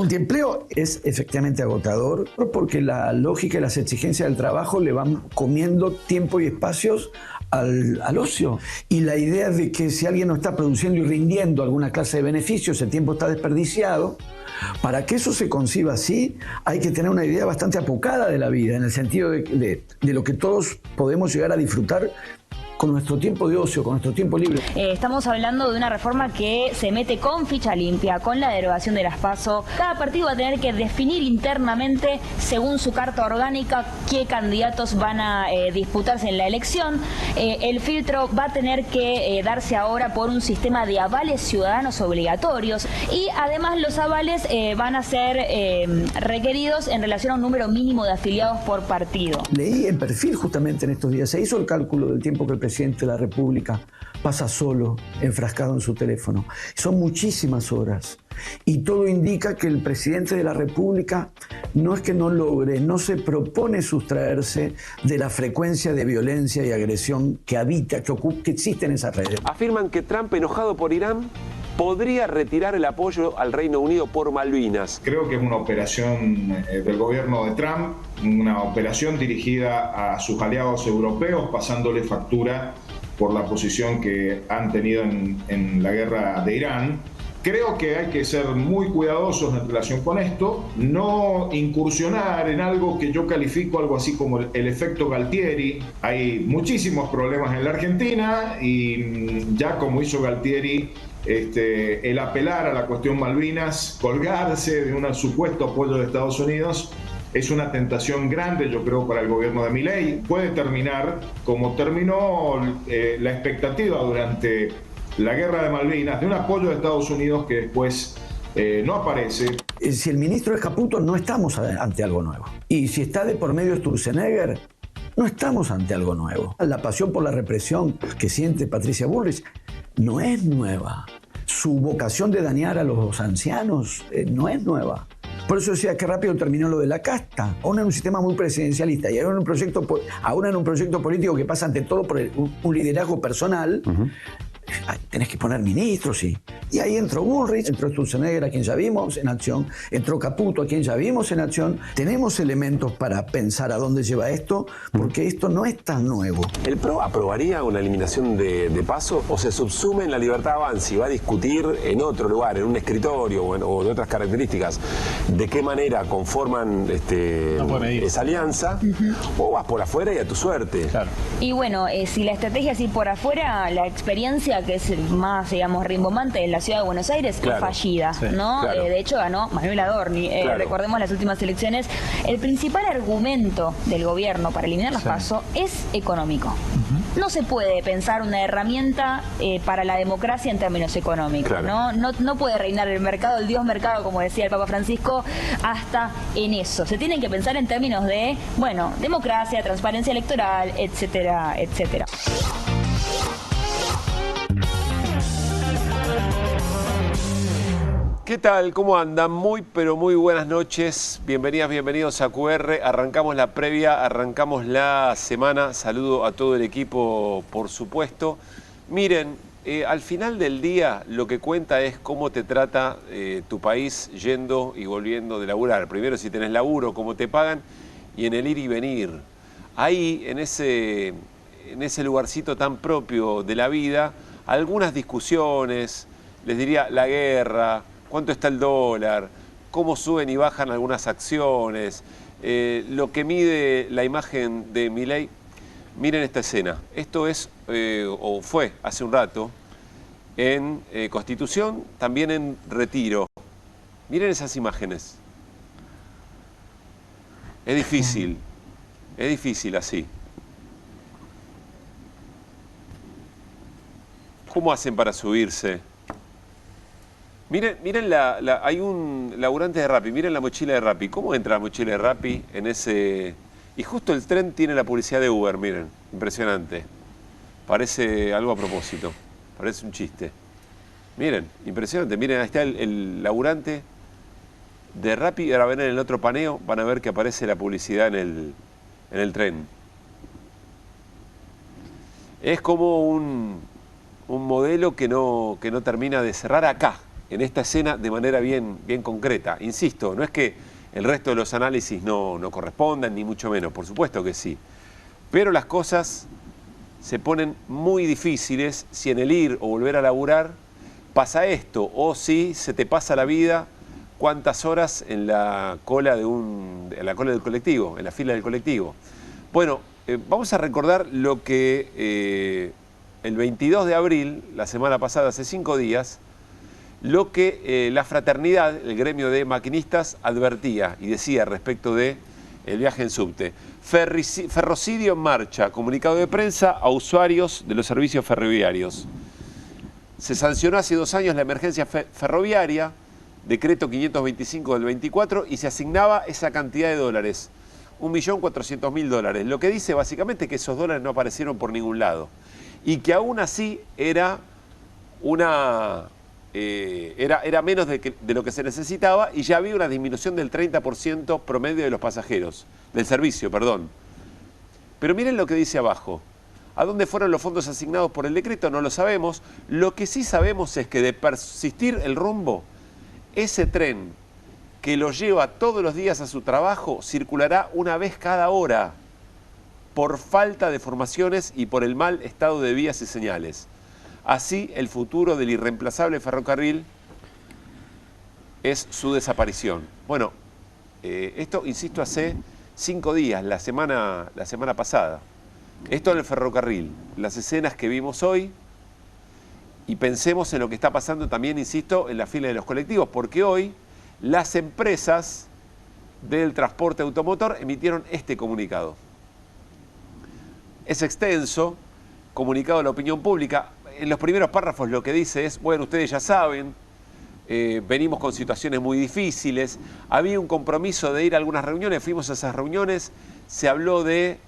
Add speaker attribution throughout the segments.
Speaker 1: multiempleo es efectivamente agotador porque la lógica y las exigencias del trabajo le van comiendo tiempo y espacios al ocio. Y la idea de que si alguien no está produciendo y rindiendo alguna clase de beneficio, ese tiempo está desperdiciado. Para que eso se conciba así, hay que tener una idea bastante apocada de la vida, en el sentido de lo que todos podemos llegar a disfrutar con nuestro tiempo de ocio, con nuestro tiempo libre.
Speaker 2: Estamos hablando de una reforma que se mete con ficha limpia, con la derogación de las PASO. Cada partido va a tener que definir internamente, según su carta orgánica, qué candidatos van a disputarse en la elección. El filtro va a tener que darse ahora por un sistema de avales ciudadanos obligatorios y además los avales van a ser requeridos en relación a un número mínimo de afiliados por partido.
Speaker 1: Leí en Perfil justamente en estos días, se hizo el cálculo del tiempo que el presidente de la República pasa solo, enfrascado en su teléfono. Son muchísimas horas. Y todo indica que el presidente de la República no es que no logre, no se propone sustraerse de la frecuencia de violencia y agresión que habita, que existe en esas redes.
Speaker 3: Afirman que Trump, enojado por Irán, podría retirar el apoyo al Reino Unido por Malvinas.
Speaker 4: Creo que es una operación del gobierno de Trump, una operación dirigida a sus aliados europeos, pasándole factura por la posición que han tenido en la guerra de Irán. Creo que hay que ser muy cuidadosos en relación con esto, no incursionar en algo que yo califico algo así como el efecto Galtieri. Hay muchísimos problemas en la Argentina y ya como hizo Galtieri, el apelar a la cuestión Malvinas, colgarse de un supuesto apoyo de Estados Unidos, es una tentación grande, yo creo, para el gobierno de Milei. Puede terminar como terminó la expectativa durante la guerra de Malvinas, de un apoyo de Estados Unidos que después no aparece.
Speaker 1: Si el ministro es Caputo, no estamos ante algo nuevo. Y si está de por medio Sturzenegger, no estamos ante algo nuevo. La pasión por la represión que siente Patricia Bullrich no es nueva. Su vocación de dañar a los ancianos no es nueva. Por eso decía que rápido terminó lo de la casta. Aún en un sistema muy presidencialista y ahora en un proyecto político que pasa ante todo por un liderazgo personal, tenés que poner ministros, y ahí entró Bullrich, entró Sturzenegger, a quien ya vimos en acción, entró Caputo, a quien ya vimos en acción. Tenemos elementos para pensar a dónde lleva esto, porque esto no es tan nuevo.
Speaker 3: ¿El PRO aprobaría una eliminación de PASO o se subsume en la Libertad Avanza y va a discutir en otro lugar, en un escritorio o de otras características, de qué manera conforman esa alianza, o vas por afuera y a tu suerte?
Speaker 5: Claro.
Speaker 2: Y bueno, si la estrategia es ir por afuera, la experiencia que es más, digamos, rimbombante en la ciudad de Buenos Aires,
Speaker 3: claro,
Speaker 2: es fallida,
Speaker 5: sí,
Speaker 2: ¿no?
Speaker 3: claro.
Speaker 2: De hecho, ganó Manuel Adorni.
Speaker 3: Claro.
Speaker 2: Recordemos las últimas elecciones. El principal argumento del gobierno para eliminar las PASO es económico. No se puede pensar una herramienta para la democracia en términos económicos,
Speaker 3: claro.
Speaker 2: No puede reinar el mercado, el Dios mercado, como decía el Papa Francisco, hasta en eso. Se tienen que pensar en términos de, bueno, democracia, transparencia electoral, etcétera, etcétera.
Speaker 3: ¿Qué tal? ¿Cómo andan? Muy, pero muy buenas noches. Bienvenidas, bienvenidos a QR. Arrancamos la previa, arrancamos la semana. Saludo a todo el equipo, por supuesto. Miren, al final del día lo que cuenta es cómo te trata tu país yendo y volviendo de laburar. Primero, si tenés laburo, cómo te pagan, y en el ir y venir. Ahí, en ese lugarcito tan propio de la vida, algunas discusiones, les diría la guerra, cuánto está el dólar, cómo suben y bajan algunas acciones, lo que mide la imagen de Milei. Miren esta escena. Esto es, o fue hace un rato, en Constitución, también en Retiro. Miren esas imágenes. Es difícil así. ¿Cómo hacen para subirse? Miren hay un laburante de Rappi, miren la mochila de Rappi. ¿Cómo entra la mochila de Rappi en ese...? Y justo el tren tiene la publicidad de Uber, miren, impresionante. Parece algo a propósito, parece un chiste. Miren, impresionante, miren, ahí está el laburante de Rappi. Ahora ven en el otro paneo, van a ver que aparece la publicidad en el tren. Es como un modelo que no termina de cerrar acá, en esta escena de manera bien concreta. Insisto, no es que el resto de los análisis no correspondan, ni mucho menos, por supuesto que sí. Pero las cosas se ponen muy difíciles si en el ir o volver a laburar pasa esto, o si se te pasa la vida cuántas horas en la cola del colectivo, en la fila del colectivo. Bueno, vamos a recordar lo que el 22 de abril, la semana pasada, hace 5 días, lo que la fraternidad, el gremio de maquinistas, advertía y decía respecto de el viaje en subte. Ferrocidio en marcha, comunicado de prensa a usuarios de los servicios ferroviarios. Se sancionó hace 2 años la emergencia ferroviaria, decreto 525 del 24, y se asignaba esa cantidad de dólares, 1.400.000 dólares. Lo que dice básicamente es que esos dólares no aparecieron por ningún lado y que aún así era menos de lo que se necesitaba, y ya había una disminución del 30% promedio de los pasajeros, del servicio, perdón. Pero miren lo que dice abajo. ¿A dónde fueron los fondos asignados por el decreto? No lo sabemos. Lo que sí sabemos es que de persistir el rumbo, ese tren que lo lleva todos los días a su trabajo circulará una vez cada hora por falta de formaciones y por el mal estado de vías y señales. Así, el futuro del irreemplazable ferrocarril es su desaparición. Bueno, esto, insisto, hace 5 días, la semana pasada. Esto en el ferrocarril, las escenas que vimos hoy, y pensemos en lo que está pasando también, insisto, en la fila de los colectivos, porque hoy las empresas del transporte automotor emitieron este comunicado. Es extenso, comunicado a la opinión pública. En los primeros párrafos lo que dice es, bueno, ustedes ya saben, venimos con situaciones muy difíciles, había un compromiso de ir a algunas reuniones, fuimos a esas reuniones, se habló de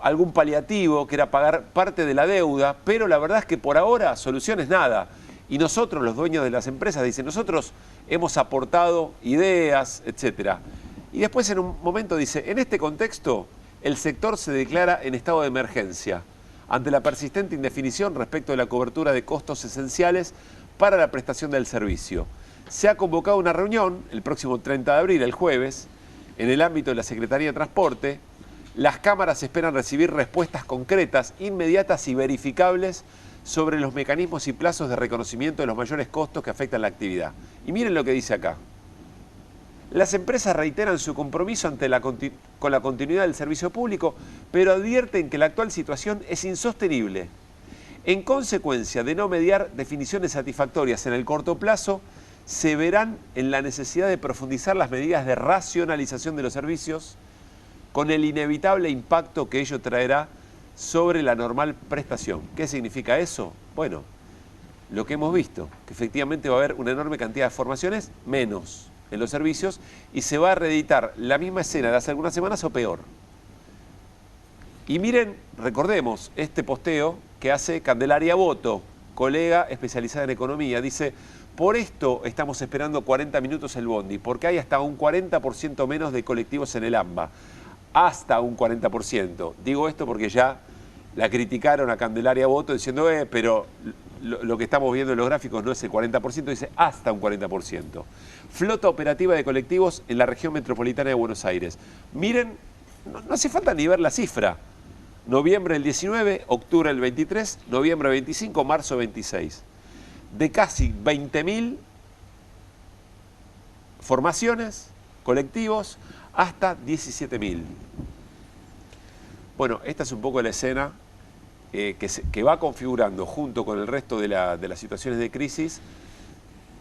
Speaker 3: algún paliativo, que era pagar parte de la deuda, pero la verdad es que por ahora soluciones nada. Y nosotros, los dueños de las empresas, dicen, nosotros hemos aportado ideas, etc. Y después en un momento dice, en este contexto, el sector se declara en estado de emergencia, ante la persistente indefinición respecto de la cobertura de costos esenciales para la prestación del servicio. Se ha convocado una reunión el próximo 30 de abril, el jueves, en el ámbito de la Secretaría de Transporte. Las cámaras esperan recibir respuestas concretas, inmediatas y verificables sobre los mecanismos y plazos de reconocimiento de los mayores costos que afectan la actividad. Y miren lo que dice acá. Las empresas reiteran su compromiso con la continuidad del servicio público, pero advierten que la actual situación es insostenible. En consecuencia de no mediar definiciones satisfactorias en el corto plazo, se verán en la necesidad de profundizar las medidas de racionalización de los servicios, con el inevitable impacto que ello traerá sobre la normal prestación. ¿Qué significa eso? Bueno, lo que hemos visto, que efectivamente va a haber una enorme cantidad de formaciones, menos en los servicios, y se va a reeditar la misma escena de hace algunas semanas o peor. Y miren, recordemos este posteo que hace Candelaria Boto, colega especializada en economía. Dice, por esto estamos esperando 40 minutos el bondi, porque hay hasta un 40% menos de colectivos en el AMBA. Hasta un 40%. Digo esto porque ya la criticaron a Candelaria Boto diciendo, pero lo que estamos viendo en los gráficos no es el 40%, dice hasta un 40%. Flota operativa de colectivos en la región metropolitana de Buenos Aires. Miren, no hace falta ni ver la cifra. Noviembre del 19, octubre del 23, noviembre 25, marzo 26. De casi 20.000 formaciones, colectivos, hasta 17.000. Bueno, esta es un poco la escena que va configurando junto con el resto de las situaciones de crisis.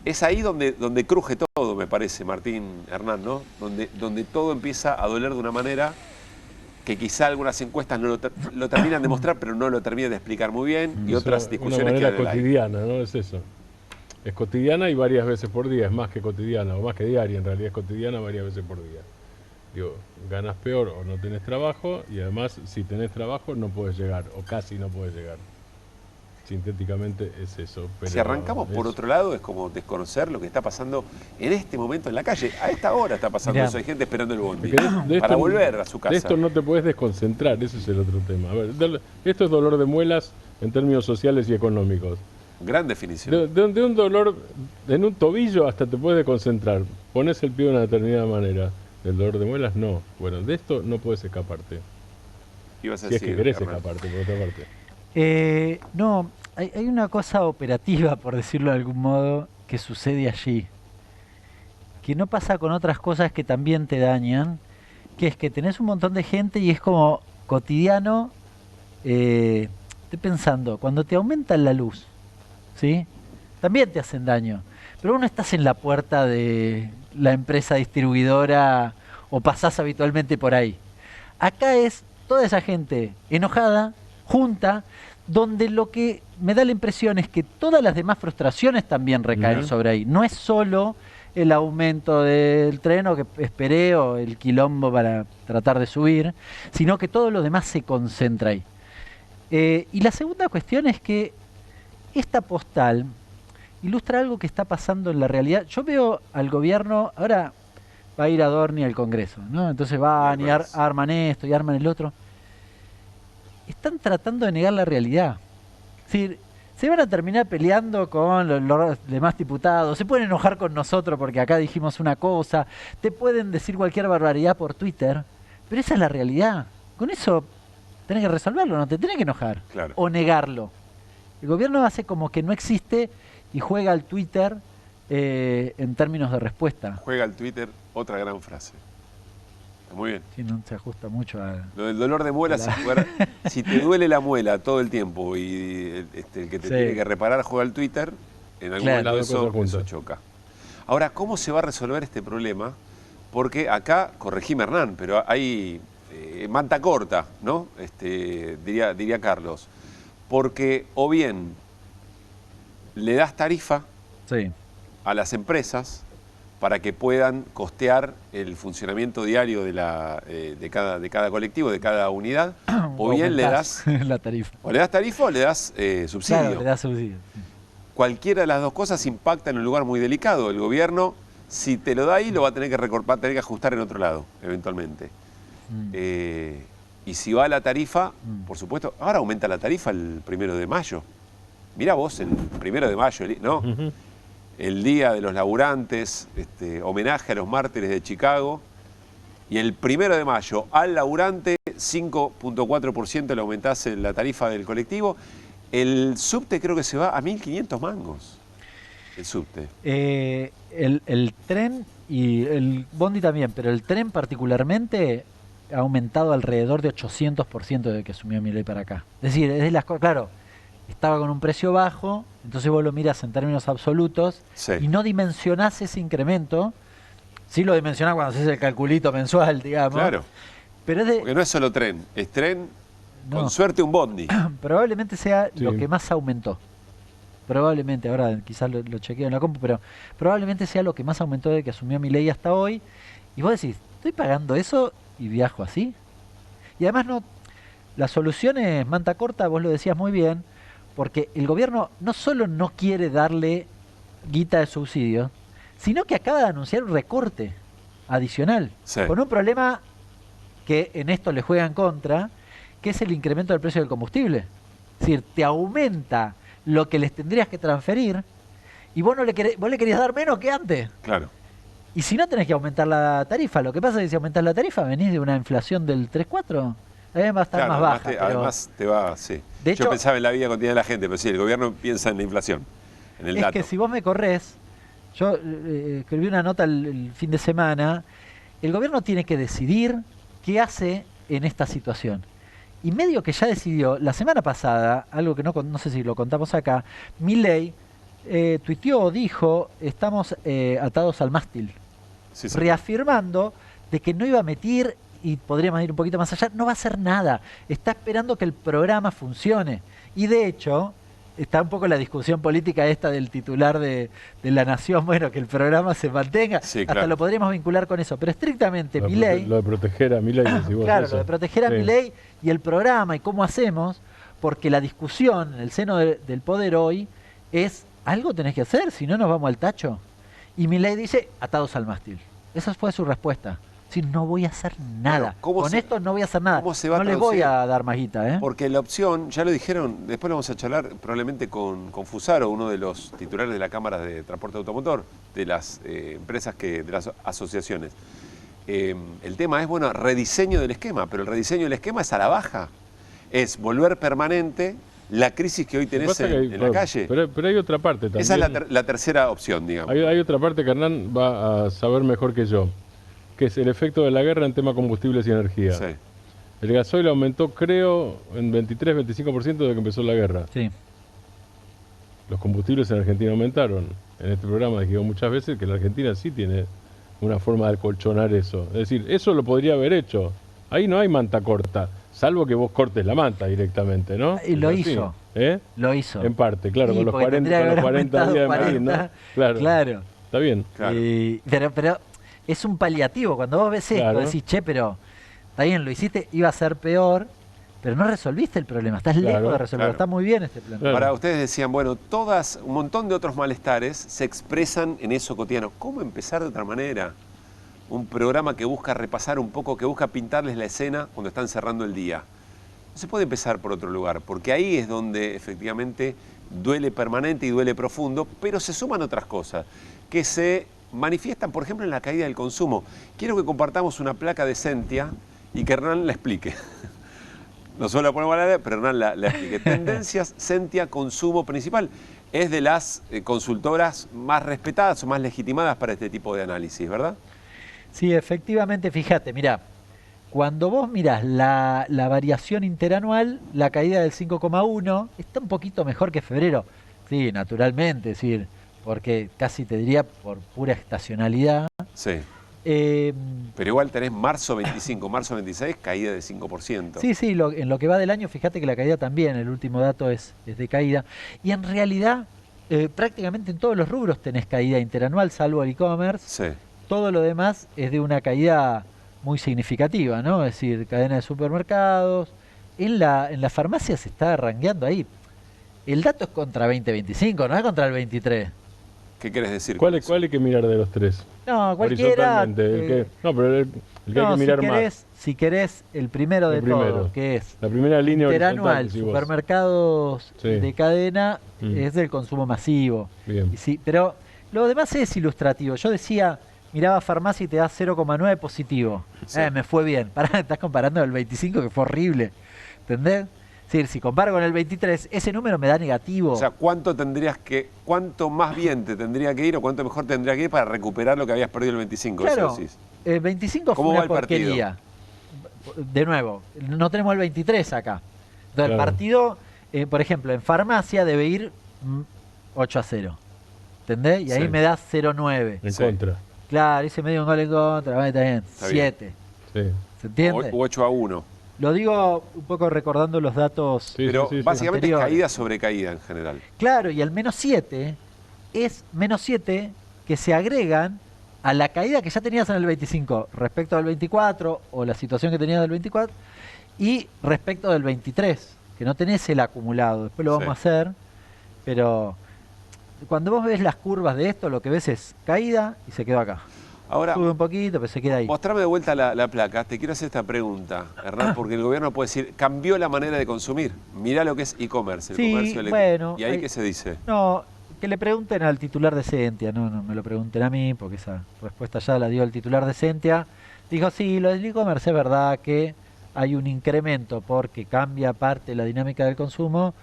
Speaker 3: Es ahí donde cruje todo, me parece, Martín, Hernán, ¿no? Donde todo empieza a doler de una manera que quizá algunas encuestas no lo terminan de mostrar, pero no lo terminan de explicar muy bien, y otras discusiones que
Speaker 5: hay. Una manera cotidiana, ¿no? Es eso. Es cotidiana y varias veces por día, es más que cotidiana, o más que diaria, en realidad es cotidiana varias veces por día. Digo, ganas peor o no tenés trabajo, y además si tenés trabajo no podés llegar, o casi no podés llegar. Sintéticamente es eso. Pero
Speaker 3: si arrancamos por otro lado, es como desconocer lo que está pasando en este momento en la calle. A esta hora está pasando eso, hay gente esperando el bondi para volver a su casa.
Speaker 5: De esto no te podés desconcentrar, ese es el otro tema. A ver, esto es dolor de muelas en términos sociales y económicos.
Speaker 3: Gran definición.
Speaker 5: De un dolor en un tobillo hasta te puedes concentrar. Pones el pie de una determinada manera. Del dolor de muelas, no. Bueno, de esto no puedes escaparte.
Speaker 3: Ibas a
Speaker 5: Si es
Speaker 3: decir,
Speaker 5: que querés
Speaker 3: Hernán.
Speaker 5: escaparte, por otra parte.
Speaker 6: No, hay una cosa operativa, por decirlo de algún modo, que sucede allí. Que no pasa con otras cosas que también te dañan. Que es que tenés un montón de gente y es como cotidiano. Estoy pensando, cuando te aumentan la luz, ¿sí? También te hacen daño. Pero vos no estás en la puerta de la empresa distribuidora o pasás habitualmente por ahí. Acá es toda esa gente enojada, junta, donde lo que me da la impresión es que todas las demás frustraciones también recaen sobre ahí. No es solo el aumento del tren o que esperé o el quilombo para tratar de subir, sino que todo lo demás se concentra ahí. Y la segunda cuestión es que esta postal ilustra algo que está pasando en la realidad. Yo veo al gobierno, ahora va a ir a Dorni al Congreso, ¿no? Entonces van y arman esto y arman el otro. Están tratando de negar la realidad. Es decir, se van a terminar peleando con los demás diputados, se pueden enojar con nosotros porque acá dijimos una cosa, te pueden decir cualquier barbaridad por Twitter, pero esa es la realidad. Con eso tenés que resolverlo, no te tenés que enojar o negarlo. El gobierno hace como que no existe y juega al Twitter en términos de respuesta.
Speaker 3: Juega al Twitter, otra gran frase. Está muy bien.
Speaker 6: Sí, no se ajusta mucho a...
Speaker 3: Lo del dolor de muela, si te duele la muela todo el tiempo y el que te tiene que reparar juega al Twitter, en algún momento eso choca. Ahora, ¿cómo se va a resolver este problema? Porque acá, corregime Hernán, pero hay manta corta, ¿no? Diría Carlos. Porque o bien le das tarifa a las empresas para que puedan costear el funcionamiento diario de cada colectivo, de cada unidad, o bien le das
Speaker 6: la tarifa.
Speaker 3: O le das tarifa o le das subsidio.
Speaker 6: Claro, le das subsidio.
Speaker 3: Cualquiera de las dos cosas impacta en un lugar muy delicado. El gobierno, si te lo da ahí, lo va a tener que recortar, tener que ajustar en otro lado, eventualmente. Y si va a la tarifa, por supuesto, ahora aumenta la tarifa el 1 de mayo. Mirá vos, el 1 de mayo, ¿no? El Día de los Laburantes, homenaje a los mártires de Chicago. Y el 1 de mayo al laburante, 5.4% le aumentás la tarifa del colectivo. El subte creo que se va a 1.500 mangos. El subte.
Speaker 6: El tren y el bondi también, pero el tren particularmente ha aumentado alrededor de 800% desde que asumió Milei para acá. Es decir, es de las cosas, claro, estaba con un precio bajo, entonces vos lo miras en términos absolutos y no dimensionás ese incremento. Sí lo dimensionás cuando haces el calculito mensual, digamos.
Speaker 3: Claro,
Speaker 6: pero
Speaker 3: porque no es solo tren, es tren, con suerte un bondi.
Speaker 6: Probablemente sea lo que más aumentó. Probablemente, ahora quizás lo chequeo en la compu, pero probablemente sea lo que más aumentó desde que asumió Milei hasta hoy. Y vos decís, ¿estoy pagando eso y viajo así? Y además la solución es manta corta, vos lo decías muy bien, porque el gobierno no solo no quiere darle guita de subsidio, sino que acaba de anunciar un recorte adicional, con un problema que en esto le juega en contra, que es el incremento del precio del combustible. Es decir, te aumenta lo que les tendrías que transferir y vos le querías dar menos que antes.
Speaker 3: Claro.
Speaker 6: Y si no tenés que aumentar la tarifa, lo que pasa es que si aumentás la tarifa venís de una inflación del 3-4, va a estar más baja.
Speaker 3: Además te va, De hecho, yo pensaba en la vida cotidiana de la gente, pero sí, el gobierno piensa en la inflación, en el dato.
Speaker 6: Es que si vos me corres, yo escribí una nota el fin de semana, el gobierno tiene que decidir qué hace en esta situación. Y medio que ya decidió, la semana pasada, algo que no sé si lo contamos acá, Milei tuiteó o dijo, estamos atados al mástil, reafirmando de que no iba a meter, y podríamos ir un poquito más allá, no va a hacer nada, está esperando que el programa funcione. Y de hecho, está un poco la discusión política esta del titular de La Nación, bueno, que el programa se mantenga, hasta lo podríamos vincular con eso, pero estrictamente Milei...
Speaker 5: Lo de proteger a Milei,
Speaker 6: claro, lo de proteger a Milei y el programa y cómo hacemos, porque la discusión en el seno del poder hoy es, algo tenés que hacer, si no nos vamos al tacho. Y Milei dice, atados al mástil. Esa fue su respuesta. decir, no voy a hacer nada.
Speaker 3: Bueno,
Speaker 6: Con esto no voy a hacer nada.
Speaker 3: ¿cómo se va a
Speaker 6: no les voy
Speaker 3: traducir?
Speaker 6: a dar más guita, ¿eh?
Speaker 3: Porque la opción, ya lo dijeron, después lo vamos a charlar probablemente con Fusaro, uno de los titulares de la Cámara de Transporte Automotor, de las empresas, de las asociaciones. El tema es, bueno, rediseño del esquema, pero el rediseño del esquema es a la baja. Es volver permanente la crisis que hoy tenés en la calle.
Speaker 5: Pero hay otra parte también.
Speaker 3: Esa es la tercera opción, digamos.
Speaker 5: Hay otra parte que Hernán va a saber mejor que yo, que es el efecto de la guerra en tema combustibles y energía.
Speaker 3: Sí.
Speaker 5: El gasoil aumentó, creo, en 23-25% desde que empezó la guerra.
Speaker 6: Sí.
Speaker 5: Los combustibles en Argentina aumentaron. En este programa dijimos muchas veces que la Argentina sí tiene una forma de acolchonar eso. Es decir, eso lo podría haber hecho. Ahí no hay manta corta, salvo que vos cortes la manta directamente, ¿no?
Speaker 6: Y lo
Speaker 5: Es así.
Speaker 6: hizo.
Speaker 5: ¿Eh?
Speaker 6: Lo hizo.
Speaker 5: En parte, claro,
Speaker 6: Sí,
Speaker 5: con los
Speaker 6: porque
Speaker 5: 40,
Speaker 6: tendría que
Speaker 5: con los
Speaker 6: haber
Speaker 5: 40 días de
Speaker 6: aumentado
Speaker 5: Madrid, ¿no?
Speaker 6: 40. Claro.
Speaker 5: Está bien.
Speaker 3: Claro.
Speaker 6: Pero es un paliativo. Cuando vos ves esto,
Speaker 5: Claro.
Speaker 6: decís, che, pero está bien, lo hiciste, iba a ser peor, pero no resolviste el problema. Estás
Speaker 5: Claro,
Speaker 6: lejos de resolverlo.
Speaker 3: claro.
Speaker 6: Está muy bien este plan.
Speaker 5: Claro.
Speaker 3: Ahora, ustedes decían, bueno, un montón de otros malestares se expresan en eso cotidiano. ¿Cómo empezar de otra manera? Un programa que busca repasar un poco, que busca pintarles la escena cuando están cerrando el día. No se puede empezar por otro lugar, porque ahí es donde efectivamente duele permanente y duele profundo, pero se suman otras cosas que se manifiestan, por ejemplo, en la caída del consumo. Quiero que compartamos una placa de Sentia y que Hernán la explique. Nosotros la ponemos a la vez, pero Hernán la explique. Tendencias Sentia Consumo Principal. Es de las consultoras más respetadas o más legitimadas para este tipo de análisis, ¿verdad?
Speaker 6: Sí, efectivamente, fíjate, mirá, cuando vos mirás la variación interanual, la caída del 5,1 está un poquito mejor que febrero. Sí, naturalmente, es decir, porque casi te diría por pura estacionalidad.
Speaker 3: Sí.
Speaker 6: Eh,
Speaker 3: Pero igual tenés marzo 25, marzo 26, caída de 5%.
Speaker 6: sí, sí, en lo que va del año, fíjate que la caída también, el último dato es de caída. Y en realidad, prácticamente en todos los rubros tenés caída interanual, salvo el e-commerce.
Speaker 3: Sí.
Speaker 6: Todo lo demás es de una caída muy significativa, ¿no? Es decir, cadena de supermercados. En la farmacia se está rangueando ahí. El dato es contra 2025, no es contra el 23.
Speaker 3: ¿Qué querés decir?
Speaker 5: ¿Cuál
Speaker 3: con eso?
Speaker 5: hay que mirar de los tres?
Speaker 6: No, cualquiera.
Speaker 5: Horizontalmente, no, pero el que hay que mirar más.
Speaker 6: Si querés, el primero de
Speaker 5: El primero.
Speaker 6: todos, que es
Speaker 5: La primera línea
Speaker 6: interanual,
Speaker 5: horizontal, decís vos.
Speaker 6: supermercados
Speaker 5: Sí.
Speaker 6: de cadena,
Speaker 5: Mm.
Speaker 6: es del consumo masivo.
Speaker 5: Bien.
Speaker 6: Y sí, pero lo demás es ilustrativo. Yo decía, miraba farmacia y te da 0,9 positivo.
Speaker 3: Sí.
Speaker 6: Me fue bien. Pará, estás comparando el 25 que fue horrible. ¿Entendés? Es decir, si comparo con el 23, ese número me da negativo.
Speaker 3: O sea, ¿cuánto más bien te tendría que ir o cuánto mejor tendría que ir para recuperar lo que habías perdido el 25?
Speaker 6: claro,
Speaker 3: Eso decís.
Speaker 6: el 25 fue
Speaker 3: ¿Cómo va
Speaker 6: una
Speaker 3: el partido?
Speaker 6: porquería. De nuevo, no tenemos el 23 acá. Entonces
Speaker 5: Claro.
Speaker 6: el partido, por ejemplo, en farmacia debe ir 8-0. ¿Entendés? Y ahí
Speaker 3: Sí.
Speaker 6: me da 0,9.
Speaker 5: En
Speaker 3: Sí.
Speaker 5: contra.
Speaker 6: Claro, hice medio un gol en contra, vale, está bien.
Speaker 3: Está bien.
Speaker 6: 7.
Speaker 5: Sí.
Speaker 6: ¿Se entiende?
Speaker 3: 8-1.
Speaker 6: Lo digo un poco recordando los datos.
Speaker 5: Sí,
Speaker 3: Pero
Speaker 5: sí, sí, sí.
Speaker 3: básicamente es
Speaker 6: Anteriores.
Speaker 3: caída sobre caída en general.
Speaker 6: Claro, y el menos 7 es menos 7 que se agregan a la caída que ya tenías en el 25 respecto del 24 o la situación que tenías del 24 y respecto del 23, que no tenés el acumulado. Después lo vamos
Speaker 3: Sí.
Speaker 6: a hacer, pero cuando vos ves las curvas de esto, lo que ves es caída y se quedó acá.
Speaker 3: Ahora,
Speaker 6: Sube un poquito, pero se queda ahí.
Speaker 3: mostrame de vuelta la placa. Te quiero hacer esta pregunta, Hernán, porque el gobierno puede decir, cambió la manera de consumir. Mirá lo que es e-commerce, el
Speaker 6: Sí,
Speaker 3: comercio electrónico.
Speaker 6: bueno,
Speaker 3: ¿Y ahí
Speaker 6: hay-
Speaker 3: qué se dice?
Speaker 6: No, que le pregunten al titular de Sentia, no me lo pregunten a mí, porque esa respuesta ya la dio el titular de Sentia. Dijo, sí, lo del e-commerce es verdad que hay un incremento porque cambia parte la dinámica del consumo,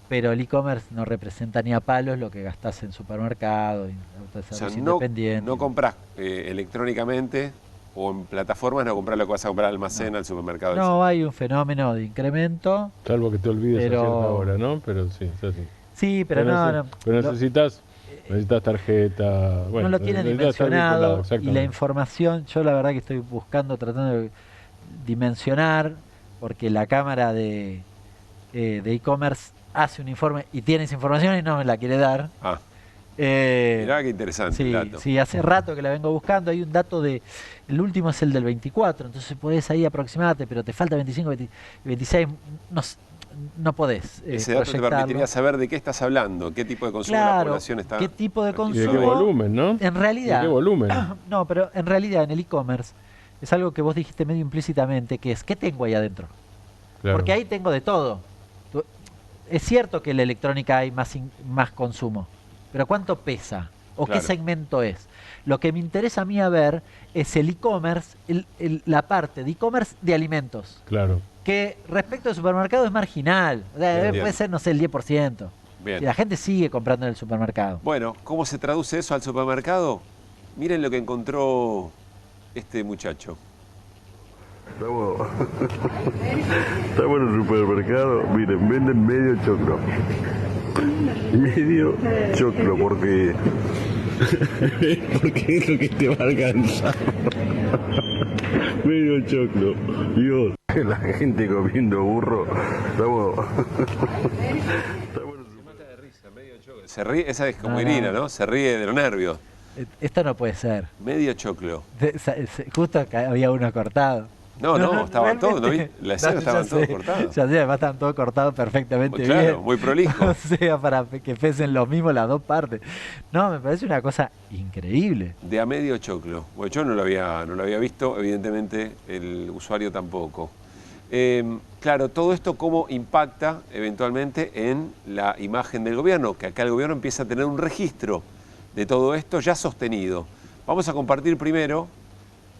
Speaker 6: pero el e-commerce no representa ni a palos lo que gastás en supermercado, en
Speaker 3: O sea,
Speaker 6: autoservicio
Speaker 3: no
Speaker 6: independiente.
Speaker 3: compras electrónicamente o en plataformas, no compras lo que vas a comprar al almacén, al supermercado.
Speaker 6: No, hay un fenómeno de incremento.
Speaker 5: Salvo que te olvides
Speaker 6: Pero-
Speaker 5: a cierta hora, ¿no? Pero sí, es así.
Speaker 6: Sí, pero no.
Speaker 5: Pero
Speaker 6: lo-
Speaker 5: necesitas tarjeta. Bueno,
Speaker 6: no lo tienen
Speaker 5: necesitas estar vinculado,
Speaker 6: dimensionado y la
Speaker 5: exactamente.
Speaker 6: información, yo la verdad que estoy buscando, tratando de dimensionar, porque la cámara de e-commerce hace un informe y tiene esa información y no me la quiere dar.
Speaker 3: Ah,
Speaker 6: Eh,
Speaker 3: mirá qué interesante el
Speaker 6: sí,
Speaker 3: dato.
Speaker 6: sí, hace rato que la vengo buscando, hay un dato el último es el del 24, entonces podés ahí aproximarte, pero te falta 25, 26, no podés
Speaker 3: Ese dato te
Speaker 6: proyectarlo.
Speaker 3: permitiría saber de qué estás hablando, qué tipo de consumo la
Speaker 6: Claro,
Speaker 3: población está.
Speaker 6: qué tipo de
Speaker 5: ¿Y de
Speaker 6: consumo.
Speaker 5: qué volumen, no?
Speaker 6: En realidad,
Speaker 5: ¿De qué volumen?
Speaker 6: no, pero en realidad en el e-commerce es algo que vos dijiste medio implícitamente, que es, ¿qué tengo ahí adentro?
Speaker 5: Claro.
Speaker 6: Porque ahí tengo de todo. Es cierto que en la electrónica hay más consumo, pero ¿cuánto pesa? ¿O
Speaker 3: Claro.
Speaker 6: qué segmento es? Lo que me interesa a mí a ver es el e-commerce, la parte de e-commerce de alimentos,
Speaker 5: Claro.
Speaker 6: que respecto al supermercado es marginal. O sea,
Speaker 3: Bien.
Speaker 6: puede ser, no sé, el 10%.
Speaker 3: Bien.
Speaker 6: Y la gente sigue comprando en el supermercado.
Speaker 3: Bueno, ¿cómo se traduce eso al supermercado? Miren lo que encontró este muchacho.
Speaker 7: Estamos en el supermercado, miren, venden medio choclo. Medio choclo, porque es lo que te va a alcanzar. Medio choclo. Dios, la gente comiendo burro. Estamos
Speaker 3: Se ríe, esa es como
Speaker 6: No,
Speaker 3: Irina,
Speaker 6: no.
Speaker 3: ¿no? Se ríe de los nervios.
Speaker 6: Esto no puede ser.
Speaker 3: Medio choclo.
Speaker 6: Justo acá había uno cortado.
Speaker 3: No, estaban todos, ¿no vi?
Speaker 6: realmente.
Speaker 3: La escena
Speaker 6: No,
Speaker 3: estaban
Speaker 6: ya
Speaker 3: todos
Speaker 6: sé,
Speaker 3: cortados.
Speaker 6: Ya sé, además estaban todos cortados perfectamente
Speaker 3: Muy claro,
Speaker 6: bien.
Speaker 3: muy prolijo.
Speaker 6: O sea, para que pesen lo mismo las dos partes. No, me parece una cosa increíble.
Speaker 3: De a medio choclo. Bueno, yo no lo había visto, evidentemente el usuario tampoco. Claro, todo esto cómo impacta eventualmente en la imagen del gobierno, que acá el gobierno empieza a tener un registro de todo esto ya sostenido. Vamos a compartir primero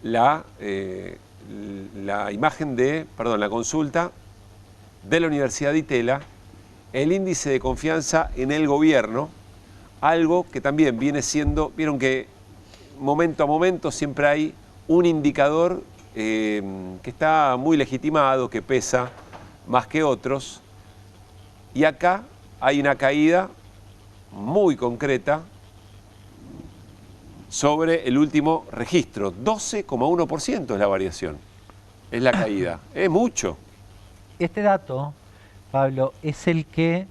Speaker 3: la imagen la consulta de la Universidad de Itela, el índice de confianza en el gobierno, algo que también viene siendo, vieron que momento a momento siempre hay un indicador que está muy legitimado, que pesa más que otros, y acá hay una caída muy concreta sobre el último registro. 12,1% es la variación, es la caída, es mucho.
Speaker 6: Este dato, Pablo, es el que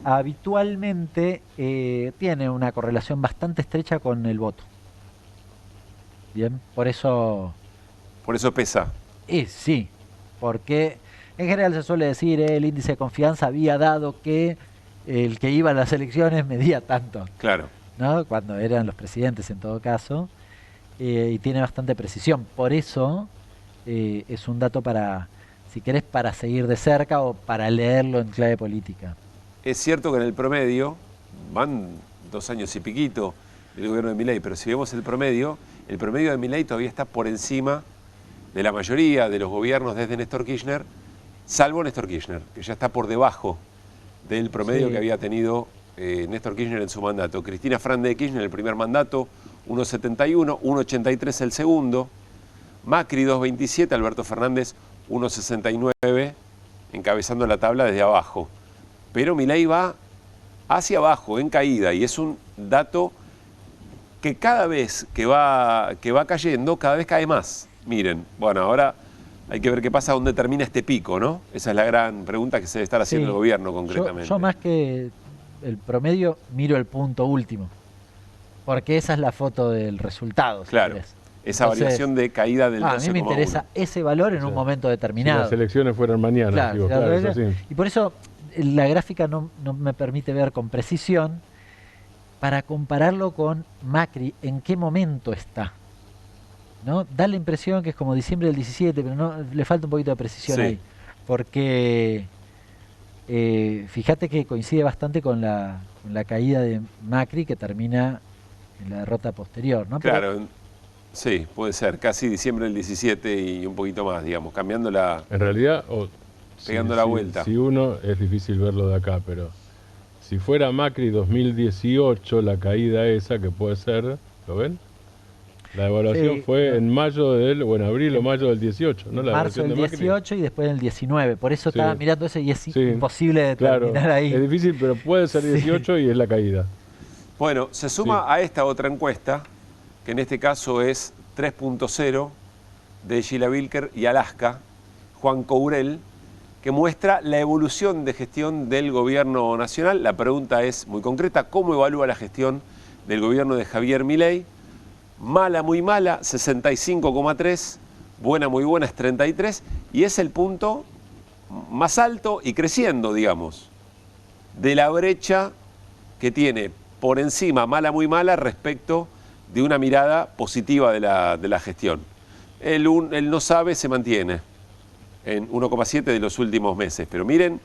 Speaker 6: habitualmente tiene una correlación bastante estrecha con el voto. Bien, por eso...
Speaker 3: Por eso pesa.
Speaker 6: Sí, porque en general se suele decir el índice de confianza había dado que el que iba a las elecciones medía tanto,
Speaker 3: Claro.
Speaker 6: ¿no? Cuando eran los presidentes en todo caso, y tiene bastante precisión. Por eso es un dato para, si querés, para seguir de cerca o para leerlo en clave política.
Speaker 3: Es cierto que en el promedio, van 2 años y piquito del gobierno de Milei, pero si vemos el promedio de Milei todavía está por encima de la mayoría de los gobiernos desde Néstor Kirchner, salvo Néstor Kirchner, que ya está por debajo del promedio que había tenido Néstor Kirchner en su mandato. Cristina Fernández de Kirchner, el primer mandato, 1,71, 1,83 el segundo. Macri, 2,27, Alberto Fernández, 1,69, encabezando la tabla desde abajo. Pero Milei va hacia abajo, en caída, y es un dato que cada vez que va cayendo, cada vez cae más. Miren, bueno, ahora hay que ver qué pasa, dónde termina este pico, ¿no? Esa es la gran pregunta que se debe estar haciendo el gobierno concretamente.
Speaker 6: Yo más que el promedio miro el punto último, porque esa es la foto del resultado. Si
Speaker 3: Claro,
Speaker 6: querés.
Speaker 3: esa
Speaker 6: Entonces,
Speaker 3: variación de caída del 12,1.
Speaker 6: a mí me interesa ese valor en un momento
Speaker 5: Si
Speaker 6: determinado.
Speaker 5: las elecciones fueran mañana,
Speaker 6: Claro,
Speaker 5: digo,
Speaker 6: claro,
Speaker 5: claro, es
Speaker 6: claro.
Speaker 5: así.
Speaker 6: Y por eso la gráfica no me permite ver con precisión para compararlo con Macri, en qué momento está. ¿No? Da la impresión que es como diciembre del 17, pero no, le falta un poquito de precisión
Speaker 3: Sí.
Speaker 6: ahí. Porque fíjate que coincide bastante con la caída de Macri, que termina en la derrota posterior, ¿no? Pero-
Speaker 3: Claro, sí, puede ser, casi diciembre del 17 y un poquito más, digamos, cambiando la...
Speaker 5: En realidad,
Speaker 3: Pegando la vuelta.
Speaker 5: Si uno, es difícil verlo de acá, pero si fuera Macri 2018, la caída esa que puede ser, ¿lo ven? La evaluación
Speaker 6: Sí,
Speaker 5: fue en mayo en abril o mayo del 18, ¿no? La
Speaker 6: marzo
Speaker 5: evaluación
Speaker 6: del
Speaker 5: de Macri.
Speaker 6: 18 y después del 19. Por eso
Speaker 5: Sí.
Speaker 6: estaba mirando eso y es
Speaker 5: Sí.
Speaker 6: imposible de
Speaker 5: Claro,
Speaker 6: determinar ahí.
Speaker 5: es difícil, pero puede ser 18 y es la caída.
Speaker 3: Bueno, se suma a esta otra encuesta, que en este caso es 3.0 de Sheila Wilker y Alaska, Juan Courel, que muestra la evolución de gestión del gobierno nacional. La pregunta es muy concreta: ¿cómo evalúa la gestión del gobierno de Javier Milei? Mala, muy mala, 65,3, buena, muy buena, es 33, y es el punto más alto y creciendo, digamos, de la brecha que tiene por encima mala, muy mala respecto de una mirada positiva de la gestión. El no sabe se mantiene en 1,7 de los últimos meses. Pero miren,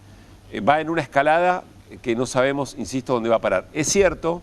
Speaker 3: va en una escalada que no sabemos, insisto, dónde va a parar. Es cierto,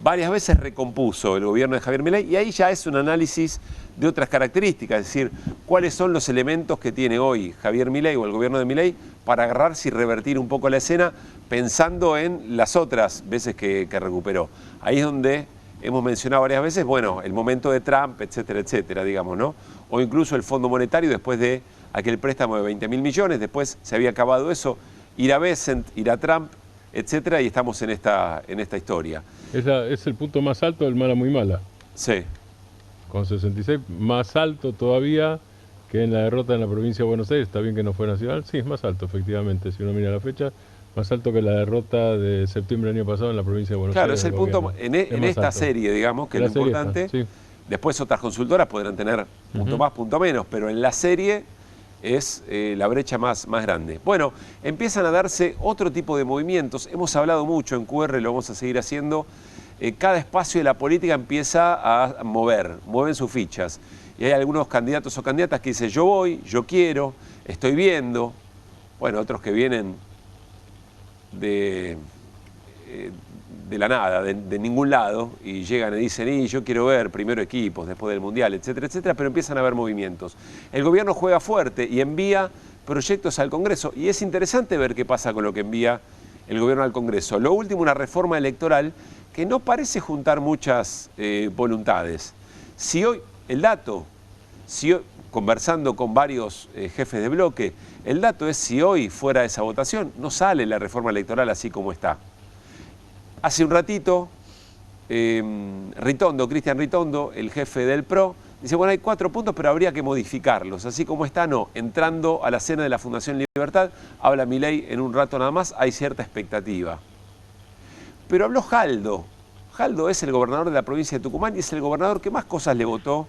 Speaker 3: varias veces recompuso el gobierno de Javier Milei y ahí ya es un análisis de otras características, es decir, cuáles son los elementos que tiene hoy Javier Milei o el gobierno de Milei para agarrarse y revertir un poco la escena pensando en las otras veces que recuperó. Ahí es donde hemos mencionado varias veces, bueno, el momento de Trump, etcétera, etcétera, digamos, ¿no? O incluso el Fondo Monetario después de aquel préstamo de 20.000 millones, después se había acabado eso, irá Bessent, irá Trump, etcétera, y estamos en esta historia.
Speaker 5: Es el punto más alto del mala muy mala.
Speaker 3: Sí.
Speaker 5: Con 66, más alto todavía que en la derrota en la provincia de Buenos Aires. Está bien que no fue nacional, sí, es más alto, efectivamente, si uno mira la fecha, más alto que la derrota de septiembre del año pasado en la provincia de Buenos Aires.
Speaker 3: Claro, es el punto, en esta serie, digamos, que es lo importante. Sí. Después otras consultoras podrán tener punto más, punto menos, pero en la serie es la brecha más grande. Bueno, empiezan a darse otro tipo de movimientos. Hemos hablado mucho en QR, lo vamos a seguir haciendo. Cada espacio de la política empieza a mueven sus fichas. Y hay algunos candidatos o candidatas que dicen, yo voy, yo quiero, estoy viendo. Bueno, otros que vienen de la nada, de ningún lado, y llegan y dicen, y yo quiero ver primero equipos, después del Mundial, etcétera, etcétera, pero empiezan a haber movimientos. El gobierno juega fuerte y envía proyectos al Congreso, y es interesante ver qué pasa con lo que envía el gobierno al Congreso. Lo último, una reforma electoral que no parece juntar muchas voluntades. Si hoy, conversando con varios jefes de bloque, el dato es si hoy fuera esa votación, no sale la reforma electoral así como está. Hace un ratito, Cristian Ritondo, el jefe del PRO, dice, bueno, hay 4 puntos, pero habría que modificarlos. Así como está, no. Entrando a la cena de la Fundación Libertad, habla Milei en un rato nada más, hay cierta expectativa. Pero habló Jaldo. Jaldo es el gobernador de la provincia de Tucumán y es el gobernador que más cosas le votó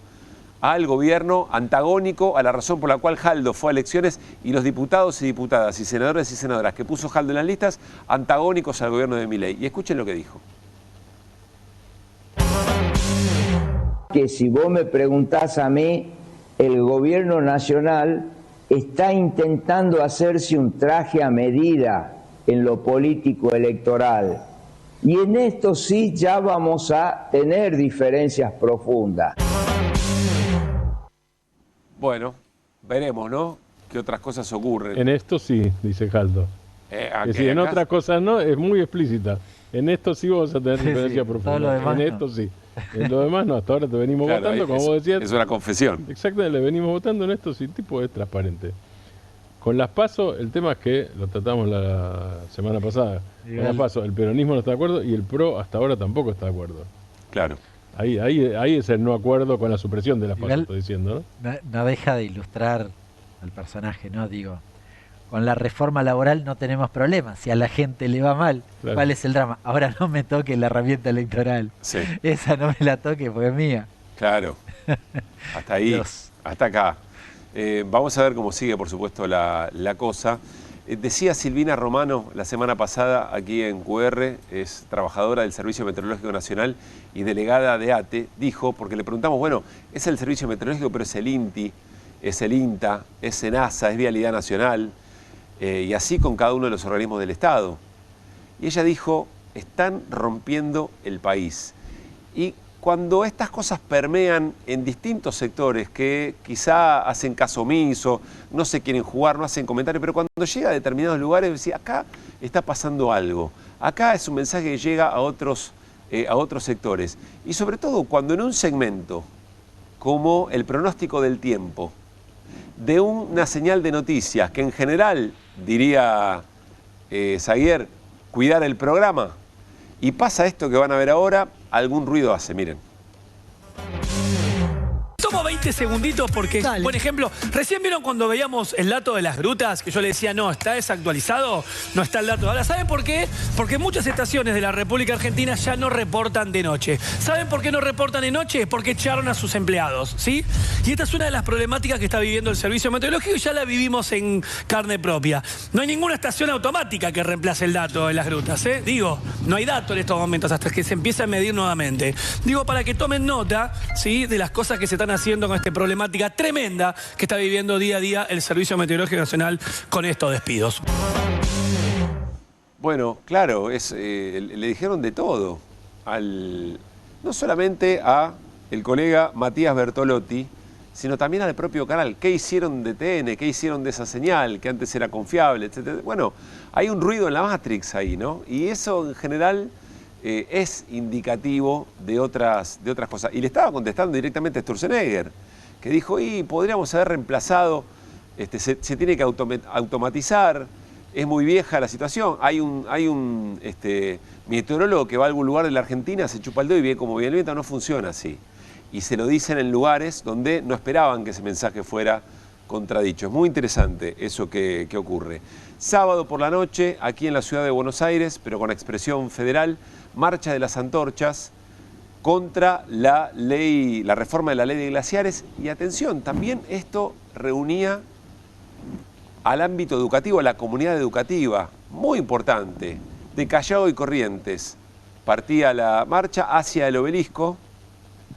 Speaker 3: al gobierno, antagónico a la razón por la cual Jaldo fue a elecciones, y los diputados y diputadas y senadores y senadoras que puso Jaldo en las listas, antagónicos al gobierno de Milei. Y escuchen lo que dijo.
Speaker 8: Que si vos me preguntás a mí, el gobierno nacional está intentando hacerse un traje a medida en lo político electoral. Y en esto sí ya vamos a tener diferencias profundas.
Speaker 3: Bueno, veremos, ¿no? ¿Qué otras cosas ocurren?
Speaker 5: En esto sí, dice Jaldo. Si en otras cosas no, es muy explícita. En esto sí vamos a tener diferencia profunda. En esto sí. En lo demás no, hasta ahora te venimos votando, como vos decías.
Speaker 3: Es una confesión.
Speaker 5: Exactamente, le venimos votando en esto sí, tipo es transparente. Con las PASO, el tema es que, lo tratamos la semana pasada, con las PASO, el peronismo no está de acuerdo y el PRO hasta ahora tampoco está de acuerdo.
Speaker 3: Claro.
Speaker 5: Ahí es el no acuerdo con la supresión de las PASO, estoy diciendo, ¿no?
Speaker 6: No deja de ilustrar al personaje, ¿no? Digo, con la reforma laboral no tenemos problemas. Si a la gente le va mal, claro. ¿Cuál es el drama? Ahora no me toque la herramienta electoral.
Speaker 3: Sí.
Speaker 6: Esa no me la toque porque es mía.
Speaker 3: Claro. Hasta ahí, Dios. Hasta acá. Vamos a ver cómo sigue, por supuesto, la cosa. Decía Silvina Romano la semana pasada aquí en QR, es trabajadora del Servicio Meteorológico Nacional y delegada de ATE, dijo, porque le preguntamos, bueno, es el Servicio Meteorológico, pero es el INTI, es el INTA, es SENASA, es Vialidad Nacional, y así con cada uno de los organismos del Estado. Y ella dijo, están rompiendo el país. Y cuando estas cosas permean en distintos sectores que quizá hacen caso omiso, no se quieren jugar, no hacen comentarios, pero cuando llega a determinados lugares, decía, acá está pasando algo. Acá es un mensaje que llega a otros sectores. Y sobre todo cuando en un segmento como el pronóstico del tiempo, de una señal de noticias que en general, diría Zaguier, cuidar el programa, y pasa esto que van a ver ahora, algún ruido hace, miren.
Speaker 9: Tomo 20 segunditos porque, dale. Por ejemplo, recién vieron cuando veíamos el dato de las grutas, que yo le decía, no, está desactualizado, no está el dato. Ahora, ¿saben por qué? Porque muchas estaciones de la República Argentina ya no reportan de noche. ¿Saben por qué no reportan de noche? Porque echaron a sus empleados, ¿sí? Y esta es una de las problemáticas que está viviendo el Servicio Meteorológico y ya la vivimos en carne propia. No hay ninguna estación automática que reemplace el dato de las grutas, ¿eh? Digo, no hay dato en estos momentos hasta que se empiece a medir nuevamente. Digo, para que tomen nota, ¿sí?, de las cosas que se están haciendo con esta problemática tremenda que está viviendo día a día el Servicio Meteorológico Nacional con estos despidos.
Speaker 3: Bueno, claro, le dijeron de todo. No solamente a el colega Matías Bertolotti, sino también al propio canal. ¿Qué hicieron de TN? ¿Qué hicieron de esa señal? Que antes era confiable, etcétera. Bueno, hay un ruido en la Matrix ahí, ¿no? Y eso en general es indicativo de otras cosas. Y le estaba contestando directamente a Sturzenegger, que dijo, podríamos haber reemplazado, se tiene que automatizar, es muy vieja la situación. Hay un meteorólogo que va a algún lugar de la Argentina, se chupa el dedo y ve cómo viene el viento. No funciona así. Y se lo dicen en lugares donde no esperaban que ese mensaje fuera contradicho. Es muy interesante eso que ocurre. Sábado por la noche, aquí en la ciudad de Buenos Aires, pero con expresión federal, marcha de las antorchas contra la reforma de la ley de glaciares. Y atención, también esto reunía al ámbito educativo, a la comunidad educativa, muy importante, de Callao y Corrientes. Partía la marcha hacia el obelisco.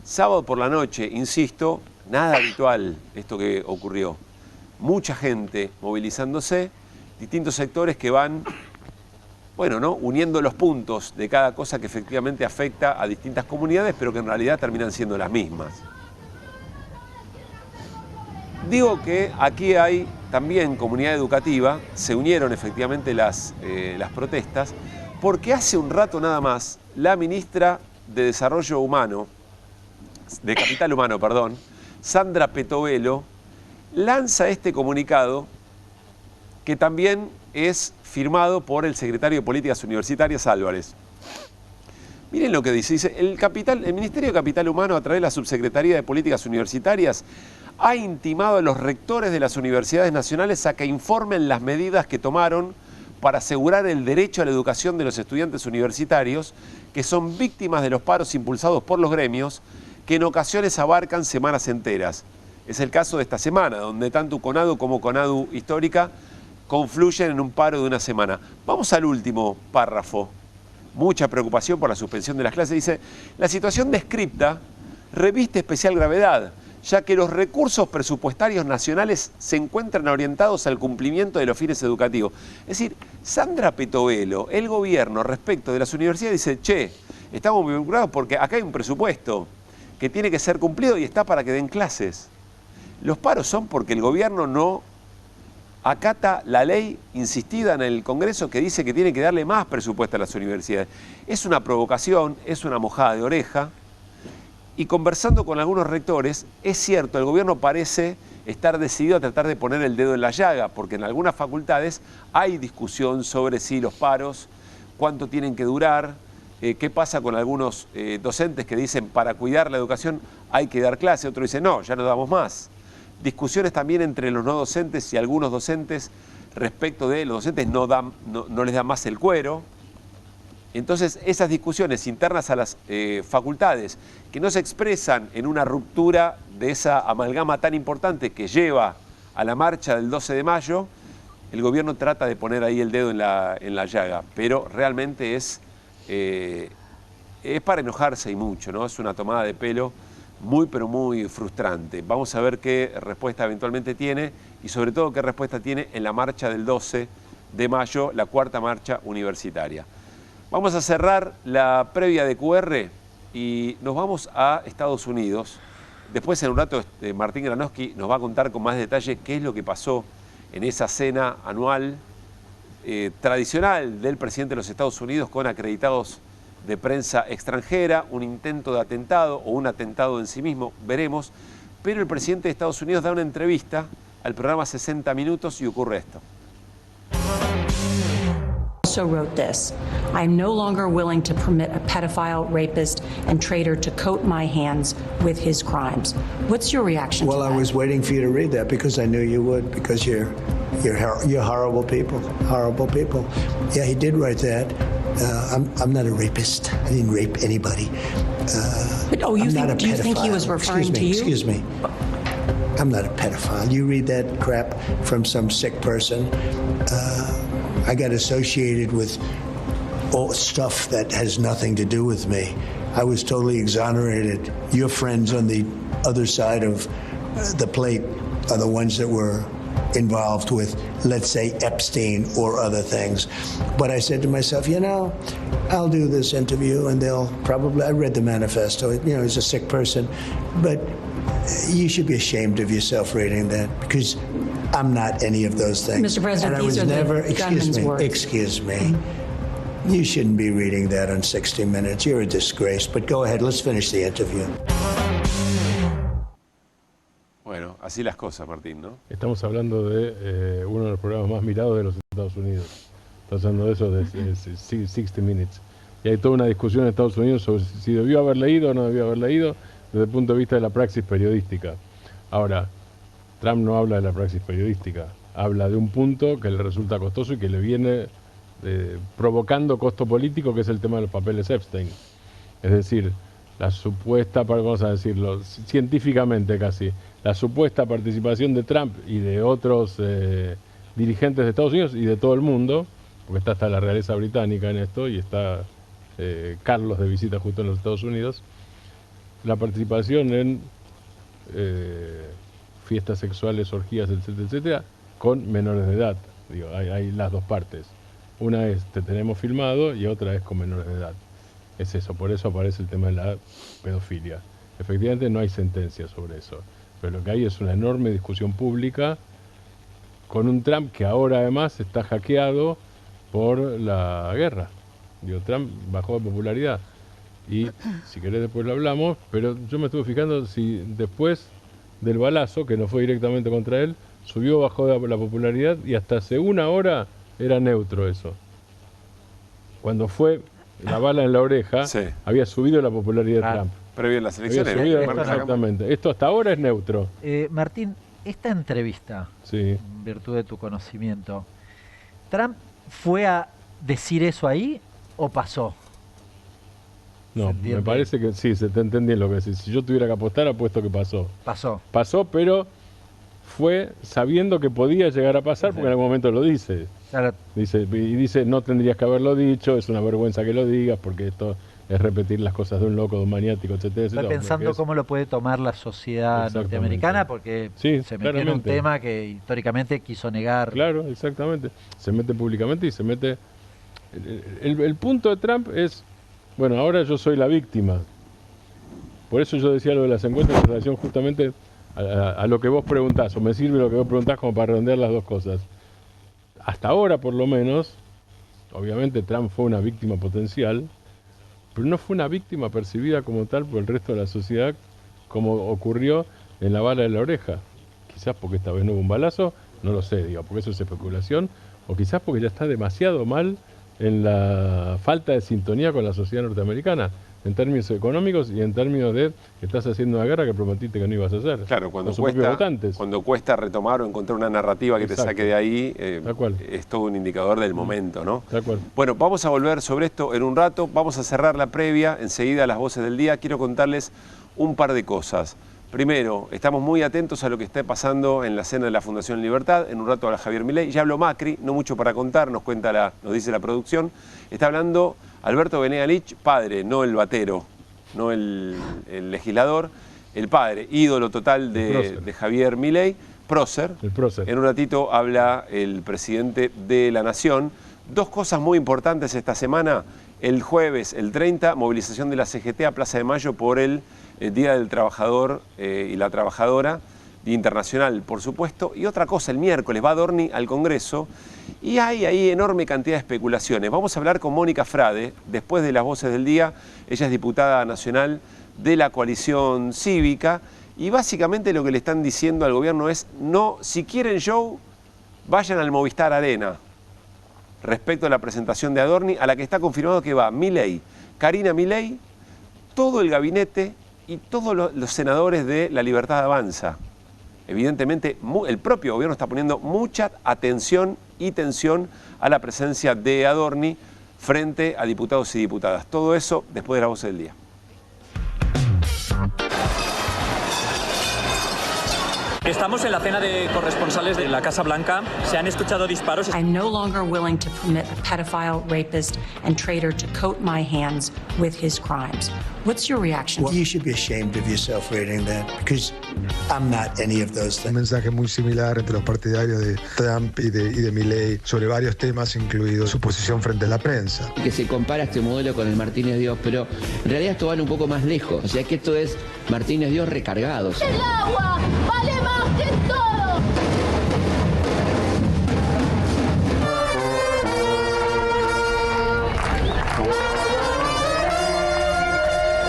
Speaker 3: Sábado por la noche, insisto, nada habitual esto que ocurrió. Mucha gente movilizándose, distintos sectores que van, uniendo los puntos de cada cosa que efectivamente afecta a distintas comunidades, pero que en realidad terminan siendo las mismas. Digo que aquí hay también comunidad educativa, se unieron efectivamente las protestas, porque hace un rato nada más la ministra de Desarrollo Humano, de Capital Humano, perdón, Sandra Petovelo, lanza este comunicado que también es firmado por el secretario de Políticas Universitarias, Álvarez. Miren lo que dice, el Ministerio de Capital Humano, a través de la Subsecretaría de Políticas Universitarias, ha intimado a los rectores de las universidades nacionales a que informen las medidas que tomaron para asegurar el derecho a la educación de los estudiantes universitarios que son víctimas de los paros impulsados por los gremios, que en ocasiones abarcan semanas enteras. Es el caso de esta semana, donde tanto CONADU como CONADU Histórica confluyen en un paro de una semana. Vamos al último párrafo. Mucha preocupación por la suspensión de las clases. Dice, la situación descripta reviste especial gravedad, ya que los recursos presupuestarios nacionales se encuentran orientados al cumplimiento de los fines educativos. Es decir, Sandra Petovelo, el gobierno respecto de las universidades dice, estamos muy preocupados porque acá hay un presupuesto que tiene que ser cumplido y está para que den clases. Los paros son porque el gobierno no acata la ley insistida en el Congreso que dice que tiene que darle más presupuesto a las universidades. Es una provocación, es una mojada de oreja. Y conversando con algunos rectores, es cierto, el gobierno parece estar decidido a tratar de poner el dedo en la llaga, porque en algunas facultades hay discusión sobre si los paros, cuánto tienen que durar, qué pasa con algunos docentes que dicen para cuidar la educación hay que dar clase, otros dicen no, ya no damos más. Discusiones también entre los no docentes y algunos docentes respecto de los docentes no les da más el cuero. Entonces esas discusiones internas a las facultades que no se expresan en una ruptura de esa amalgama tan importante que lleva a la marcha del 12 de mayo, el gobierno trata de poner ahí el dedo en la llaga, pero realmente es para enojarse y mucho, ¿no? Es una tomada de pelo muy pero muy frustrante. Vamos a ver qué respuesta eventualmente tiene y sobre todo qué respuesta tiene en la marcha del 12 de mayo, la cuarta marcha universitaria. Vamos a cerrar la previa de QR y nos vamos a Estados Unidos. Después en un rato Martín Granowski nos va a contar con más detalle qué es lo que pasó en esa cena anual tradicional del presidente de los Estados Unidos con acreditados de prensa extranjera, un intento de atentado o un atentado en sí mismo, veremos. Pero el presidente de Estados Unidos da una entrevista al programa 60 Minutos y ocurre esto.
Speaker 10: Also wrote this, I'm no longer willing to permit a pedophile, rapist, and traitor to coat my hands with his crimes. What's your reaction to that?
Speaker 11: Well, I was waiting for you to read that because I knew you would, because you're horrible people, horrible people. Yeah, he did write that. I'm not a rapist. I didn't rape anybody.
Speaker 10: Do you think he was referring to you?
Speaker 11: Excuse me. I'm not a pedophile. You read that crap from some sick person. I got associated with all stuff that has nothing to do with me. I was totally exonerated. Your friends on the other side of the plate are the ones that were involved with, let's say, Epstein or other things. But I said to myself, you know, I'll do this interview and they'll probably, I read the manifesto, you know, he's a sick person, but you should be ashamed of yourself reading that, because I'm not any of those things.
Speaker 10: Mr. President,
Speaker 11: and I was
Speaker 10: these are
Speaker 11: never,
Speaker 10: the gunman's words.
Speaker 11: Excuse me. You shouldn't be reading that on 60 Minutes. You're a disgrace. But go ahead, let's finish the interview.
Speaker 3: Bueno, así las cosas, Martín, ¿no?
Speaker 5: Estamos hablando de uno de los programas más mirados de los Estados Unidos. Estamos hablando de eso, de 60 Minutes. Y hay toda una discusión en Estados Unidos sobre si debió haber leído o no debió haber leído desde el punto de vista de la praxis periodística. Ahora, Trump no habla de la praxis periodística, habla de un punto que le resulta costoso y que le viene provocando costo político, que es el tema de los papeles Epstein. Es decir, la supuesta, vamos a decirlo científicamente casi, la supuesta participación de Trump y de otros dirigentes de Estados Unidos y de todo el mundo, porque está hasta la realeza británica en esto y está Carlos de visita justo en los Estados Unidos, la participación en fiestas sexuales, orgías, etcétera, etcétera, con menores de edad. Digo, hay las dos partes. Una es te tenemos filmado y otra es con menores de edad. Es eso, por eso aparece el tema de la pedofilia. Efectivamente no hay sentencia sobre eso, pero lo que hay es una enorme discusión pública con un Trump que ahora además está hackeado por la guerra. Digo, Trump bajó de popularidad y si querés después lo hablamos, pero yo me estuve fijando si después del balazo, que no fue directamente contra él, subió, bajó de la popularidad y hasta hace una hora era neutro eso. Cuando fue la bala en la oreja, sí, había subido la popularidad de Trump.
Speaker 3: Previo a las elecciones.
Speaker 5: Exactamente. Esto hasta ahora es neutro.
Speaker 6: Martín, esta entrevista,
Speaker 5: sí,
Speaker 6: en virtud de tu conocimiento, ¿Trump fue a decir eso ahí o pasó?
Speaker 5: No, me parece que sí, se te entendí lo que decís. Si yo tuviera que apostar, apuesto que pasó.
Speaker 6: Pasó.
Speaker 5: Pasó, pero fue sabiendo que podía llegar a pasar, porque en algún momento lo dice.
Speaker 6: Claro.
Speaker 5: Dice, no tendrías que haberlo dicho, es una vergüenza que lo digas, porque esto es repetir las cosas de un loco, de un maniático, etcétera.
Speaker 6: Estoy pensando cómo lo puede tomar la sociedad norteamericana, porque
Speaker 5: sí,
Speaker 6: se metió en un tema que históricamente quiso negar.
Speaker 5: Claro, exactamente. Se mete públicamente y se mete... El punto de Trump es, bueno, ahora yo soy la víctima. Por eso yo decía lo de las encuestas en relación justamente a lo que vos preguntás, o me sirve lo que vos preguntás como para redondear las dos cosas. Hasta ahora, por lo menos, obviamente Trump fue una víctima potencial, pero no fue una víctima percibida como tal por el resto de la sociedad, como ocurrió en la bala de la oreja. Quizás porque esta vez no hubo un balazo, no lo sé, digo, porque eso es especulación, o quizás porque ya está demasiado mal en la falta de sintonía con la sociedad norteamericana, en términos económicos y en términos de que estás haciendo una guerra que prometiste que no ibas a hacer.
Speaker 3: Claro, cuando cuesta retomar o encontrar una narrativa que te saque de ahí, es todo un indicador del momento, ¿no?
Speaker 5: Tal cual.
Speaker 3: Bueno, vamos a volver sobre esto en un rato, vamos a cerrar la previa, enseguida las voces del día. Quiero contarles un par de cosas. Primero, estamos muy atentos a lo que está pasando en la cena de la Fundación Libertad. En un rato habla Javier Milei. Ya habló Macri, no mucho para contar, nos dice la producción. Está hablando Alberto Benea Lich, padre, no el batero, no el legislador, el padre, ídolo total de Javier Milei, prócer.
Speaker 5: El prócer.
Speaker 3: En un ratito habla el presidente de la Nación. Dos cosas muy importantes esta semana. El jueves, el 30, movilización de la CGT a Plaza de Mayo por el Día del Trabajador y la Trabajadora, Día Internacional, por supuesto. Y otra cosa, el miércoles va Adorni al Congreso y hay ahí enorme cantidad de especulaciones. Vamos a hablar con Mónica Frade, después de las voces del día. Ella es diputada nacional de la coalición cívica y básicamente lo que le están diciendo al gobierno es, no, si quieren show, vayan al Movistar Arena. Respecto a la presentación de Adorni, a la que está confirmado que va Milei, Karina Milei, todo el gabinete y todos los senadores de La Libertad Avanza. Evidentemente, el propio gobierno está poniendo mucha atención y tensión a la presencia de Adorni frente a diputados y diputadas. Todo eso después de la voz del día.
Speaker 12: Estamos en la cena de corresponsales de la Casa Blanca. Se han escuchado disparos.
Speaker 10: I'm no longer willing to permit a pedophile, rapist, and traitor to coat my hands with his crimes. What's your reaction?
Speaker 11: Well, you should be ashamed of yourself reading that, because I'm not any of those things.
Speaker 13: Un mensaje muy similar entre los partidarios de Trump y de Milei sobre varios temas, incluido su posición frente a la prensa.
Speaker 14: Que se compara este modelo con el Martínez Dios, pero en realidad esto va un poco más lejos. O sea que esto es Martínez Dios recargados.
Speaker 15: El agua vale más que todo.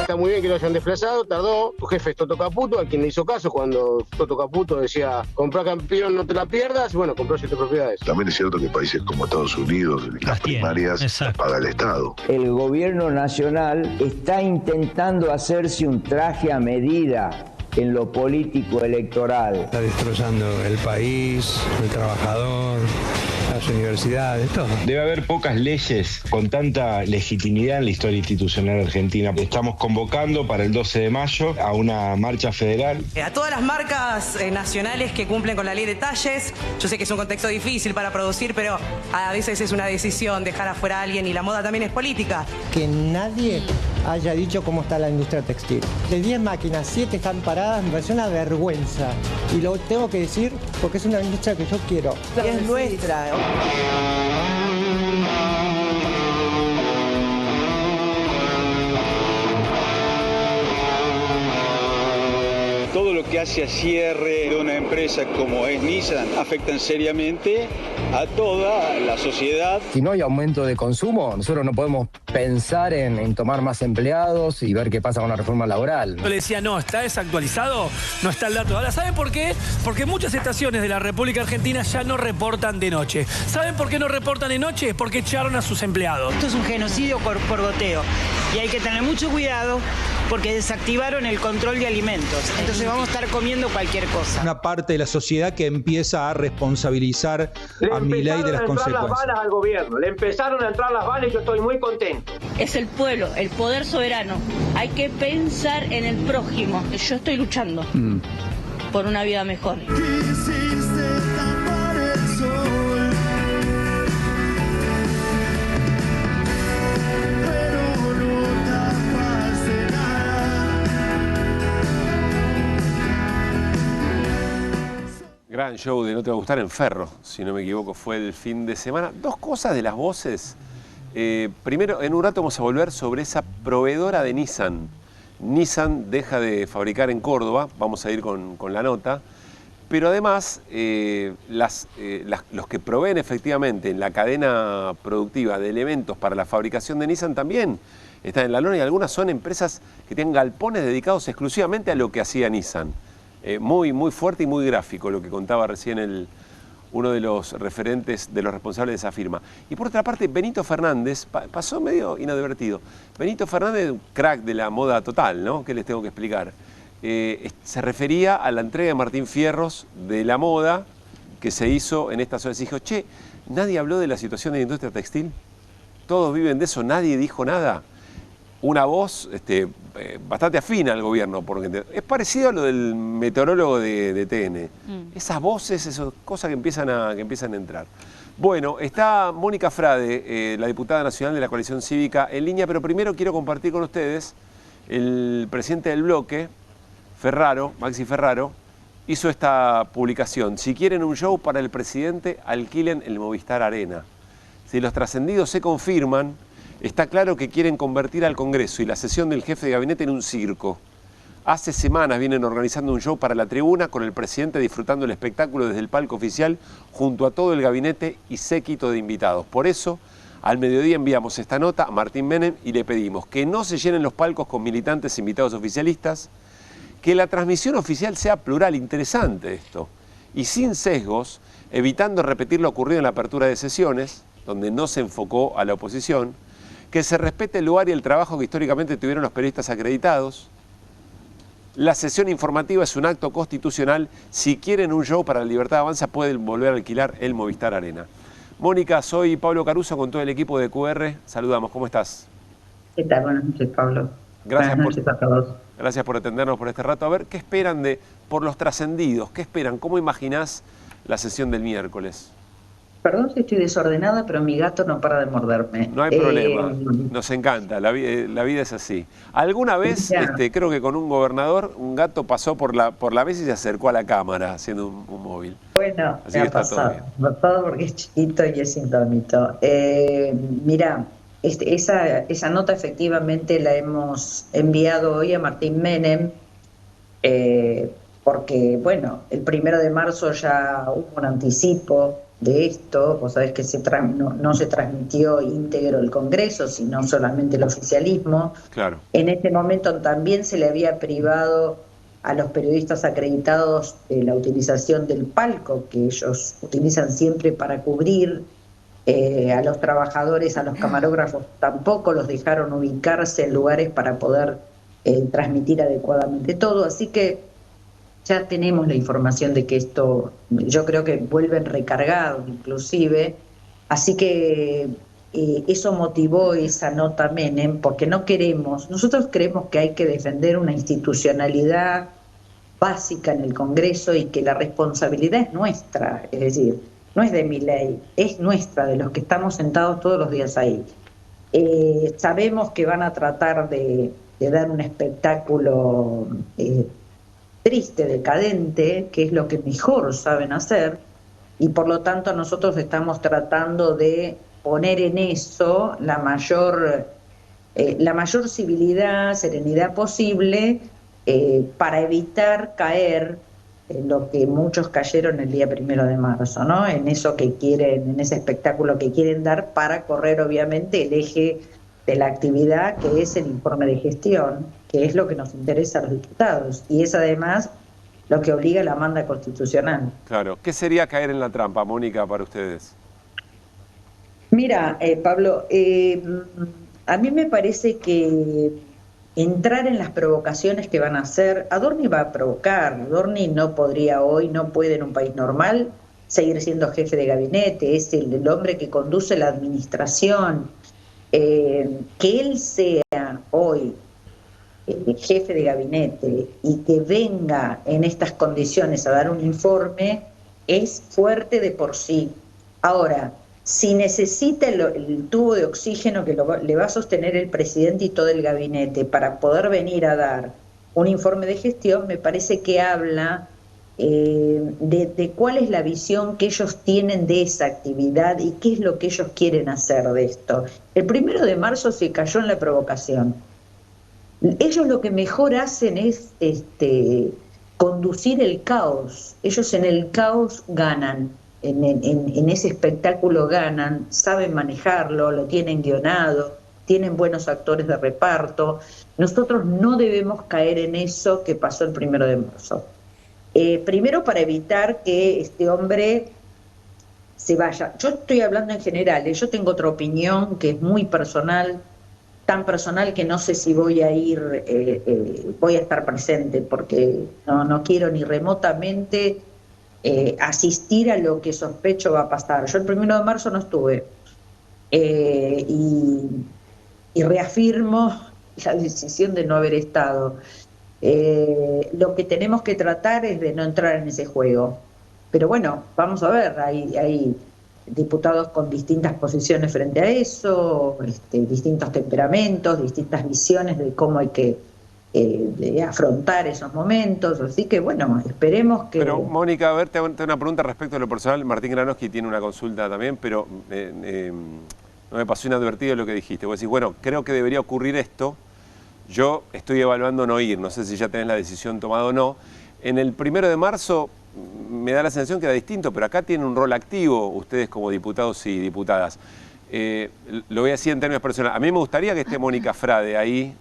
Speaker 16: Está muy bien que lo hayan desplazado, tardó. Tu jefe es Toto Caputo, a quien le hizo caso cuando Toto Caputo decía: compra campeón, no te la pierdas. Bueno, compró 7 propiedades.
Speaker 7: También es cierto que países como Estados Unidos, las primarias las paga el Estado.
Speaker 8: El gobierno nacional está intentando hacerse un traje a medida en lo político electoral.
Speaker 17: Está destrozando el país, el trabajador, las universidades, todo.
Speaker 18: Debe haber pocas leyes con tanta legitimidad en la historia institucional argentina. Estamos convocando para el 12 de mayo a una marcha federal.
Speaker 19: A todas las marcas nacionales que cumplen con la ley de talles, yo sé que es un contexto difícil para producir, pero a veces es una decisión dejar afuera a alguien y la moda también es política.
Speaker 20: Que nadie haya dicho cómo está la industria textil. De 10 máquinas, 7 están paradas, me parece una vergüenza. Y lo tengo que decir porque es una industria que yo quiero.
Speaker 19: Y es nuestra.
Speaker 21: Todo lo que hace a cierre de una empresa como es Nissan afectan seriamente a toda la sociedad.
Speaker 22: Si no hay aumento de consumo, nosotros no podemos pensar en tomar más empleados y ver qué pasa con la reforma laboral.
Speaker 9: Yo le decía, no, está desactualizado, no está el dato. Ahora, ¿saben por qué? Porque muchas estaciones de la República Argentina ya no reportan de noche. ¿Saben por qué no reportan de noche? Porque echaron a sus empleados.
Speaker 23: Esto es un genocidio por goteo y hay que tener mucho cuidado porque desactivaron el control de alimentos. Entonces vamos a estar comiendo cualquier cosa.
Speaker 24: Una parte de la sociedad que empieza a responsabilizar a Milei de las consecuencias. Le empezaron a entrar las
Speaker 16: balas al gobierno, le empezaron a entrar las balas y yo estoy muy contento.
Speaker 2: Es el pueblo, el poder soberano. Hay que pensar en el prójimo. Yo estoy luchando por una vida mejor.
Speaker 3: Gran show de No Te Va a Gustar en Ferro, si no me equivoco, fue el fin de semana. Dos cosas de las voces. Primero, en un rato vamos a volver sobre esa proveedora de Nissan. Nissan deja de fabricar en Córdoba, vamos a ir con la nota. Pero además, los que proveen efectivamente en la cadena productiva de elementos para la fabricación de Nissan también están en la lona y algunas son empresas que tienen galpones dedicados exclusivamente a lo que hacía Nissan. Muy fuerte y muy gráfico lo que contaba recién uno de los referentes, de los responsables de esa firma. Y por otra parte, Benito Fernández, pasó medio inadvertido. Benito Fernández, un crack de la moda total, ¿no? ¿Qué les tengo que explicar? Se refería a la entrega de Martín Fierros de la moda que se hizo en estas horas. Dijo, che, nadie habló de la situación de la industria textil. Todos viven de eso, nadie dijo nada. Una voz bastante afina al gobierno, porque es parecido a lo del meteorólogo de TN. Esas voces, esas cosas que empiezan a entrar. Bueno, está Mónica Frade, la diputada nacional de la Coalición Cívica, en línea, pero primero quiero compartir con ustedes, el presidente del bloque, Maxi Ferraro, hizo esta publicación. Si quieren un show para el presidente, alquilen el Movistar Arena. Si los trascendidos se confirman, está claro que quieren convertir al Congreso y la sesión del jefe de gabinete en un circo. Hace semanas vienen organizando un show para la tribuna con el presidente disfrutando el espectáculo desde el palco oficial junto a todo el gabinete y séquito de invitados. Por eso, al mediodía enviamos esta nota a Martín Menem y le pedimos que no se llenen los palcos con militantes e invitados oficialistas, que la transmisión oficial sea plural, interesante esto, y sin sesgos, evitando repetir lo ocurrido en la apertura de sesiones, donde no se enfocó a la oposición, que se respete el lugar y el trabajo que históricamente tuvieron los periodistas acreditados. La sesión informativa es un acto constitucional. Si quieren un show para la Libertad Avanza, pueden volver a alquilar el Movistar Arena. Mónica, soy Pablo Caruso con todo el equipo de QR. Saludamos, ¿cómo estás?
Speaker 25: ¿Qué tal? Buenas noches, Pablo.
Speaker 3: Gracias
Speaker 1: Buenas noches a todos.
Speaker 3: Gracias por atendernos por este rato. A ver, ¿qué esperan por los trascendidos? ¿Qué esperan? ¿Cómo imaginás la sesión del miércoles?
Speaker 1: Perdón si estoy desordenada, pero mi gato no para de morderme.
Speaker 3: No hay problema, nos encanta, la vida es así. Alguna vez, creo que con un gobernador, un gato pasó por la mesa y se acercó a la cámara haciendo un móvil.
Speaker 1: Bueno,
Speaker 3: así
Speaker 1: me
Speaker 3: que
Speaker 1: ha pasado. Me ha pasado porque es chiquito y es indómito. Mira, esa nota efectivamente la hemos enviado hoy a Martín Menem, porque, bueno, el 1 de marzo ya hubo un anticipo de esto. Vos sabés que no se transmitió íntegro el Congreso, sino solamente el oficialismo.
Speaker 3: Claro.
Speaker 1: En ese momento también se le había privado a los periodistas acreditados la utilización del palco que ellos utilizan siempre para cubrir. A los trabajadores, a los camarógrafos tampoco los dejaron ubicarse en lugares para poder transmitir adecuadamente todo. Así que ya tenemos la información de que esto, yo creo que vuelven recargados inclusive, así que eso motivó esa nota Menem, porque nosotros creemos que hay que defender una institucionalidad básica en el Congreso y que la responsabilidad es nuestra, es decir, no es de Milei, es nuestra, de los que estamos sentados todos los días ahí. Sabemos que van a tratar de dar un espectáculo triste, decadente, que es lo que mejor saben hacer, y por lo tanto nosotros estamos tratando de poner en eso la mayor civilidad, serenidad posible, para evitar caer en lo que muchos cayeron el día 1 de marzo, ¿no? En eso que quieren, en ese espectáculo que quieren dar para correr obviamente el eje de la actividad, que es el informe de gestión, que es lo que nos interesa a los diputados, y es además lo que obliga la manda constitucional.
Speaker 3: Claro. ¿Qué sería caer en la trampa, Mónica, para ustedes?
Speaker 1: Mira, Pablo, a mí me parece que entrar en las provocaciones que van a hacer, Adorni va a provocar. Adorni no puede en un país normal seguir siendo jefe de gabinete, es el hombre que conduce la administración. Que él sea hoy jefe de gabinete y que venga en estas condiciones a dar un informe es fuerte de por sí. Ahora, si necesita el tubo de oxígeno que le va a sostener el presidente y todo el gabinete para poder venir a dar un informe de gestión, me parece que habla de cuál es la visión que ellos tienen de esa actividad y qué es lo que ellos quieren hacer de esto. El 1 de marzo se cayó en la provocación. Ellos lo que mejor hacen es conducir el caos. Ellos en el caos ganan, en ese espectáculo ganan, saben manejarlo, lo tienen guionado, tienen buenos actores de reparto. Nosotros no debemos caer en eso que pasó el 1 de marzo. Primero, para evitar que este hombre se vaya. Yo estoy hablando en general, yo tengo otra opinión que es muy personal, tan personal que no sé si voy a estar presente, porque no quiero ni remotamente asistir a lo que sospecho va a pasar. Yo el 1 de marzo no estuve, y reafirmo la decisión de no haber estado. Lo que tenemos que tratar es de no entrar en ese juego. Pero bueno, vamos a ver, hay diputados con distintas posiciones frente a eso, distintos temperamentos, distintas visiones de cómo hay que afrontar esos momentos, así que bueno, esperemos que...
Speaker 3: Pero Mónica, a ver, te hago una pregunta respecto a lo personal. Martín Granowski tiene una consulta también, pero no me pasó inadvertido lo que dijiste. Vos decís, bueno, creo que debería ocurrir esto. Yo estoy evaluando no ir, no sé si ya tenés la decisión tomada o no. En el 1 de marzo me da la sensación que era distinto, pero acá tienen un rol activo ustedes como diputados y diputadas. Lo voy a decir en términos personales. A mí me gustaría que esté Mónica Frade ahí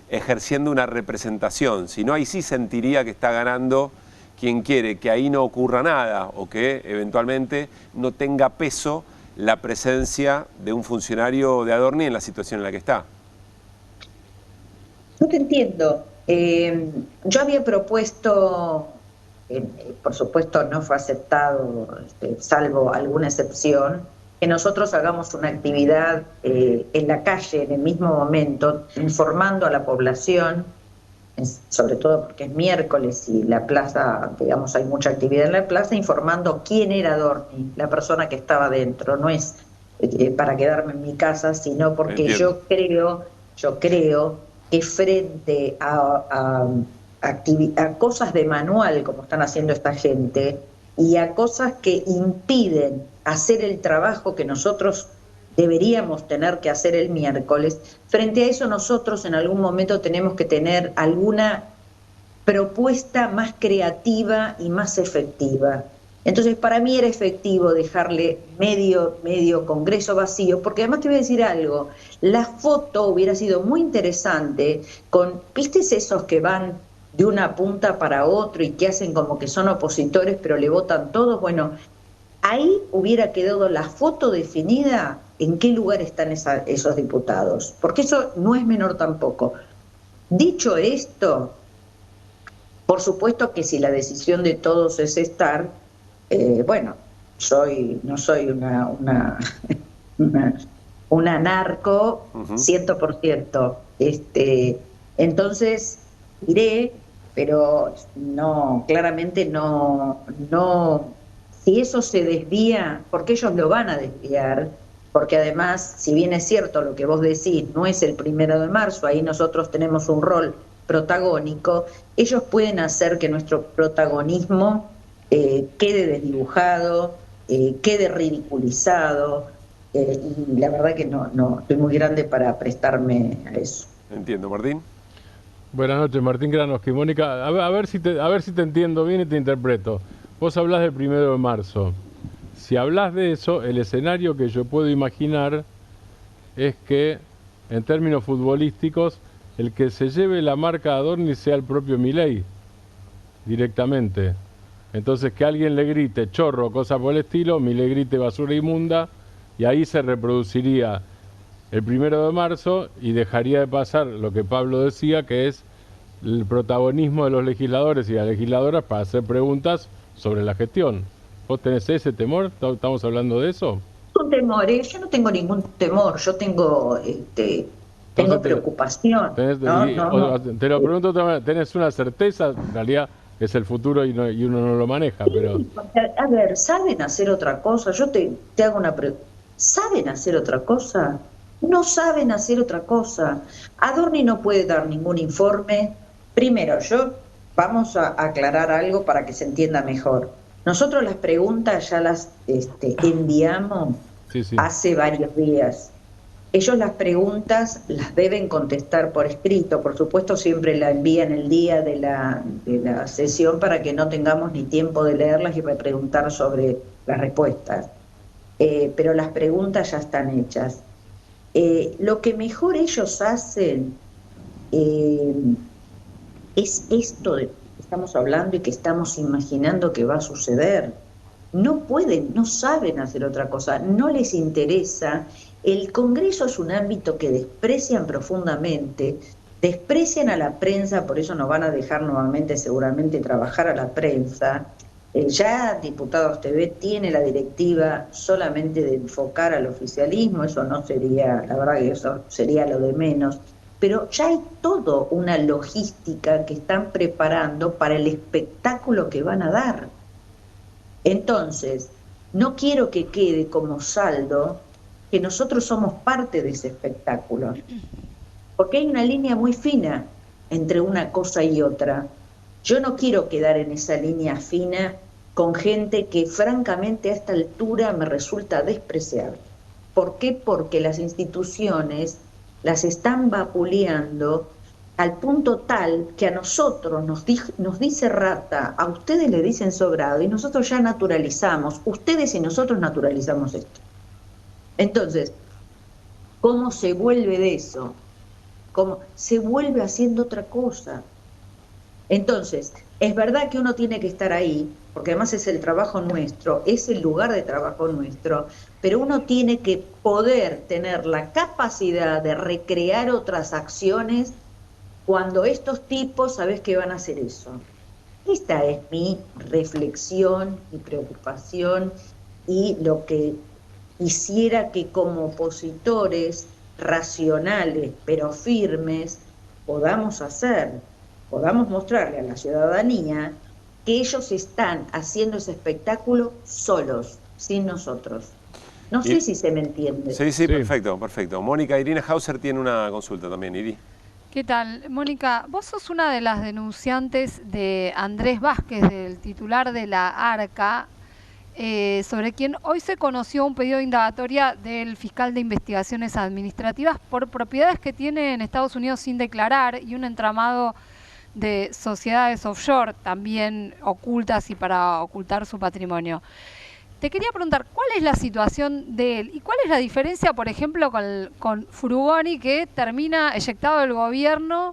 Speaker 3: ejerciendo una representación. Si no, ahí sí sentiría que está ganando quien quiere que ahí no ocurra nada o que eventualmente no tenga peso la presencia de un funcionario de Adorni en la situación en la que está.
Speaker 1: No te entiendo. Yo había propuesto, por supuesto no fue aceptado, salvo alguna excepción, que nosotros hagamos una actividad en la calle en el mismo momento, informando a la población, sobre todo porque es miércoles y la plaza, digamos, hay mucha actividad en la plaza, informando quién era Adorni, la persona que estaba dentro. No es para quedarme en mi casa, sino porque yo creo que frente a cosas de manual, como están haciendo esta gente, y a cosas que impiden hacer el trabajo que nosotros deberíamos tener que hacer el miércoles, frente a eso nosotros en algún momento tenemos que tener alguna propuesta más creativa y más efectiva. Entonces, para mí era efectivo dejarle medio Congreso vacío, porque además te voy a decir algo, la foto hubiera sido muy interesante con, ¿viste esos que van de una punta para otro y que hacen como que son opositores pero le votan todos? Bueno, ahí hubiera quedado la foto definida en qué lugar están esos diputados, porque eso no es menor tampoco. Dicho esto, por supuesto que si la decisión de todos es estar, bueno, no soy una narco 100%. Entonces iré, pero no, claramente no, si eso se desvía, porque ellos lo van a desviar, porque además, si bien es cierto lo que vos decís, no es el 1 de marzo, ahí nosotros tenemos un rol protagónico, ellos pueden hacer que nuestro protagonismo quede desdibujado, quede ridiculizado, y la verdad que no estoy muy grande para prestarme a eso.
Speaker 3: Entiendo, Martín.
Speaker 4: Buenas noches, Martín Kranoski. Mónica, a ver si te entiendo bien y te interpreto. Vos hablás del 1 de marzo. Si hablas de eso, el escenario que yo puedo imaginar es que, en términos futbolísticos, el que se lleve la marca Adorni sea el propio Milei, directamente. Entonces, que alguien le grite chorro, cosas por el estilo, Milei grite basura inmunda, y ahí se reproduciría el 1 de marzo y dejaría de pasar lo que Pablo decía, que es el protagonismo de los legisladores y las legisladoras para hacer preguntas sobre la gestión. ¿Vos tenés ese temor? ¿Estamos hablando de eso?
Speaker 1: Un temor, yo no tengo ningún temor, yo tengo preocupación. Te
Speaker 4: lo pregunto otra manera, ¿tenés una certeza? En realidad es el futuro y uno no lo maneja, pero...
Speaker 1: A ver, ¿saben hacer otra cosa? Yo te hago una pregunta. ¿Saben hacer otra cosa? No saben hacer otra cosa. Adorni no puede dar ningún informe. Primero, vamos a aclarar algo para que se entienda mejor. Nosotros las preguntas ya las enviamos hace varios días. Ellos las preguntas las deben contestar por escrito. Por supuesto, siempre la envían el día de la sesión para que no tengamos ni tiempo de leerlas y preguntar sobre las respuestas. Pero las preguntas ya están hechas. Lo que mejor ellos hacen es esto de que estamos hablando y que estamos imaginando que va a suceder. No pueden, no saben hacer otra cosa, no les interesa. El Congreso es un ámbito que desprecian profundamente, desprecian a la prensa, por eso nos van a dejar nuevamente seguramente trabajar a la prensa. Ya Diputados TV tiene la directiva solamente de enfocar al oficialismo, eso no sería, la verdad que eso sería lo de menos, pero ya hay toda una logística que están preparando para el espectáculo que van a dar. Entonces, no quiero que quede como saldo que nosotros somos parte de ese espectáculo, porque hay una línea muy fina entre una cosa y otra. Yo no quiero quedar en esa línea fina con gente que francamente a esta altura me resulta despreciable. ¿Por qué? Porque las instituciones las están vapuleando al punto tal que a nosotros nos dice rata, a ustedes le dicen sobrado, y nosotros ya naturalizamos, ustedes y nosotros naturalizamos esto. Entonces, ¿cómo se vuelve de eso? ¿Cómo se vuelve haciendo otra cosa? Entonces, es verdad que uno tiene que estar ahí, porque además es el trabajo nuestro, es el lugar de trabajo nuestro, pero uno tiene que poder tener la capacidad de recrear otras acciones cuando estos tipos sabes que van a hacer eso. Esta es mi reflexión, mi preocupación y lo que quisiera que como opositores racionales pero firmes podamos mostrarle a la ciudadanía que ellos están haciendo ese espectáculo solos, sin nosotros. No sé si se me entiende.
Speaker 3: Sí, perfecto, perfecto. Mónica, Irina Hauser tiene una consulta también, Iri.
Speaker 5: ¿Qué tal? Mónica, vos sos una de las denunciantes de Andrés Vázquez, del titular de la ARCA, sobre quien hoy se conoció un pedido de indagatoria del fiscal de investigaciones administrativas por propiedades que tiene en Estados Unidos sin declarar y un entramado de sociedades offshore también ocultas y para ocultar su patrimonio. Te quería preguntar, ¿cuál es la situación de él? ¿Y cuál es la diferencia, por ejemplo, con Frugoni, que termina eyectado del gobierno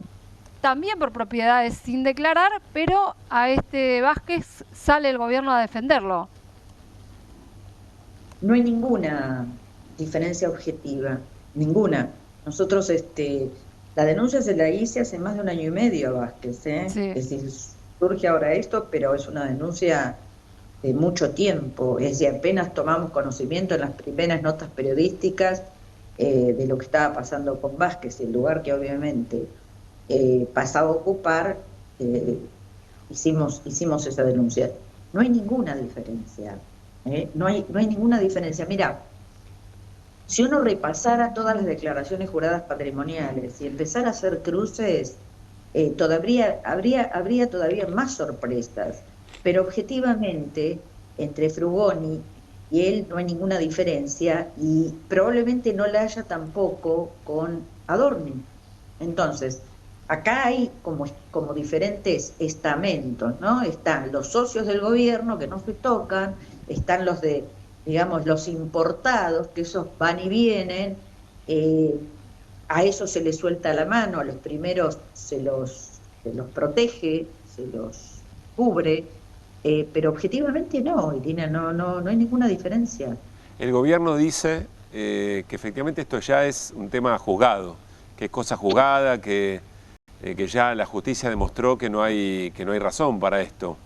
Speaker 5: también por propiedades sin declarar, pero a este Vázquez sale el gobierno a defenderlo?
Speaker 1: No hay ninguna diferencia objetiva, ninguna. Nosotros, la denuncia se la hice hace más de 1 año y medio a Vázquez, ¿eh? Sí. Es decir, surge ahora esto, pero es una denuncia de mucho tiempo, es decir, apenas tomamos conocimiento en las primeras notas periodísticas de lo que estaba pasando con Vázquez, el lugar que obviamente pasaba a ocupar, hicimos esa denuncia. No hay ninguna diferencia, no hay ninguna diferencia. Mira, si uno repasara todas las declaraciones juradas patrimoniales y empezara a hacer cruces, habría todavía más sorpresas. Pero objetivamente, entre Frugoni y él no hay ninguna diferencia y probablemente no la haya tampoco con Adorni. Entonces, acá hay como diferentes estamentos, ¿no? Están los socios del gobierno que no se tocan, están los de, digamos, los importados, que esos van y vienen, a esos se les suelta la mano, a los primeros se los protege, se los cubre. Pero objetivamente no, Irina, no hay ninguna diferencia.
Speaker 3: El gobierno dice que efectivamente esto ya es un tema juzgado, que es cosa juzgada, que ya la justicia demostró que no hay razón para esto.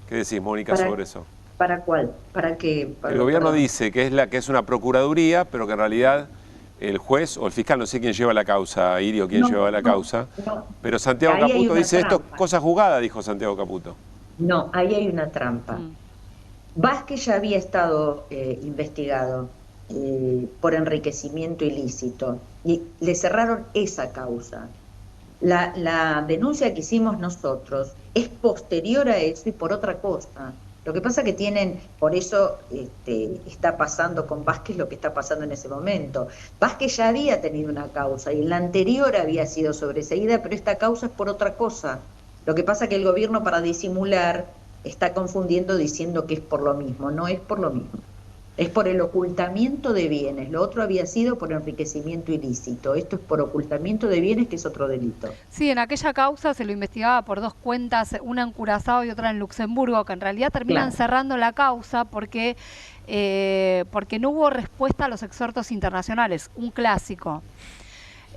Speaker 3: ¿Qué decís, Mónica, sobre eso?
Speaker 1: ¿Para cuál? ¿Para qué?
Speaker 3: El gobierno dice que es una procuraduría, pero que en realidad el juez o el fiscal, no sé quién lleva la causa, Iri, o quién lleva la causa, pero Santiago Caputo dice esto es cosa juzgada, dijo Santiago Caputo.
Speaker 1: No, ahí hay una trampa. Vázquez ya había estado investigado por enriquecimiento ilícito y le cerraron esa causa. La denuncia que hicimos nosotros es posterior a eso y por otra cosa. Lo que pasa que por eso está pasando con Vázquez lo que está pasando en ese momento. Vázquez ya había tenido una causa y la anterior había sido sobreseída, pero esta causa es por otra cosa. Lo que pasa es que el gobierno, para disimular, está confundiendo diciendo que es por lo mismo. No es por lo mismo. Es por el ocultamiento de bienes. Lo otro había sido por enriquecimiento ilícito. Esto es por ocultamiento de bienes, que es otro delito.
Speaker 5: Sí, en aquella causa se lo investigaba por 2 cuentas, una en Curazao y otra en Luxemburgo, que en realidad terminan cerrando la causa porque no hubo respuesta a los exhortos internacionales. Un clásico.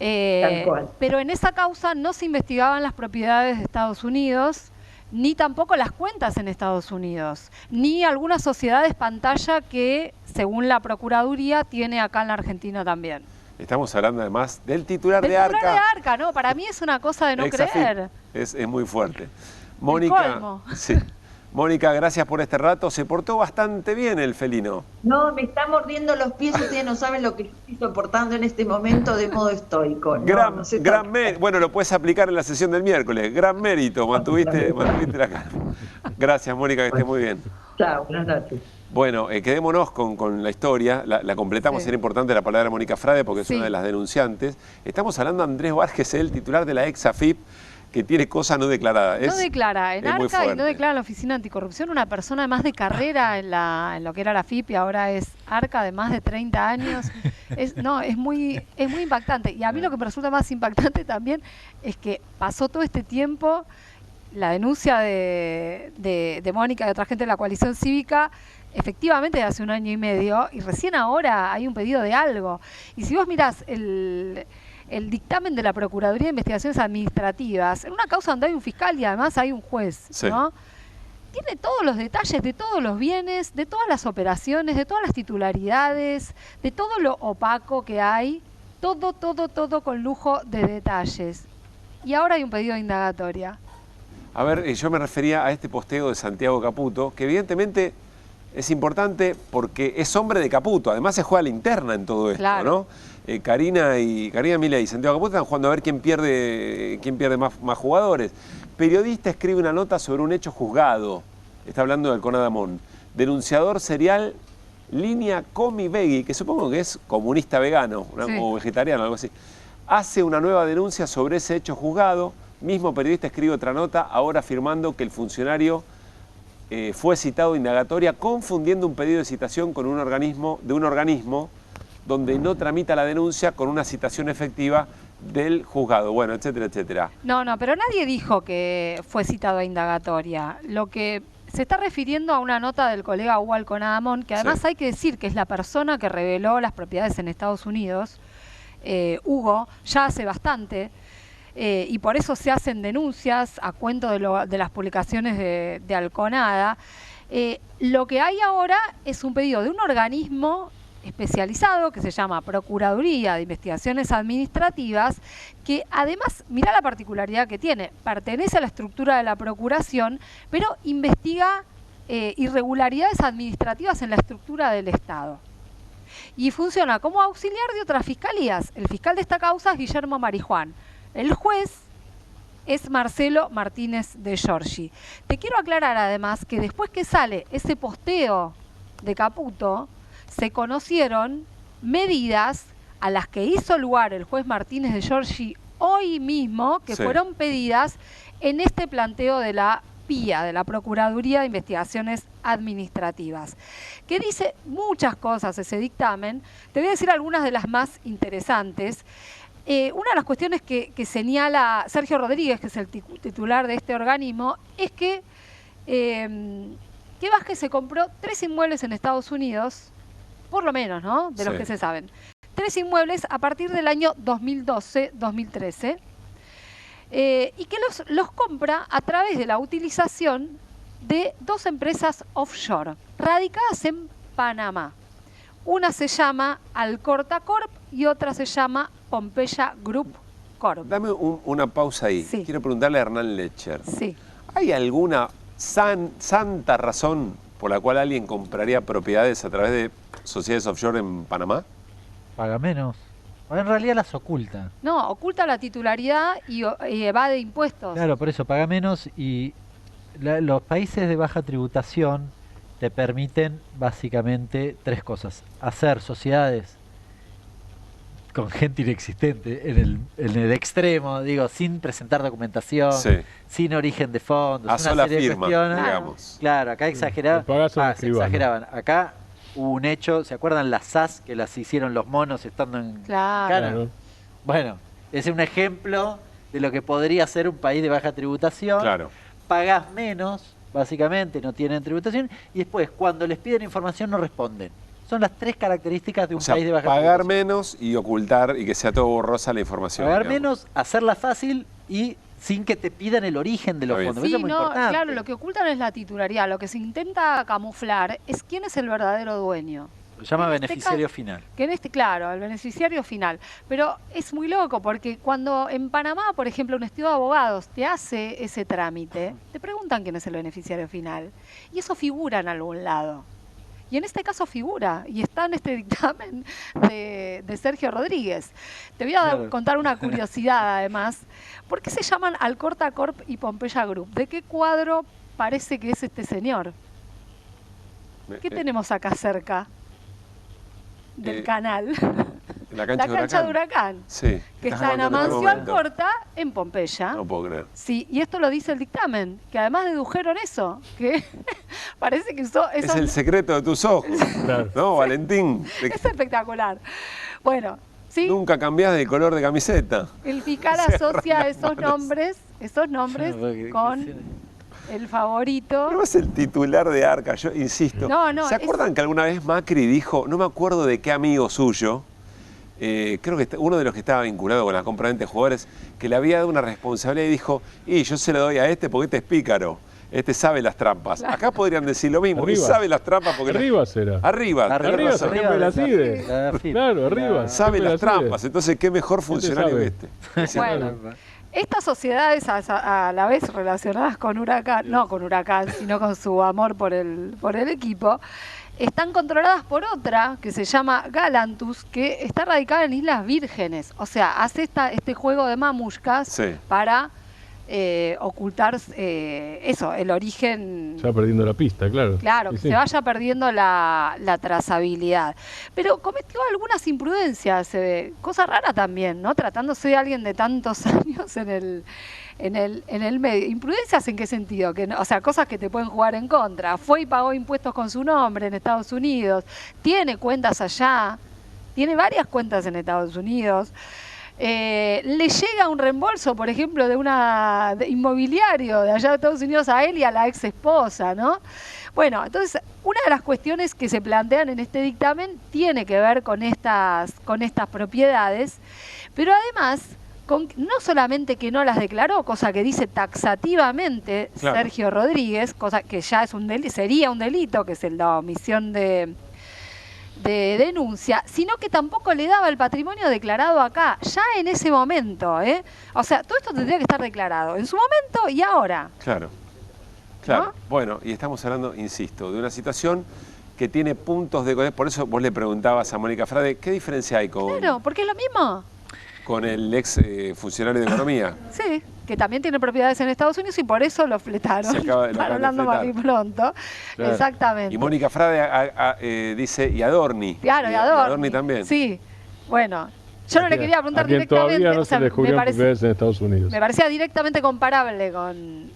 Speaker 5: Pero en esa causa no se investigaban las propiedades de Estados Unidos, ni tampoco las cuentas en Estados Unidos, ni algunas sociedades pantalla que, según la Procuraduría, tiene acá en la Argentina también.
Speaker 3: Estamos hablando además del titular de ARCA.
Speaker 5: El titular de ARCA, no, para mí es una cosa de no creer.
Speaker 3: Es muy fuerte. Mónica, sí. Mónica, gracias por este rato. Se portó bastante bien el felino.
Speaker 1: No, me está mordiendo los pies. Ustedes no saben lo que estoy soportando en este momento de modo estoico.
Speaker 3: Gran mérito. Bueno, lo puedes aplicar en la sesión del miércoles. Gran mérito. Mantuviste la calma. Gracias, Mónica, que estés muy bien.
Speaker 1: Chao, buenas noches.
Speaker 3: Bueno, quedémonos con la historia. La completamos. Era importante la palabra de Mónica Frade porque es una de las denunciantes. Estamos hablando de Andrés Vázquez, el titular de la ex-AFIP, que tiene cosa no declarada.
Speaker 5: No declara en ARCA y no declara en la Oficina Anticorrupción. Una persona además de carrera en lo que era la AFIP y ahora es ARCA, de más de 30 años. Es muy impactante. Y a mí lo que me resulta más impactante también es que pasó todo este tiempo, la denuncia de Mónica y de otra gente de la coalición cívica, efectivamente de hace 1 año y medio, y recién ahora hay un pedido de algo. Y si vos mirás el dictamen de la Procuraduría de Investigaciones Administrativas, en una causa donde hay un fiscal y además hay un juez, ¿no? tiene todos los detalles de todos los bienes, de todas las operaciones, de todas las titularidades, de todo lo opaco que hay, todo con lujo de detalles. Y ahora hay un pedido de indagatoria.
Speaker 3: A ver, yo me refería a este posteo de Santiago Caputo, que evidentemente es importante porque es hombre de Caputo. Además se juega la interna en todo esto, claro, ¿no? Karina Milei y Santiago Caputo están jugando a ver quién pierde más jugadores. Periodista escribe una nota sobre un hecho juzgado. Está hablando del Conadamón. Denunciador serial Línea Comi Vegui, que supongo que es comunista vegano, sí, o vegetariano, algo así. Hace una nueva denuncia sobre ese hecho juzgado. Mismo periodista escribe otra nota, ahora afirmando que el funcionario fue citado indagatoria, confundiendo un pedido de citación con un organismo donde no tramita la denuncia con una citación efectiva del juzgado, bueno, etcétera, etcétera.
Speaker 5: No, pero nadie dijo que fue citado a indagatoria. Lo que se está refiriendo a una nota del colega Hugo Alconadamón, que además, sí, hay que decir que es la persona que reveló las propiedades en Estados Unidos, Hugo, ya hace bastante, y por eso se hacen denuncias a cuento de las publicaciones de Alconada. Lo que hay ahora es un pedido de un organismo especializado que se llama Procuraduría de Investigaciones Administrativas, que además, mirá la particularidad que tiene, pertenece a la estructura de la Procuración, pero investiga irregularidades administrativas en la estructura del Estado. Y funciona como auxiliar de otras fiscalías. El fiscal de esta causa es Guillermo Marijuán. El juez es Marcelo Martínez de Giorgi. Te quiero aclarar además que después que sale ese posteo de Caputo, se conocieron medidas a las que hizo lugar el juez Martínez de Giorgi hoy mismo, que, sí, fueron pedidas en este planteo de la PIA, de la Procuraduría de Investigaciones Administrativas, que dice muchas cosas ese dictamen. Te voy a decir algunas de las más interesantes. Una de las cuestiones que señala Sergio Rodríguez, que es el titular de este organismo, es que Vázquez se compró 3 inmuebles en Estados Unidos, por lo menos, ¿no?, de los, sí, que se saben. 3 inmuebles a partir del año 2012-2013, y que los compra a través de la utilización de 2 empresas offshore, radicadas en Panamá. Una se llama Alcorta Corp y otra se llama Pompeya Group Corp.
Speaker 3: Dame una pausa ahí. Sí. Quiero preguntarle a Hernán Lecher.
Speaker 5: Sí.
Speaker 3: ¿Hay alguna santa razón por la cual alguien compraría propiedades a través de sociedades offshore en Panamá?
Speaker 6: Paga menos. O en realidad las oculta.
Speaker 5: No, oculta la titularidad y evade impuestos.
Speaker 6: Claro, por eso paga menos, y los países de baja tributación te permiten básicamente 3 cosas. Hacer sociedades con gente inexistente en el extremo, digo, sin presentar documentación, sí, sin origen de fondos,
Speaker 3: a sola firma, digamos.
Speaker 6: Claro, acá exageraban. Se exageraban. Acá hubo un hecho, ¿se acuerdan las SAS que las hicieron los monos estando en Cana? Bueno, es un ejemplo de lo que podría ser un país de baja tributación.
Speaker 3: Claro.
Speaker 6: Pagás menos, básicamente, no tienen tributación, y después, cuando les piden información, no responden. Son las 3 características de un país de baja tributación.
Speaker 3: Pagar menos y ocultar y que sea todo borrosa la información.
Speaker 6: Pagar menos, hacerla fácil y sin que te pidan el origen de los fondos.
Speaker 5: Sí,
Speaker 6: eso es muy importante.
Speaker 5: Claro, lo que ocultan es la titularidad. Lo que se intenta camuflar es quién es el verdadero dueño.
Speaker 6: Lo llama beneficiario final.
Speaker 5: Claro, el beneficiario final. Pero es muy loco porque cuando en Panamá, por ejemplo, un estudio de abogados te hace ese trámite, te preguntan quién es el beneficiario final. Y eso figura en algún lado. Y en este caso figura, y está en este dictamen de Sergio Rodríguez. Te voy a contar una curiosidad además. ¿Por qué se llaman Alcorta Corp y Pompeya Group? ¿De qué cuadro parece que es este señor? ¿Qué tenemos acá cerca del canal?
Speaker 3: La cancha
Speaker 5: de Huracán.
Speaker 3: Sí.
Speaker 5: Que está en la mansión Alcorta, en Pompeya.
Speaker 3: No puedo creer.
Speaker 5: Sí, y esto lo dice el dictamen, que además dedujeron eso, que parece que eso
Speaker 3: es el secreto de tus ojos, ¿no, Valentín?
Speaker 5: Es espectacular. Bueno, sí.
Speaker 3: Nunca cambiás de color de camiseta.
Speaker 5: El fiscal asocia esos nombres con el favorito.
Speaker 3: No es el titular de Arca, yo insisto. ¿Se acuerdan que alguna vez Macri dijo, no me acuerdo de qué amigo suyo, creo que uno de los que estaba vinculado con la compra de jugadores, que le había dado una responsabilidad y dijo, yo se lo doy a este porque este es pícaro? Este sabe las trampas. Acá podrían decir lo mismo.
Speaker 4: Arriba.
Speaker 3: Y sabe las trampas porque...
Speaker 4: Arriba será.
Speaker 3: Arriba.
Speaker 4: Arriba, claro, arriba.
Speaker 3: Sabe las trampas. Entonces, ¿qué mejor funcionario que este?
Speaker 5: Bueno, estas sociedades a la vez relacionadas con Huracán, no con Huracán, sino con su amor por el equipo, están controladas por otra que se llama Galantus, que está radicada en Islas Vírgenes. O sea, hace este juego de mamushkas para ocultar el origen.
Speaker 4: Se va perdiendo la pista, claro.
Speaker 5: Claro, que se vaya perdiendo la trazabilidad. Pero cometió algunas imprudencias, cosa rara también, ¿no? Tratándose de alguien de tantos años en el medio. ¿Imprudencias en qué sentido? Que no, o sea, cosas que te pueden jugar en contra. Fue y pagó impuestos con su nombre en Estados Unidos. Tiene cuentas allá. Tiene varias cuentas en Estados Unidos. Le llega un reembolso, por ejemplo, de inmobiliario de allá de Estados Unidos a él y a la ex esposa, ¿no? Bueno, entonces, una de las cuestiones que se plantean en este dictamen tiene que ver con estas propiedades, pero además, no solamente que no las declaró, cosa que dice taxativamente Sergio Rodríguez, cosa que ya es sería un delito, que es la omisión de denuncia, sino que tampoco le daba el patrimonio declarado acá, ya en ese momento, ¿eh? O sea, todo esto tendría que estar declarado en su momento y ahora.
Speaker 3: Claro.
Speaker 5: ¿No?
Speaker 3: Bueno, y estamos hablando, insisto, de una situación que tiene puntos de... Por eso vos le preguntabas a Mónica Frade, ¿qué diferencia hay
Speaker 5: Claro, porque es lo mismo.
Speaker 3: Con el ex funcionario de Economía?
Speaker 5: Sí, que también tiene propiedades en Estados Unidos y por eso lo fletaron. Para hablando más y pronto. Claro. Exactamente.
Speaker 3: Y Mónica Frade dice, y Adorni.
Speaker 5: Claro, y Adorni
Speaker 3: también.
Speaker 5: Sí, bueno. Yo no le quería preguntar directamente.
Speaker 4: Todavía no se descubrieron propiedades en Estados Unidos.
Speaker 5: Me parecía directamente comparable con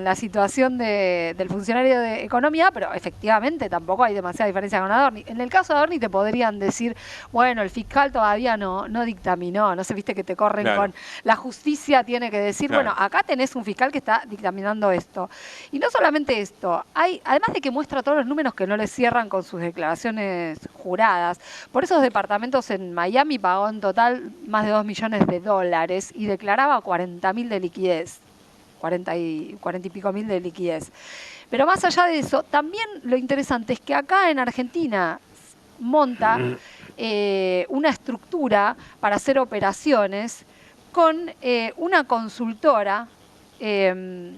Speaker 5: la situación del funcionario de Economía, pero efectivamente tampoco hay demasiada diferencia con Adorni. En el caso de Adorni te podrían decir, bueno, el fiscal todavía no dictaminó, no se viste que te corren con... La justicia tiene que decir, bueno, acá tenés un fiscal que está dictaminando esto. Y no solamente esto, además de que muestra todos los números que no le cierran con sus declaraciones juradas, por esos departamentos en Miami pagó en total más de $2 millones y declaraba 40.000 de liquidez. 40 y pico mil de liquidez. Pero más allá de eso, también lo interesante es que acá en Argentina monta una estructura para hacer operaciones con una consultora, que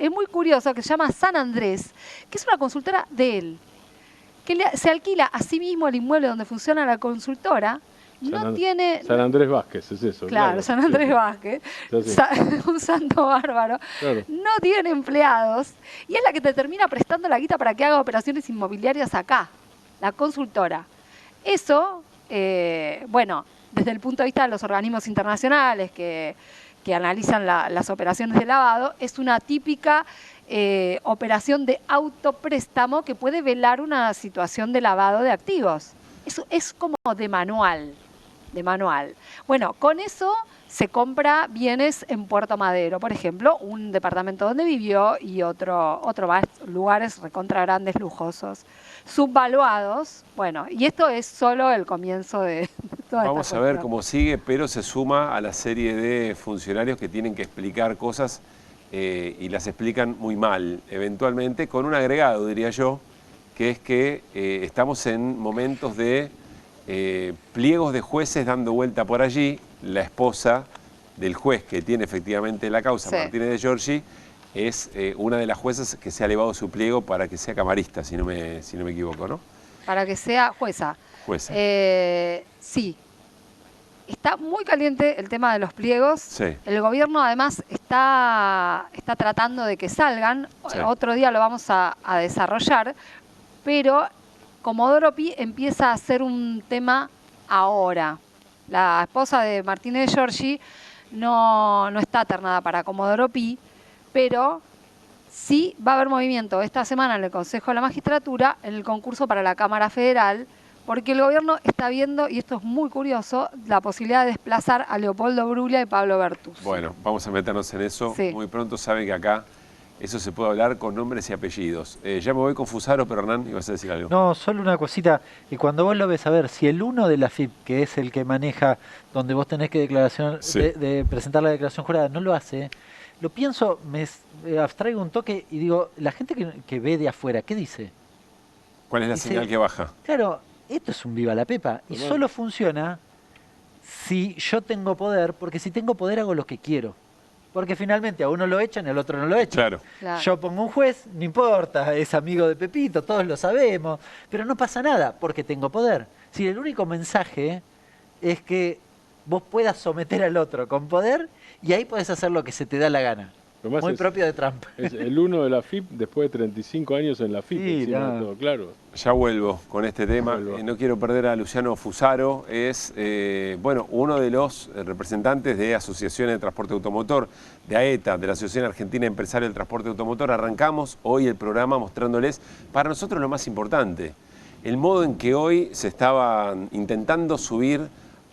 Speaker 5: es muy curiosa, que se llama San Andrés, que es una consultora de él, que se alquila a sí mismo el inmueble donde funciona la consultora.
Speaker 4: San Andrés Vázquez, es eso.
Speaker 5: Claro, San Andrés Vázquez, un santo bárbaro. Claro. No tiene empleados y es la que te termina prestando la guita para que haga operaciones inmobiliarias acá, la consultora. Eso, bueno, desde el punto de vista de los organismos internacionales que analizan las operaciones de lavado, es una típica operación de autopréstamo que puede velar una situación de lavado de activos. Eso es como de manual. Bueno, con eso se compra bienes en Puerto Madero, por ejemplo, un departamento donde vivió y otro lugares recontra grandes, lujosos, subvaluados. Bueno, y esto es solo el comienzo de toda
Speaker 3: Vamos
Speaker 5: esta
Speaker 3: a ver
Speaker 5: cuestión.
Speaker 3: cómo sigue, pero se suma a la serie de funcionarios que tienen que explicar cosas y las explican muy mal, eventualmente, con un agregado, diría yo, que es que estamos en momentos de pliegos de jueces dando vuelta por allí. La esposa del juez que tiene efectivamente la causa, Martínez de Giorgi, es una de las juezas que se ha elevado su pliego para que sea camarista, si no me equivoco, ¿no?
Speaker 5: Para que sea jueza. Sí. Está muy caliente el tema de los pliegos.
Speaker 3: Sí.
Speaker 5: El gobierno además está tratando de que salgan. Sí. Otro día lo vamos a desarrollar. Pero Comodoro Pi empieza a ser un tema ahora. La esposa de Martínez de Giorgi no está ternada para Comodoro Pi, pero sí va a haber movimiento esta semana en el Consejo de la Magistratura, en el concurso para la Cámara Federal, porque el gobierno está viendo, y esto es muy curioso, la posibilidad de desplazar a Leopoldo Bruglia y Pablo Bertuzzi.
Speaker 3: Bueno, vamos a meternos en eso.
Speaker 5: Sí.
Speaker 3: Muy pronto saben que acá eso se puede hablar con nombres y apellidos. Ya me voy con Fusaro, pero Hernán, ibas a decir algo.
Speaker 6: No, solo una cosita. Y cuando vos lo ves, a ver, si el 1 de la FIP, que es el que maneja, donde vos tenés que de presentar la declaración jurada, no lo hace, lo pienso, me abstraigo un toque y digo, la gente que ve de afuera, ¿qué dice?
Speaker 3: ¿Cuál es la señal que baja?
Speaker 6: Claro, esto es un viva la pepa. Y solo funciona si yo tengo poder, porque si tengo poder hago lo que quiero. Porque finalmente a uno lo echan y al otro no lo echan.
Speaker 3: Claro.
Speaker 6: Yo pongo un juez, no importa, es amigo de Pepito, todos lo sabemos, pero no pasa nada porque tengo poder. Si el único mensaje es que vos puedas someter al otro con poder y ahí podés hacer lo que se te da la gana. Muy propio de Trump.
Speaker 4: Es el uno de la FIP después de 35 años en la FIP.
Speaker 6: Sí,
Speaker 4: encima de todo, claro.
Speaker 3: Ya vuelvo con este tema. No quiero perder a Luciano Fusaro. Es uno de los representantes de Asociaciones de Transporte Automotor, de AETA, de la Asociación Argentina Empresaria del Transporte Automotor. Arrancamos hoy el programa mostrándoles, para nosotros lo más importante, el modo en que hoy se estaban intentando subir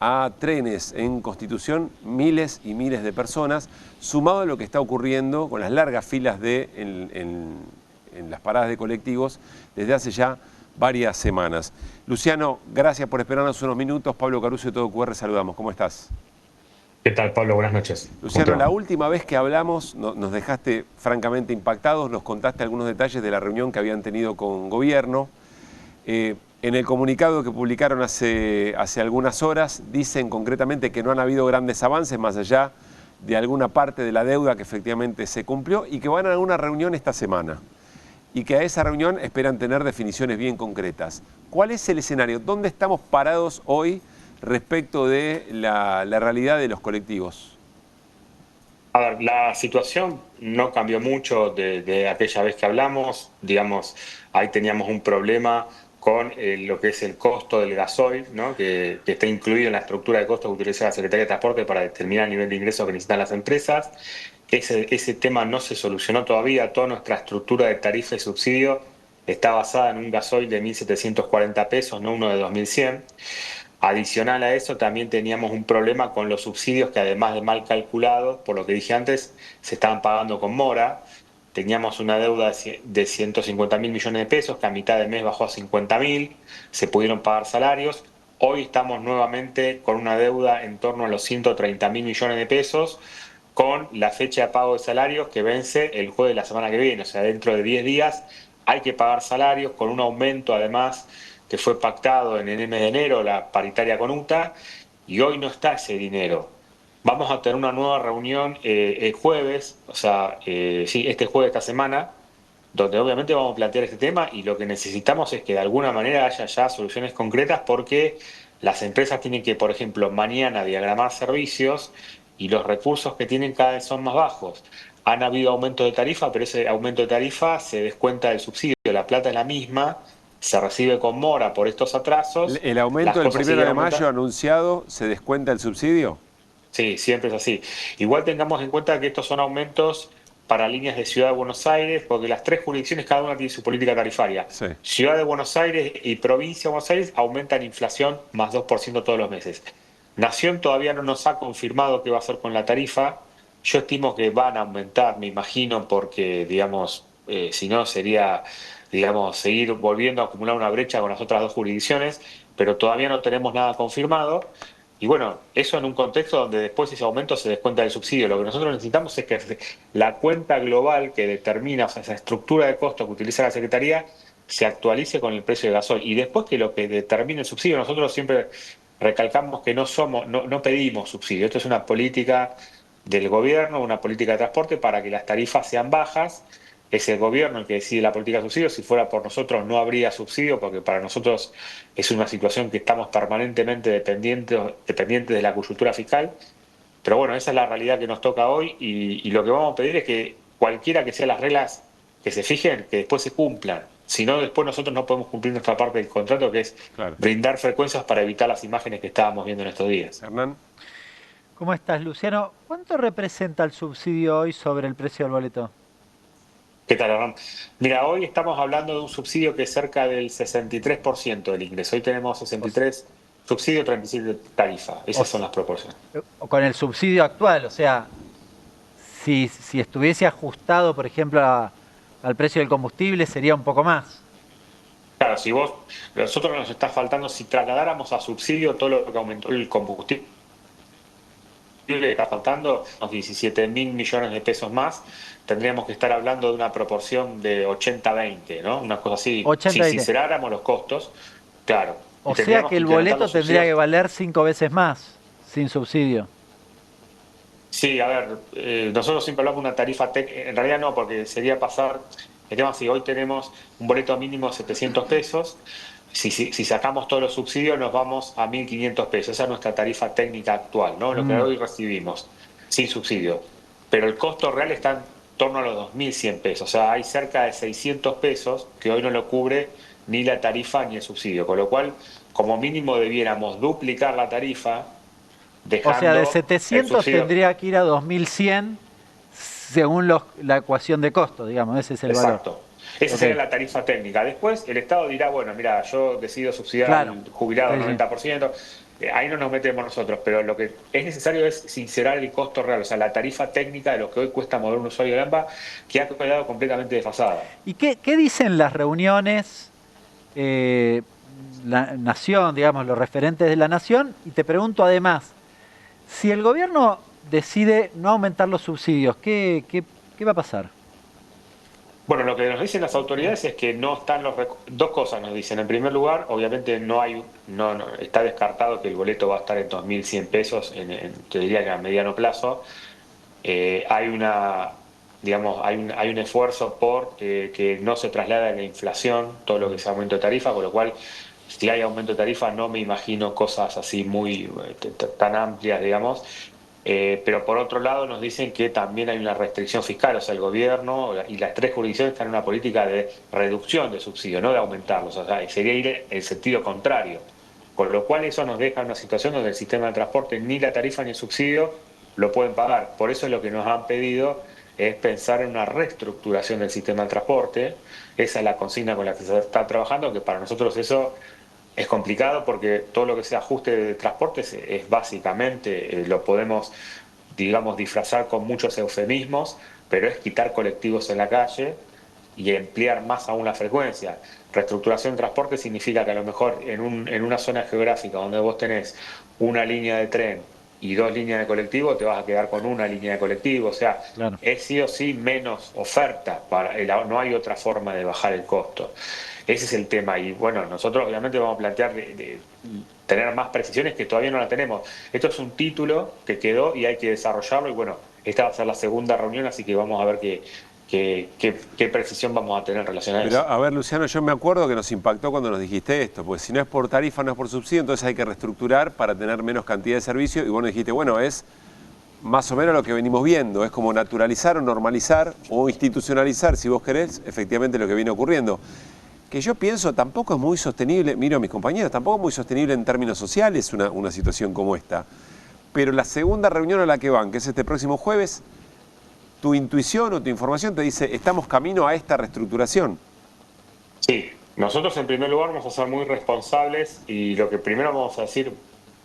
Speaker 3: a trenes en Constitución miles y miles de personas, sumado a lo que está ocurriendo con las largas filas en las paradas de colectivos desde hace ya varias semanas. Luciano, gracias por esperarnos unos minutos. Pablo Caruso de Todo QR, saludamos. ¿Cómo estás?
Speaker 10: ¿Qué tal, Pablo? Buenas noches.
Speaker 3: Luciano, la última vez que hablamos nos dejaste francamente impactados, nos contaste algunos detalles de la reunión que habían tenido con gobierno. En el comunicado que publicaron hace algunas horas, dicen concretamente que no han habido grandes avances más allá de alguna parte de la deuda que efectivamente se cumplió y que van a una reunión esta semana y que a esa reunión esperan tener definiciones bien concretas. ¿Cuál es el escenario? ¿Dónde estamos parados hoy respecto de la realidad de los colectivos?
Speaker 10: A ver, la situación no cambió mucho de aquella vez que hablamos. Digamos, ahí teníamos un problema con lo que es el costo del gasoil, ¿no? que está incluido en la estructura de costos que utiliza la Secretaría de Transporte para determinar el nivel de ingresos que necesitan las empresas. Ese tema no se solucionó todavía. Toda nuestra estructura de tarifa y subsidio está basada en un gasoil de 1.740 pesos, no uno de 2.100. Adicional a eso, también teníamos un problema con los subsidios que, además de mal calculados, por lo que dije antes, se estaban pagando con mora. Teníamos una deuda de 150.000 millones de pesos, que a mitad de mes bajó a 50.000, se pudieron pagar salarios. Hoy estamos nuevamente con una deuda en torno a los 130.000 millones de pesos, con la fecha de pago de salarios que vence el jueves de la semana que viene. O sea, dentro de 10 días hay que pagar salarios, con un aumento además que fue pactado en el mes de enero, la paritaria con UTA, y hoy no está ese dinero. Vamos a tener una nueva reunión el jueves, este jueves, esta semana, donde obviamente vamos a plantear este tema, y lo que necesitamos es que de alguna manera haya ya soluciones concretas, porque las empresas tienen que, por ejemplo, mañana diagramar servicios y los recursos que tienen cada vez son más bajos. Han habido aumentos de tarifa, pero ese aumento de tarifa se descuenta del subsidio, la plata es la misma, se recibe con mora por estos atrasos.
Speaker 3: ¿El aumento del 1 de mayo anunciado se descuenta el subsidio?
Speaker 10: Sí, siempre es así. Igual tengamos en cuenta que estos son aumentos para líneas de Ciudad de Buenos Aires, porque las tres jurisdicciones cada una tiene su política tarifaria.
Speaker 3: Sí.
Speaker 10: Ciudad de Buenos Aires y Provincia de Buenos Aires aumentan inflación más 2% todos los meses. Nación todavía no nos ha confirmado qué va a hacer con la tarifa. Yo estimo que van a aumentar, me imagino, porque, digamos, si no sería, digamos, seguir volviendo a acumular una brecha con las otras dos jurisdicciones, pero todavía no tenemos nada confirmado. Y bueno, eso en un contexto donde después ese aumento se descuenta del subsidio. Lo que nosotros necesitamos es que la cuenta global que determina, o sea, esa estructura de costo que utiliza la Secretaría, se actualice con el precio de gasoil. Y después que lo que determine el subsidio, nosotros siempre recalcamos que no pedimos subsidio. Esto es una política del gobierno, una política de transporte para que las tarifas sean bajas. Es el gobierno el que decide la política de subsidio. Si fuera por nosotros no habría subsidio, porque para nosotros es una situación que estamos permanentemente dependientes de la coyuntura fiscal. Pero bueno, esa es la realidad que nos toca hoy, y lo que vamos a pedir es que cualquiera que sean las reglas que se fijen, que después se cumplan. Si no, después nosotros no podemos cumplir nuestra parte del contrato, que es brindar frecuencias para evitar las imágenes que estábamos viendo en estos días.
Speaker 3: Hernán.
Speaker 6: ¿Cómo estás, Luciano? ¿Cuánto representa el subsidio hoy sobre el precio del boleto?
Speaker 10: ¿Qué tal, Hernán? Mira, hoy estamos hablando de un subsidio que es cerca del 63% del ingreso. Hoy tenemos 63 subsidio, 37 tarifa. Esas son las proporciones.
Speaker 6: Con el subsidio actual, o sea, si estuviese ajustado, por ejemplo, al precio del combustible, sería un poco más.
Speaker 10: Claro, nosotros nos está faltando, si trasladáramos a subsidio todo lo que aumentó el combustible. que está faltando, unos 17.000 millones de pesos más, tendríamos que estar hablando de una proporción de 80-20, ¿no? Una cosa así.
Speaker 6: 80-20.
Speaker 10: Si cerráramos los costos, claro.
Speaker 6: O sea que el boleto tendría que valer 5 veces más, sin subsidio.
Speaker 10: Sí, a ver, nosotros siempre hablamos de una tarifa técnica, en realidad no, porque sería pasar, el tema si hoy tenemos un boleto mínimo de 700 pesos, si sacamos todos los subsidios nos vamos a 1.500 pesos, esa es nuestra tarifa técnica actual, ¿no? Lo que hoy recibimos, sin subsidio. Pero el costo real está en torno a los 2.100 pesos, o sea, hay cerca de 600 pesos que hoy no lo cubre ni la tarifa ni el subsidio, con lo cual, como mínimo debiéramos duplicar la tarifa.
Speaker 6: O sea, de 700 tendría que ir a 2100 según la ecuación de costo, digamos, ese es el valor.
Speaker 10: Exacto. Esa sería la tarifa técnica. Después el Estado dirá, bueno, mira, yo decido subsidiar al jubilado al 90%, ahí no nos metemos nosotros, pero lo que es necesario es sincerar el costo real, o sea, la tarifa técnica de lo que hoy cuesta mover un usuario de AMBA, que ha quedado completamente desfasada.
Speaker 6: ¿Y qué dicen las reuniones, la Nación, digamos, los referentes de la Nación? Y te pregunto además, si el gobierno decide no aumentar los subsidios, ¿qué va a pasar?
Speaker 10: Bueno, lo que nos dicen las autoridades es que no están dos cosas nos dicen. En primer lugar, obviamente no está descartado que el boleto va a estar en 2.100 pesos, te diría que a mediano plazo. Hay un esfuerzo por que no se traslade a la inflación todo lo que sea aumento de tarifa, con lo cual si hay aumento de tarifa no me imagino cosas así muy tan amplias, digamos. Pero por otro lado nos dicen que también hay una restricción fiscal, o sea, el gobierno y las tres jurisdicciones están en una política de reducción de subsidios, no de aumentarlos, o sea, sería ir en el sentido contrario. Con lo cual eso nos deja en una situación donde el sistema de transporte ni la tarifa ni el subsidio lo pueden pagar. Por eso lo que nos han pedido es pensar en una reestructuración del sistema de transporte. Esa es la consigna con la que se está trabajando, que para nosotros eso es complicado porque todo lo que sea ajuste de transporte es básicamente, lo podemos, digamos, disfrazar con muchos eufemismos, pero es quitar colectivos en la calle y emplear más aún la frecuencia. Reestructuración de transporte significa que a lo mejor en una zona geográfica donde vos tenés una línea de tren y 2 líneas de colectivo, te vas a quedar con una línea de colectivo. O sea, claro, es sí o sí menos oferta, no hay otra forma de bajar el costo. Ese es el tema. Y bueno, nosotros obviamente vamos a plantear de tener más precisiones que todavía no la tenemos. Esto es un título que quedó y hay que desarrollarlo. Y bueno, esta va a ser la segunda reunión, así que vamos a ver qué precisión vamos a tener en relación a eso.
Speaker 3: Pero a ver, Luciano, yo me acuerdo que nos impactó cuando nos dijiste esto, porque si no es por tarifa, no es por subsidio, entonces hay que reestructurar para tener menos cantidad de servicio. Y vos nos dijiste, bueno, es más o menos lo que venimos viendo, es como naturalizar o normalizar o institucionalizar, si vos querés, efectivamente lo que viene ocurriendo. Que yo pienso tampoco es muy sostenible, miro a mis compañeros, tampoco es muy sostenible en términos sociales una situación como esta. Pero la segunda reunión a la que van, que es este próximo jueves, tu intuición o tu información te dice, estamos camino a esta reestructuración.
Speaker 10: Sí, nosotros en primer lugar vamos a ser muy responsables y lo que primero vamos a decir,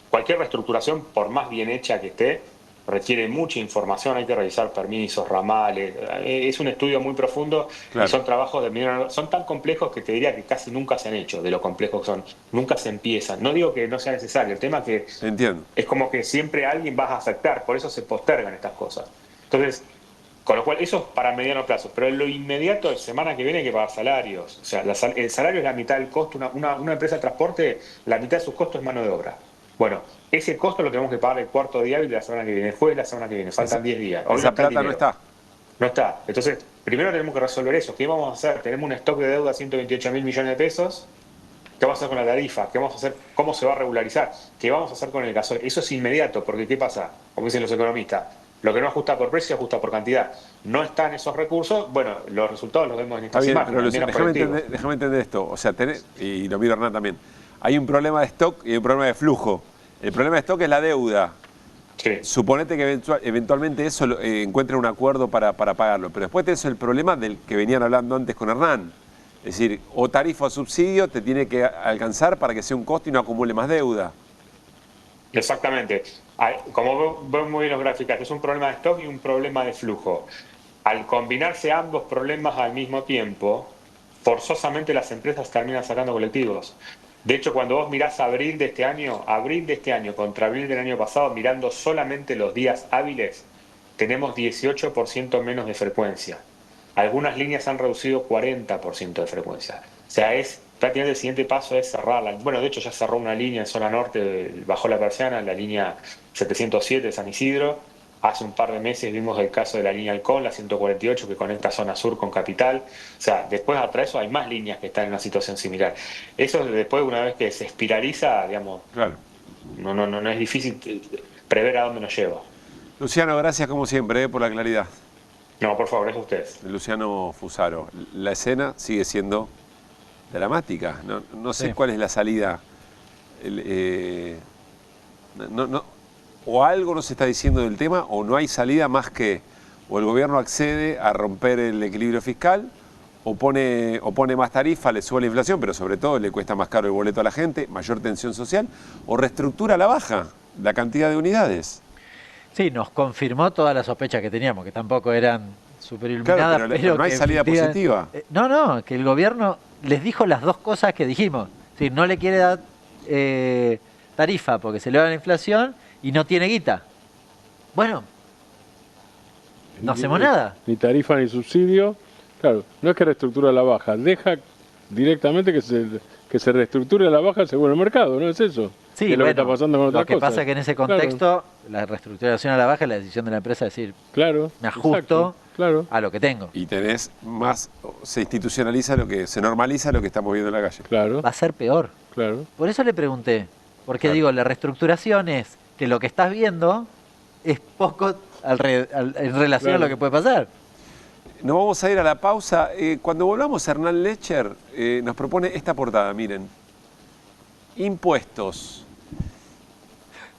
Speaker 10: cualquier reestructuración, por más bien hecha que esté, requiere mucha información, hay que revisar permisos, ramales, es un estudio muy profundo, claro, y son trabajos son tan complejos que te diría que casi nunca se han hecho, de lo complejos que son, nunca se empiezan. No digo que no sea necesario, el tema es que
Speaker 3: entiendo,
Speaker 10: es como que siempre a alguien vas a afectar, por eso se postergan estas cosas. Entonces, con lo cual eso es para mediano plazo, pero en lo inmediato, la semana que viene hay que pagar salarios, o sea, el salario es la mitad del costo, una empresa de transporte, la mitad de sus costos es mano de obra. Bueno, ese costo lo tenemos que pagar el cuarto día hábil de la semana que viene, el jueves de la semana que viene, faltan 10 días.
Speaker 3: Hoy esa plata no está.
Speaker 10: No está. Entonces, primero tenemos que resolver eso. ¿Qué vamos a hacer? Tenemos un stock de deuda de 128.000 millones de pesos. ¿Qué vamos a hacer con la tarifa? ¿Qué vamos a hacer? ¿Cómo se va a regularizar? ¿Qué vamos a hacer con el gasoil? Eso es inmediato, porque ¿qué pasa? Como dicen los economistas, lo que no ajusta por precio, ajusta por cantidad. No están esos recursos, bueno, los resultados los vemos en estas imágenes.
Speaker 3: Pero déjame entender esto. O sea, y lo miro a Hernán también. Hay un problema de stock y hay un problema de flujo. El problema de stock es la deuda.
Speaker 10: Sí.
Speaker 3: Suponete que eventualmente eso encuentre un acuerdo para pagarlo. Pero después tenés el problema del que venían hablando antes con Hernán. Es decir, o tarifa o subsidio te tiene que alcanzar para que sea un costo y no acumule más deuda.
Speaker 10: Exactamente. Como ven muy bien los gráficos, es un problema de stock y un problema de flujo. Al combinarse ambos problemas al mismo tiempo, forzosamente las empresas terminan sacando colectivos. De hecho, cuando vos mirás abril de este año contra abril del año pasado, mirando solamente los días hábiles, tenemos 18% menos de frecuencia. Algunas líneas han reducido 40% de frecuencia. O sea, prácticamente el siguiente paso es cerrarla. Bueno, de hecho ya cerró una línea en zona norte, bajó la persiana, la línea 707 de San Isidro. Hace un par de meses vimos el caso de la línea Halcón, la 148, que conecta zona sur con capital. O sea, después atrás eso hay más líneas que están en una situación similar. Eso después, una vez que se espiraliza, digamos,
Speaker 3: claro,
Speaker 10: no es difícil prever a dónde nos lleva.
Speaker 3: Luciano, gracias como siempre por la claridad.
Speaker 10: No, por favor, es ustedes.
Speaker 3: Luciano Fusaro. La escena sigue siendo dramática. No sé cuál es la salida. O algo nos está diciendo del tema, o no hay salida más que o el gobierno accede a romper el equilibrio fiscal, o pone más tarifa, le sube la inflación, pero sobre todo le cuesta más caro el boleto a la gente, mayor tensión social, o reestructura a la baja la cantidad de unidades.
Speaker 6: Sí, nos confirmó todas las sospechas que teníamos, que tampoco eran súper iluminadas.
Speaker 3: Claro, pero no hay salida positiva.
Speaker 6: No, que el gobierno les dijo las dos cosas que dijimos. Es decir, no le quiere dar tarifa porque se le va la inflación y no tiene guita. Bueno, no hacemos nada.
Speaker 4: Ni tarifa ni subsidio. Claro, no es que reestructura a la baja, deja directamente que se reestructure a la baja según el mercado, ¿no es eso?
Speaker 6: Sí,
Speaker 4: es lo que está pasando con otras cosas.
Speaker 6: Lo que pasa es que en ese contexto, la reestructuración a la baja es la decisión de la empresa, es decir, me ajusto a lo que tengo.
Speaker 3: Y tenés más, se institucionaliza se normaliza lo que estamos viendo en la calle.
Speaker 6: Va a ser peor. Por eso le pregunté, porque digo, la reestructuración es que lo que estás viendo es poco en relación a lo que puede pasar.
Speaker 3: Nos vamos a ir a la pausa. Cuando volvamos, Hernán Lecher nos propone esta portada, miren. Impuestos.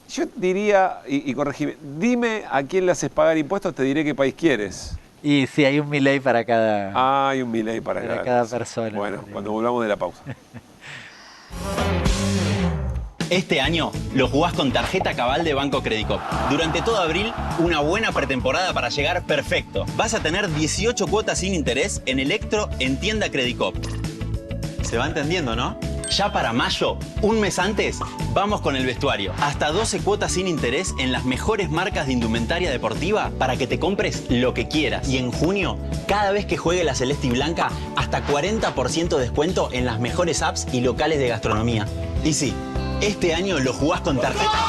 Speaker 3: Yo diría, y corregime, dime a quién le haces pagar impuestos, te diré qué país quieres.
Speaker 6: Y sí, hay un Milei para cada...
Speaker 3: hay un Milei para
Speaker 6: cada persona.
Speaker 3: Bueno, cuando volvamos de la pausa.
Speaker 11: Este año lo jugás con tarjeta Cabal de Banco Credicop. Durante todo abril, una buena pretemporada para llegar perfecto. Vas a tener 18 cuotas sin interés en Electro en tienda Credicop. ¿Se va entendiendo, no? Ya para mayo, un mes antes, vamos con el vestuario. Hasta 12 cuotas sin interés en las mejores marcas de indumentaria deportiva para que te compres lo que quieras. Y en junio, cada vez que juegue la Celeste y Blanca, hasta 40% de descuento en las mejores apps y locales de gastronomía. Y sí, este año lo jugás con tarjeta.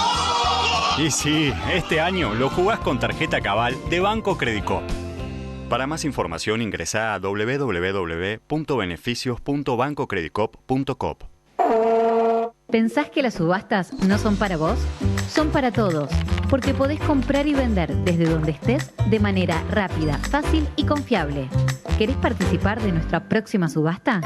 Speaker 12: Y sí, este año lo jugás con tarjeta Cabal de Banco Credicop. Para más información ingresa a www.beneficios.bancocredicop.com.
Speaker 13: ¿Pensás que las subastas no son para vos? Son para todos, porque podés comprar y vender desde donde estés de manera rápida, fácil y confiable. ¿Querés participar de nuestra próxima subasta?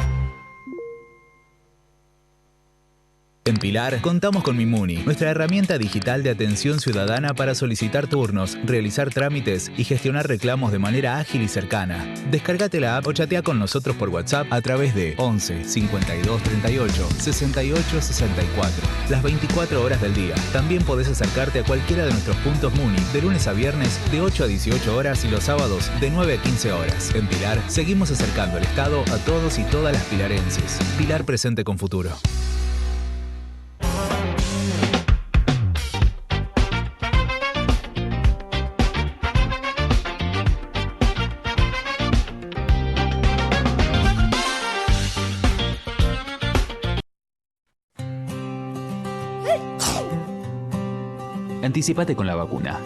Speaker 14: En Pilar contamos con Mimuni, nuestra herramienta digital de atención ciudadana para solicitar turnos, realizar trámites y gestionar reclamos de manera ágil y cercana. Descárgate la app o chatea con nosotros por WhatsApp a través de 11 52 38 68 64. Las 24 horas del día. También podés acercarte a cualquiera de nuestros puntos Muni de lunes a viernes de 8 a 18 horas y los sábados de 9 a 15 horas. En Pilar seguimos acercando el Estado a todos y todas las pilarenses. Pilar presente con futuro.
Speaker 25: Anticipate con la vacuna.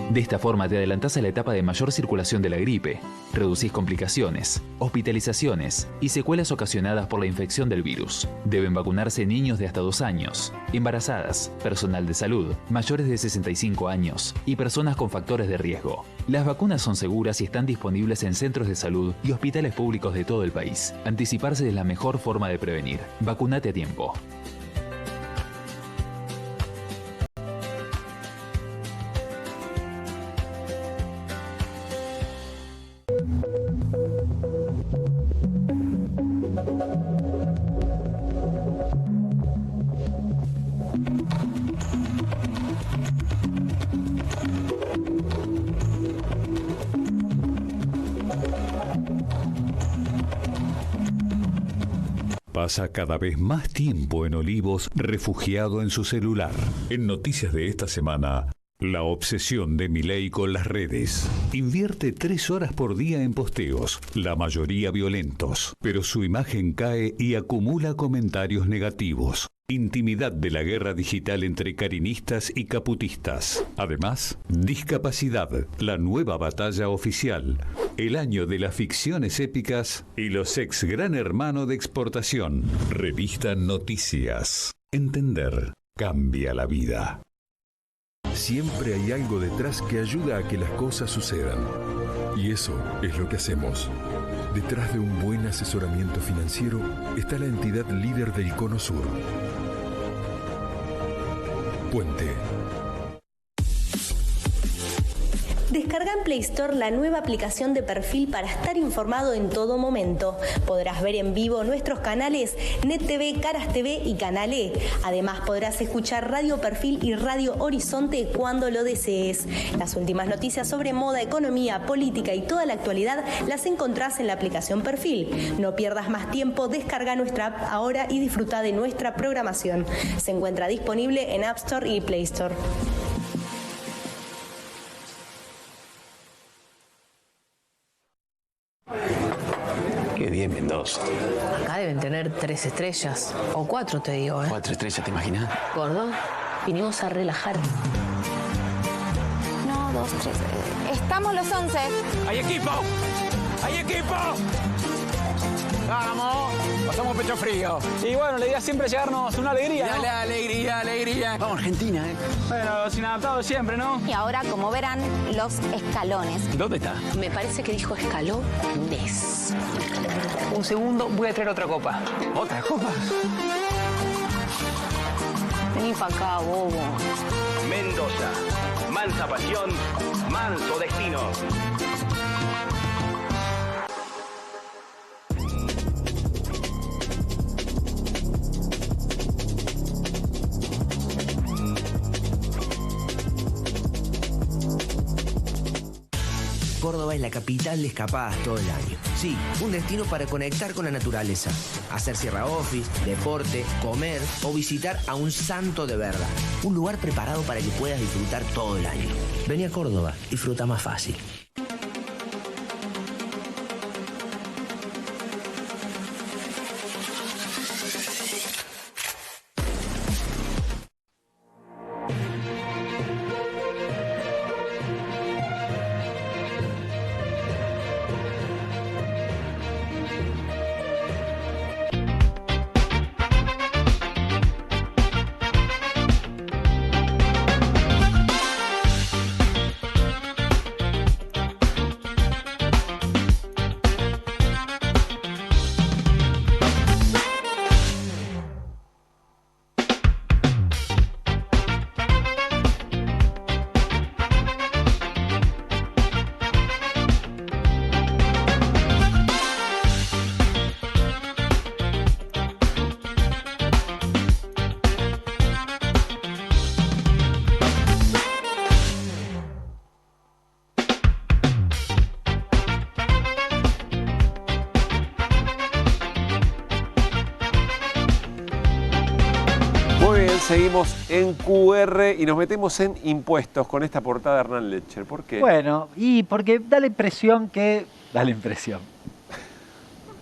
Speaker 25: De esta forma te adelantás a la etapa de mayor circulación de la gripe, reducís complicaciones, hospitalizaciones y secuelas ocasionadas por la infección del virus. Deben vacunarse niños de hasta 2 años, embarazadas, personal de salud, mayores de 65 años y personas con factores de riesgo. Las vacunas son seguras y están disponibles en centros de salud y hospitales públicos de todo el país. Anticiparse es la mejor forma de prevenir. Vacunate a tiempo.
Speaker 7: pasa cada vez más tiempo en Olivos refugiado en su celular. En noticias de esta semana, la obsesión de Milei con las redes. Invierte 3 horas por día en posteos, la mayoría violentos, pero su imagen cae y acumula comentarios negativos. Intimidad de la guerra digital entre carinistas y caputistas. Además, discapacidad, la nueva batalla oficial, el año de las ficciones épicas y los ex Gran Hermano de exportación. Revista Noticias. Entender cambia la vida.
Speaker 8: Siempre hay algo detrás que ayuda a que las cosas sucedan. Y eso es lo que hacemos. Detrás de un buen asesoramiento financiero está la entidad líder del Cono Sur. Puente.
Speaker 15: Descarga en Play Store la nueva aplicación de Perfil para estar informado en todo momento. Podrás ver en vivo nuestros canales Net TV, Caras TV y Canal E. Además podrás escuchar Radio Perfil y Radio Horizonte cuando lo desees. Las últimas noticias sobre moda, economía, política y toda la actualidad las encontrás en la aplicación Perfil. No pierdas más tiempo, descarga nuestra app ahora y disfruta de nuestra programación. Se encuentra disponible en App Store y Play Store.
Speaker 17: Qué bien, Mendoza.
Speaker 18: Acá deben tener 3 estrellas. O 4, te digo,
Speaker 17: 4 estrellas, ¿te imaginas?
Speaker 18: Gordo, vinimos a relajar.
Speaker 26: 1, 2, 3. Estamos los 11.
Speaker 27: ¡Hay equipo! ¡Hay equipo! ¡Vamos! Pasamos pecho frío. Y bueno, la idea siempre es llegarnos una alegría, ¿no?
Speaker 17: Dale, alegría, alegría. Vamos, Argentina, ¿eh?
Speaker 27: Bueno, sin adaptado siempre, ¿no?
Speaker 26: Y ahora, como verán, los escalones.
Speaker 17: ¿Dónde está?
Speaker 18: Me parece que dijo escalones.
Speaker 27: Un segundo, voy a traer otra copa.
Speaker 17: ¿Otra copa?
Speaker 18: Vení para acá, bobo.
Speaker 28: Mendoza. Mansa pasión, manso destino.
Speaker 29: Córdoba es la capital de escapadas todo el año. Sí, un destino para conectar con la naturaleza, hacer sierra office, deporte, comer o visitar a un santo de verdad. Un lugar preparado para que puedas disfrutar todo el año. Vení a Córdoba, disfruta más fácil.
Speaker 3: Seguimos en QR y nos metemos en impuestos con esta portada de Hernán Lecher. ¿Por qué?
Speaker 6: Bueno, y porque da la impresión que... Da la impresión.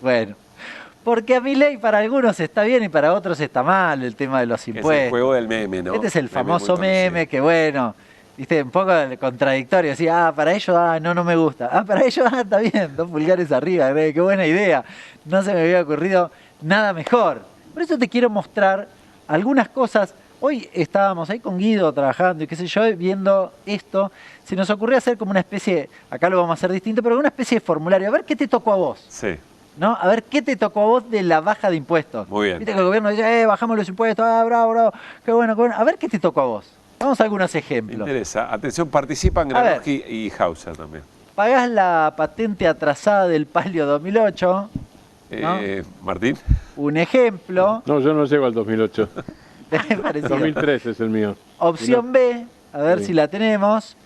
Speaker 6: Bueno, porque a Milei para algunos está bien y para otros está mal el tema de los impuestos.
Speaker 3: Es el juego del meme, ¿no?
Speaker 6: Este es el famoso meme que, bueno, viste, un poco contradictorio. Así, para ellos, no me gusta. Para ellos, está bien, 2 pulgares arriba, qué buena idea. No se me había ocurrido nada mejor. Por eso te quiero mostrar algunas cosas. Hoy estábamos ahí con Guido trabajando y qué sé yo, viendo esto. Se nos ocurrió hacer como una especie, acá lo vamos a hacer distinto, pero una especie de formulario. A ver qué te tocó a vos.
Speaker 3: Sí.
Speaker 6: ¿No? A ver qué te tocó a vos de la baja de impuestos.
Speaker 3: Muy bien.
Speaker 6: Viste que el gobierno dice, bajamos los impuestos, bravo, bravo. Qué bueno, qué bueno. A ver qué te tocó a vos. Vamos a algunos ejemplos.
Speaker 3: Me interesa. Atención, participan Granovsky y Hauser también.
Speaker 6: Pagás la patente atrasada del Palio 2008. ¿No?
Speaker 3: Martín.
Speaker 6: Un ejemplo.
Speaker 4: No, yo no llego al 2008.
Speaker 6: 2003
Speaker 4: es el mío.
Speaker 6: Opción B, a ver si la tenemos.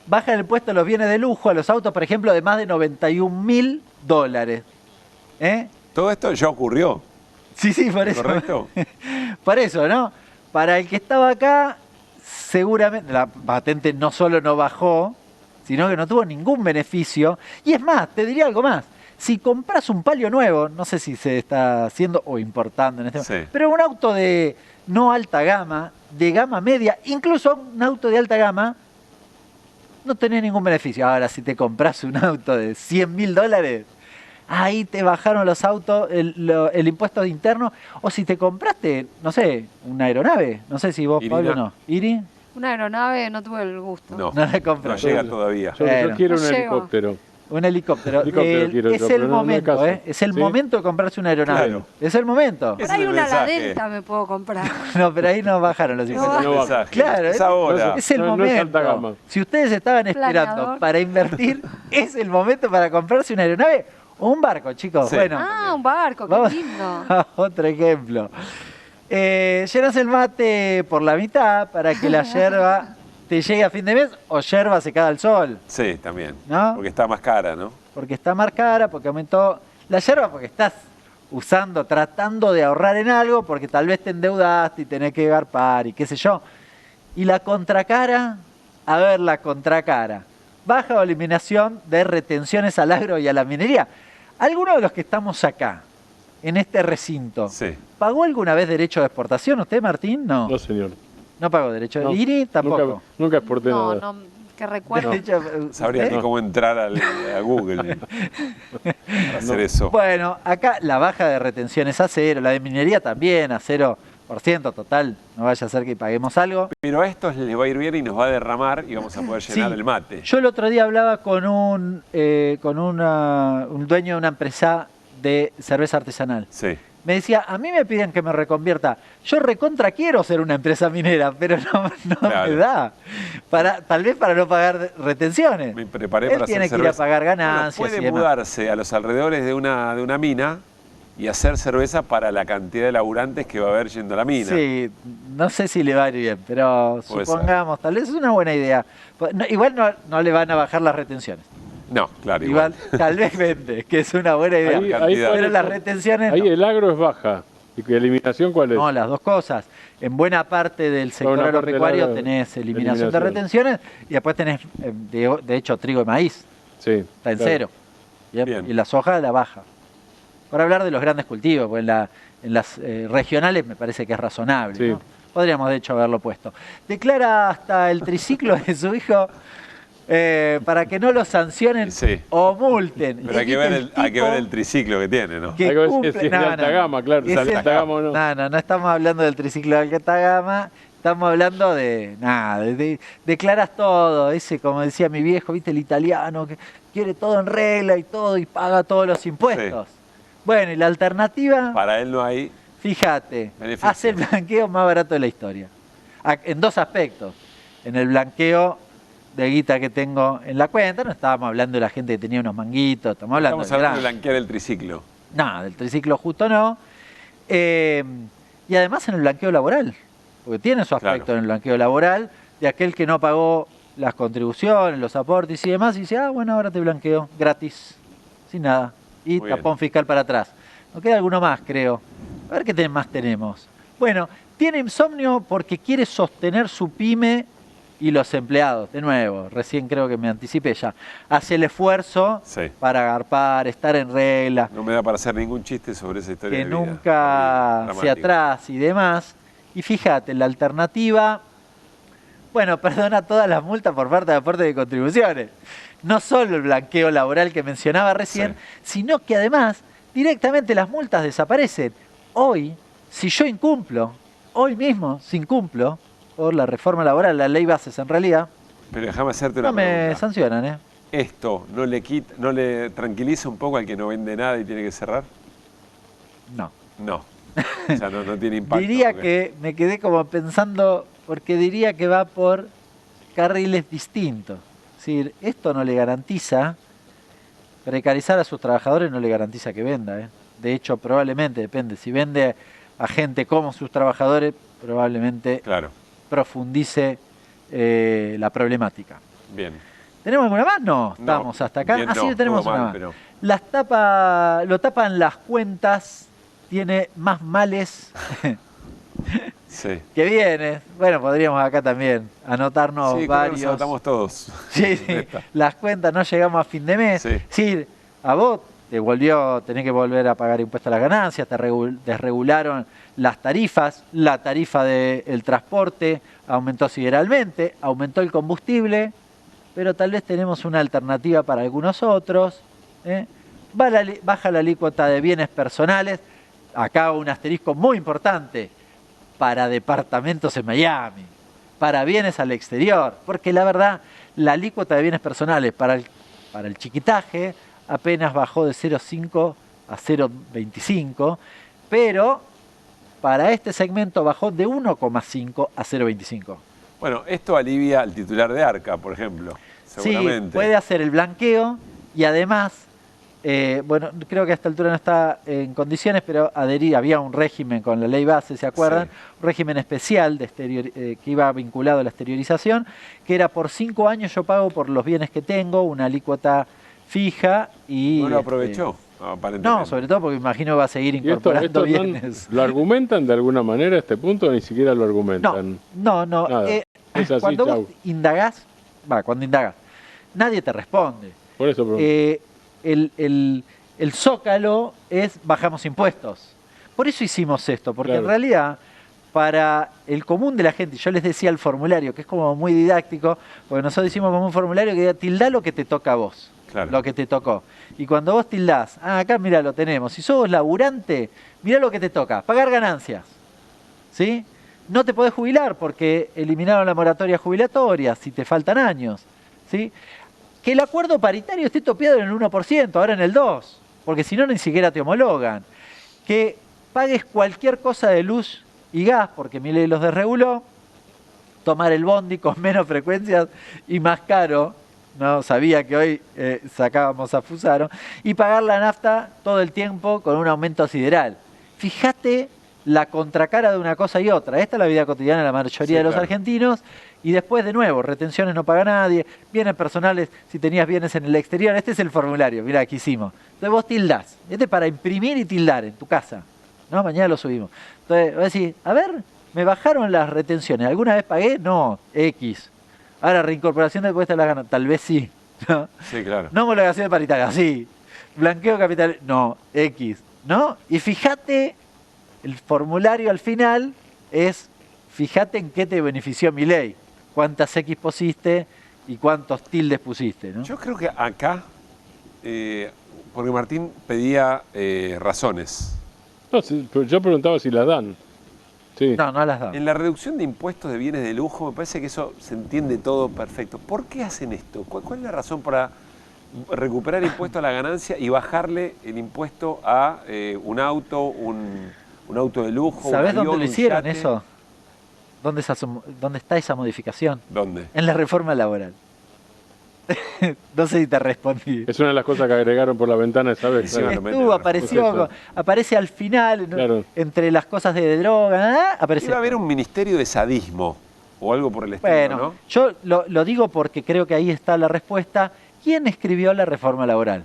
Speaker 6: Baja el impuesto a los bienes de lujo, a los autos, por ejemplo, de más de $91.000.
Speaker 3: Todo esto ya ocurrió.
Speaker 6: Sí, por eso.
Speaker 3: ¿Correcto?
Speaker 6: Por eso, ¿no? Para el que estaba acá, seguramente la patente no solo no bajó, sino que no tuvo ningún beneficio. Y es más, te diría algo más. Si compras un Palio nuevo, no sé si se está haciendo o importando en este momento, pero un auto de no alta gama, de gama media, incluso un auto de alta gama, no tenés ningún beneficio. Ahora, si te compras un auto de $100.000, ahí te bajaron los autos, el impuesto interno. O si te compraste, no sé, una aeronave. No sé si vos,
Speaker 3: Irina.
Speaker 6: Pablo, no. ¿Iri?
Speaker 5: Una aeronave no tuve el gusto.
Speaker 3: No,
Speaker 6: No la compré.
Speaker 3: no llega todavía.
Speaker 4: Yo quiero un
Speaker 5: No llego.
Speaker 4: helicóptero.
Speaker 6: Un helicóptero.
Speaker 4: Quiero
Speaker 6: Es
Speaker 4: yo,
Speaker 6: el
Speaker 4: pero no
Speaker 6: momento,
Speaker 4: alcanza.
Speaker 6: ¿eh? Es el
Speaker 4: ¿Sí?
Speaker 6: momento de comprarse una aeronave.
Speaker 3: Claro.
Speaker 6: Es el momento.
Speaker 5: Por ahí una la Delta me puedo comprar.
Speaker 6: No, pero ahí no bajaron los impuestos.
Speaker 3: No baja.
Speaker 6: Claro,
Speaker 3: Es ahora.
Speaker 6: es el
Speaker 4: No es alta
Speaker 6: momento.
Speaker 4: gama.
Speaker 6: Si ustedes estaban esperando
Speaker 5: Planeador.
Speaker 6: para invertir, es el momento para comprarse una aeronave o un barco, chicos.
Speaker 3: Sí.
Speaker 6: Bueno,
Speaker 5: Ah, un barco, qué
Speaker 6: vamos
Speaker 5: lindo.
Speaker 6: a otro ejemplo. Llenas el mate por la mitad para que la yerba te llegue a fin de mes o yerba secada al sol.
Speaker 3: Sí, también.
Speaker 6: ¿No?
Speaker 3: Porque está más cara, ¿no?
Speaker 6: Porque está más cara, porque aumentó la yerba, porque estás usando, tratando de ahorrar en algo, porque tal vez te endeudaste y tenés que garpar y qué sé yo. Y la contracara, a ver la contracara, baja o eliminación de retenciones al agro y a la minería. ¿Alguno de los que estamos acá, en este recinto, pagó alguna vez derecho de exportación? ¿Usted, Martín? No.
Speaker 4: No, señor.
Speaker 6: No pagó derecho de...
Speaker 4: No,
Speaker 6: ¿Iri? Tampoco.
Speaker 4: Nunca exporté
Speaker 5: No,
Speaker 4: nada.
Speaker 5: no, que recuerdo.
Speaker 3: Sabría ni cómo entrar a Google para hacer eso.
Speaker 6: Bueno, acá la baja de retención es a 0, la de minería también a 0% total, no vaya a ser que paguemos algo.
Speaker 3: Pero a estos les va a ir bien y nos va a derramar y vamos a poder llenar el mate.
Speaker 6: Yo el otro día hablaba con un dueño de una empresa de cerveza artesanal.
Speaker 3: Sí.
Speaker 6: Me decía, a mí me piden que me reconvierta. Yo recontra quiero ser una empresa minera, pero no
Speaker 3: Claro.
Speaker 6: me da. Tal vez para no pagar retenciones.
Speaker 3: Me preparé
Speaker 6: Él
Speaker 3: para hacer
Speaker 6: tiene que ir a
Speaker 3: cerveza.
Speaker 6: pagar
Speaker 3: Bueno,
Speaker 6: ganancias
Speaker 3: puede
Speaker 6: y demás.
Speaker 3: mudarse a los alrededores de una mina y hacer cerveza para la cantidad de laburantes que va a haber yendo a la mina.
Speaker 6: Sí, no sé si le va a ir bien, pero
Speaker 3: Puede
Speaker 6: supongamos, tal vez es una buena idea. Igual no le van a bajar las retenciones.
Speaker 3: No, claro,
Speaker 6: Igual tal vez vende, que es una buena idea. Pero las retenciones
Speaker 4: Ahí
Speaker 6: no.
Speaker 4: el agro es baja. ¿Y eliminación cuál es?
Speaker 6: No, las dos cosas. En buena parte del sector
Speaker 4: Buena parte
Speaker 6: agropecuario
Speaker 4: del agro,
Speaker 6: tenés eliminación de
Speaker 4: eliminación.
Speaker 6: retenciones y después tenés, de hecho, trigo y maíz.
Speaker 4: Sí.
Speaker 6: Está en
Speaker 4: claro.
Speaker 6: 0. Y la soja la baja. Por hablar de los grandes cultivos, pues en las regionales me parece que es razonable.
Speaker 4: Sí.
Speaker 6: ¿no? Podríamos, de hecho, haberlo puesto. Declara hasta el triciclo de su hijo para que no lo sancionen o multen.
Speaker 3: Pero hay que ver el triciclo que tiene, ¿no?
Speaker 6: Que
Speaker 4: Hay que ver
Speaker 6: cumple-
Speaker 4: si es de
Speaker 6: no,
Speaker 4: alta
Speaker 6: no.
Speaker 4: gama, claro. Si es de
Speaker 6: Ese
Speaker 4: alta
Speaker 6: no.
Speaker 4: gama o no.
Speaker 6: No estamos hablando del triciclo de alta gama, estamos hablando de nada, declaras todo, ese, como decía mi viejo, viste, el italiano, que quiere todo en regla y todo y paga todos los impuestos. Bueno, y la alternativa,
Speaker 3: Para él no hay
Speaker 6: fíjate,
Speaker 3: beneficio.
Speaker 6: hace el blanqueo más barato de la historia. En dos aspectos. En el blanqueo de guita que tengo en la cuenta, no estábamos hablando de la gente que tenía unos manguitos, estamos hablando
Speaker 3: Estamos hablando de
Speaker 6: gran-
Speaker 3: blanquear el triciclo.
Speaker 6: No, del triciclo justo no. Y además en el blanqueo laboral, porque tiene su aspecto en el blanqueo laboral, de aquel que no pagó las contribuciones, los aportes y demás, y dice, bueno, ahora te blanqueo, gratis, sin nada. Y
Speaker 3: Muy
Speaker 6: tapón fiscal para atrás. Nos queda alguno más, creo. A ver qué más tenemos. Bueno, tiene insomnio porque quiere sostener su pyme y los empleados. De nuevo, recién creo que me anticipé ya. Hace el esfuerzo para agarpar, estar en regla,
Speaker 3: No me da para hacer ningún chiste sobre esa historia
Speaker 6: que
Speaker 3: de vida.
Speaker 6: nunca se
Speaker 3: Dramático.
Speaker 6: atrás y demás. Y fíjate, la alternativa, bueno, perdona todas las multas por parte de aporte de contribuciones. No solo el blanqueo laboral que mencionaba recién, sino que además directamente las multas desaparecen. Hoy, si yo incumplo, hoy mismo, si incumplo, por la reforma laboral, la ley bases en realidad,
Speaker 3: Pero déjame hacerte una
Speaker 6: no me
Speaker 3: pregunta.
Speaker 6: sancionan, ¿eh?
Speaker 3: ¿Esto no le tranquiliza un poco al que no vende nada y tiene que cerrar?
Speaker 6: No.
Speaker 3: No. O sea, no tiene impacto.
Speaker 6: Diría
Speaker 3: porque-
Speaker 6: que me quedé como pensando, porque diría que va por carriles distintos. Es decir, esto no le garantiza, precarizar a sus trabajadores no le garantiza que venda. De hecho, probablemente, depende, si vende a gente como sus trabajadores, probablemente profundice la problemática.
Speaker 3: Bien.
Speaker 6: ¿Tenemos alguna más? No, estamos hasta acá.
Speaker 3: Bien,
Speaker 6: Así que tenemos una más.
Speaker 3: Pero...
Speaker 6: Lo tapan las cuentas, tiene más males
Speaker 3: sí.
Speaker 6: que bienes. Bueno, podríamos acá también anotarnos
Speaker 3: sí,
Speaker 6: varios.
Speaker 3: Nos anotamos todos.
Speaker 6: Sí, las cuentas, no llegamos a fin de mes.
Speaker 3: Sí.
Speaker 6: Sí, a vos tenés que volver a pagar impuestos a las ganancias, te desregularon las tarifas, la tarifa del transporte aumentó sideralmente, aumentó el combustible, pero tal vez tenemos una alternativa para algunos otros. Baja la alícuota de bienes personales, acá un asterisco muy importante, para departamentos en Miami, para bienes al exterior, porque la verdad, la alícuota de bienes personales para el chiquitaje apenas bajó de 0,5 a 0,25, pero para este segmento bajó de 1,5 a 0,25.
Speaker 3: Bueno, esto alivia al titular de Arca, por ejemplo, seguramente.
Speaker 6: Sí, puede hacer el blanqueo y además, bueno, creo que a esta altura no está en condiciones, pero había un régimen con la ley base, ¿se acuerdan? Sí. Un régimen especial que iba vinculado a la exteriorización, que era por 5 años yo pago por los bienes que tengo, una alícuota fija y...
Speaker 3: ¿No lo aprovechó? Aparentemente.
Speaker 6: No, sobre todo porque imagino va a seguir incorporando bienes.
Speaker 4: ¿Lo argumentan de alguna manera a este punto o ni siquiera lo argumentan?
Speaker 6: No.
Speaker 4: Es así,
Speaker 6: cuando vos indagás, nadie te responde.
Speaker 4: Por eso
Speaker 6: el zócalo es bajamos impuestos. Por eso hicimos esto, porque en realidad para el común de la gente, yo les decía el formulario, que es como muy didáctico, porque nosotros hicimos como un formulario que diga tildá lo que te toca a vos. Claro. Lo que te tocó. Y cuando vos tildás, acá mira lo tenemos, si sos laburante, mirá lo que te toca, pagar ganancias. ¿Sí? No te podés jubilar porque eliminaron la moratoria jubilatoria si te faltan años. ¿Sí? Que el acuerdo paritario esté topeado en el 1%, ahora en el 2%, porque si no, ni siquiera te homologan. Que pagues cualquier cosa de luz y gas, porque Milei los desreguló, tomar el bondi con menos frecuencias y más caro, no sabía que hoy sacábamos a Fusaro, y pagar la nafta todo el tiempo con un aumento sideral. Fíjate la contracara de una cosa y otra. Esta es la vida cotidiana de la mayoría de los argentinos, y después de nuevo, retenciones no paga nadie, bienes personales si tenías bienes en el exterior. Este es el formulario, mirá, aquí hicimos. Entonces vos tildás, este es para imprimir y tildar en tu casa, ¿no? Mañana lo subimos. Entonces vos decís, a ver, me bajaron las retenciones, ¿alguna vez pagué? No, X. Ahora, reincorporación de impuestos a las ganancias, tal vez sí. ¿No?
Speaker 3: Sí, claro.
Speaker 6: No homologación paritaria, sí. Blanqueo capital, no, X. ¿No? Y fíjate, el formulario al final es, fíjate en qué te benefició Milei, cuántas X pusiste y cuántos tildes pusiste, ¿no?
Speaker 3: Yo creo que acá, porque Martín pedía razones.
Speaker 4: No, pero yo preguntaba si las dan. Sí.
Speaker 6: No las dan.
Speaker 3: En la reducción de impuestos de bienes de lujo, me parece que eso se entiende todo perfecto. ¿Por qué hacen esto? ¿Cuál es la razón para recuperar impuesto a la ganancia y bajarle el impuesto a un auto, un auto de lujo?
Speaker 6: ¿Sabés dónde lo hicieron eso? ¿Dónde está esa modificación?
Speaker 3: ¿Dónde?
Speaker 6: En la reforma laboral. No sé si te respondí.
Speaker 4: Es una de las cosas que agregaron por la ventana esa vez.
Speaker 6: Sí, aparece al final, claro. Entre las cosas de droga. Aparece.
Speaker 3: Iba a haber un ministerio de sadismo o algo por el estilo,
Speaker 6: bueno,
Speaker 3: ¿no?
Speaker 6: Yo lo digo porque creo que ahí está la respuesta. ¿Quién escribió la reforma laboral?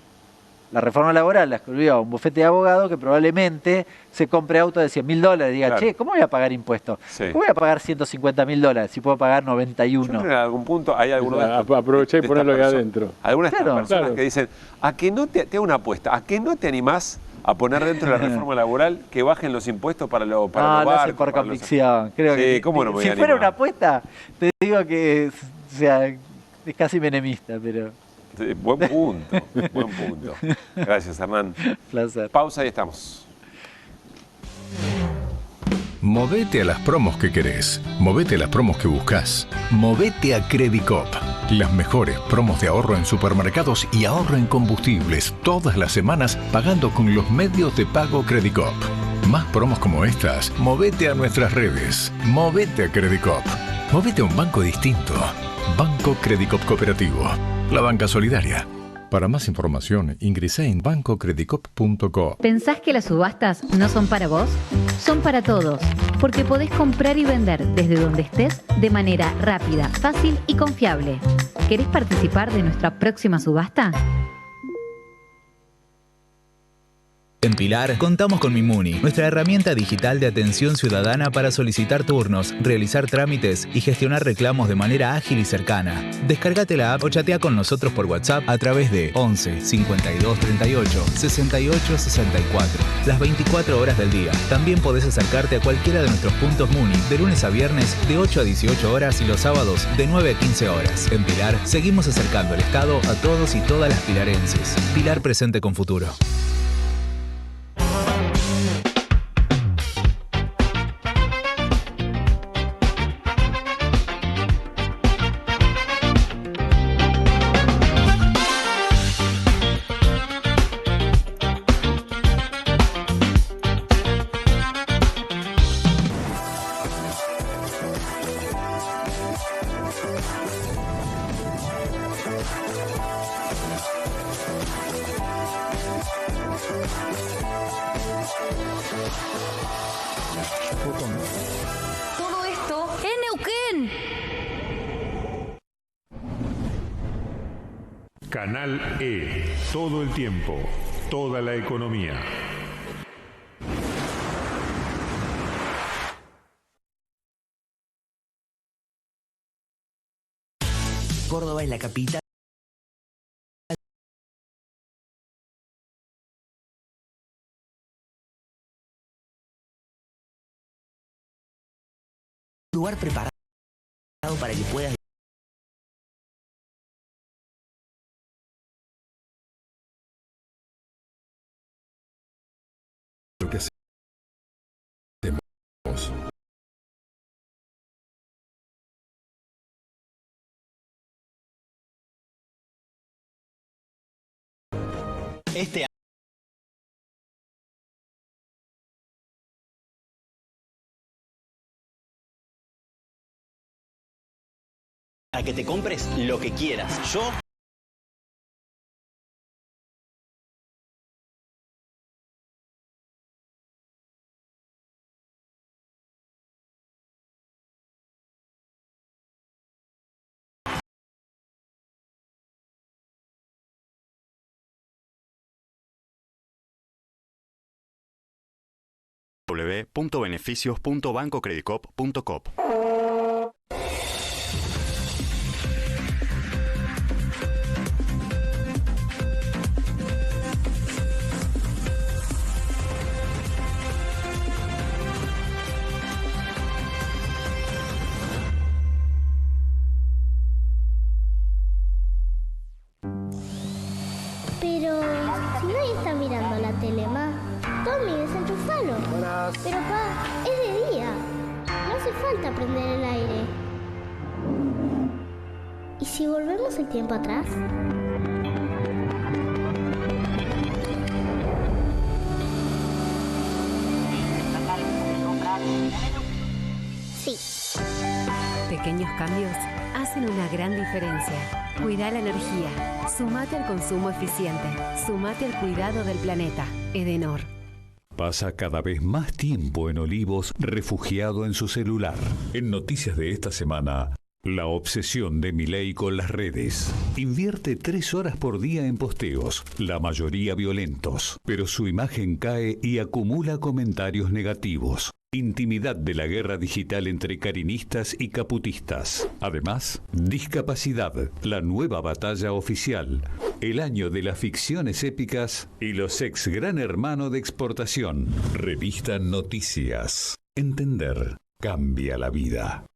Speaker 6: La reforma laboral la escribió un bufete de abogados que probablemente se compre auto de $100.000 y diga, claro, che, ¿cómo voy a pagar impuestos? Sí. ¿Cómo voy a pagar $150.000 si puedo pagar 91?
Speaker 3: Yo creo que en algún punto hay algunos...
Speaker 4: Aproveché y ponerlo ahí adentro.
Speaker 3: Algunas de estas personas que dicen, a que no te hago una apuesta, a que no te animás a poner dentro de la reforma laboral que bajen los impuestos para los barcos.
Speaker 6: No sé por convicción. Creo que
Speaker 3: ¿cómo no me voy a
Speaker 6: si fuera una apuesta, te digo que es casi menemista, pero...
Speaker 3: Sí, buen punto, buen punto. Gracias, Hernán.
Speaker 6: Placer.
Speaker 3: Pausa y estamos.
Speaker 8: Movete a las promos que querés. Movete a las promos que buscas. Movete a Credicop. Las mejores promos de ahorro en supermercados y ahorro en combustibles todas las semanas pagando con los medios de pago Credicop. Más promos como estas, movete a nuestras redes. Movete a Credicop. Movete a un banco distinto. Banco Credicop Cooperativo. La banca solidaria. Para más información, ingresá en bancocredicop.co.
Speaker 13: ¿Pensás que las subastas no son para vos? Son para todos, porque podés comprar y vender desde donde estés de manera rápida, fácil y confiable. ¿Querés participar de nuestra próxima subasta?
Speaker 14: En Pilar contamos con Mimuni, nuestra herramienta digital de atención ciudadana para solicitar turnos, realizar trámites y gestionar reclamos de manera ágil y cercana. Descárgate la app o chatea con nosotros por WhatsApp a través de 11 52 38 68 64, las 24 horas del día. También podés acercarte a cualquiera de nuestros puntos Muni de lunes a viernes de 8 a 18 horas y los sábados de 9 a 15 horas. En Pilar seguimos acercando el Estado a todos y todas las pilarenses. Pilar presente con futuro.
Speaker 2: Todo esto en Neuquén.
Speaker 9: Canal E. Todo el tiempo. Toda la economía.
Speaker 29: Córdoba es la capital. Lugar preparado para que puedas
Speaker 8: lo que hacemos.
Speaker 11: Este para que te compres lo que quieras. Yo
Speaker 12: www.beneficios.bancocredicop.com.
Speaker 16: Pero si nadie está mirando la tele, ma, Tommy, desenchufalo. Pero pa, es de día. No hace falta prender el aire. ¿Y si volvemos el tiempo atrás? Sí.
Speaker 19: Pequeños cambios hacen una gran diferencia. Cuida la energía. Sumate al consumo eficiente. Sumate al cuidado del planeta. Edenor.
Speaker 7: Pasa cada vez más tiempo en Olivos refugiado en su celular. En noticias de esta semana, la obsesión de Milei con las redes. Invierte 3 horas por día en posteos, la mayoría violentos, pero su imagen cae y acumula comentarios negativos. Intimidad de la guerra digital entre carinistas y caputistas. Además, discapacidad, la nueva batalla oficial, el año de las ficciones épicas y los ex Gran Hermano de exportación. Revista Noticias. Entender cambia la vida.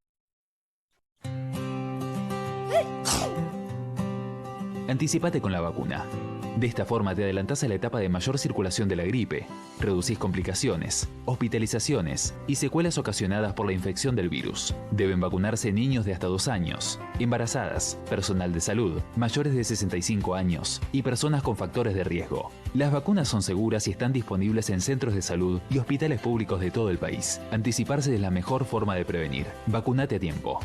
Speaker 25: Anticipate con la vacuna. De esta forma te adelantás a la etapa de mayor circulación de la gripe, reducís complicaciones, hospitalizaciones y secuelas ocasionadas por la infección del virus. Deben vacunarse niños de hasta 2 años, embarazadas, personal de salud, mayores de 65 años y personas con factores de riesgo. Las vacunas son seguras y están disponibles en centros de salud y hospitales públicos de todo el país. Anticiparse es la mejor forma de prevenir. Vacunate a tiempo.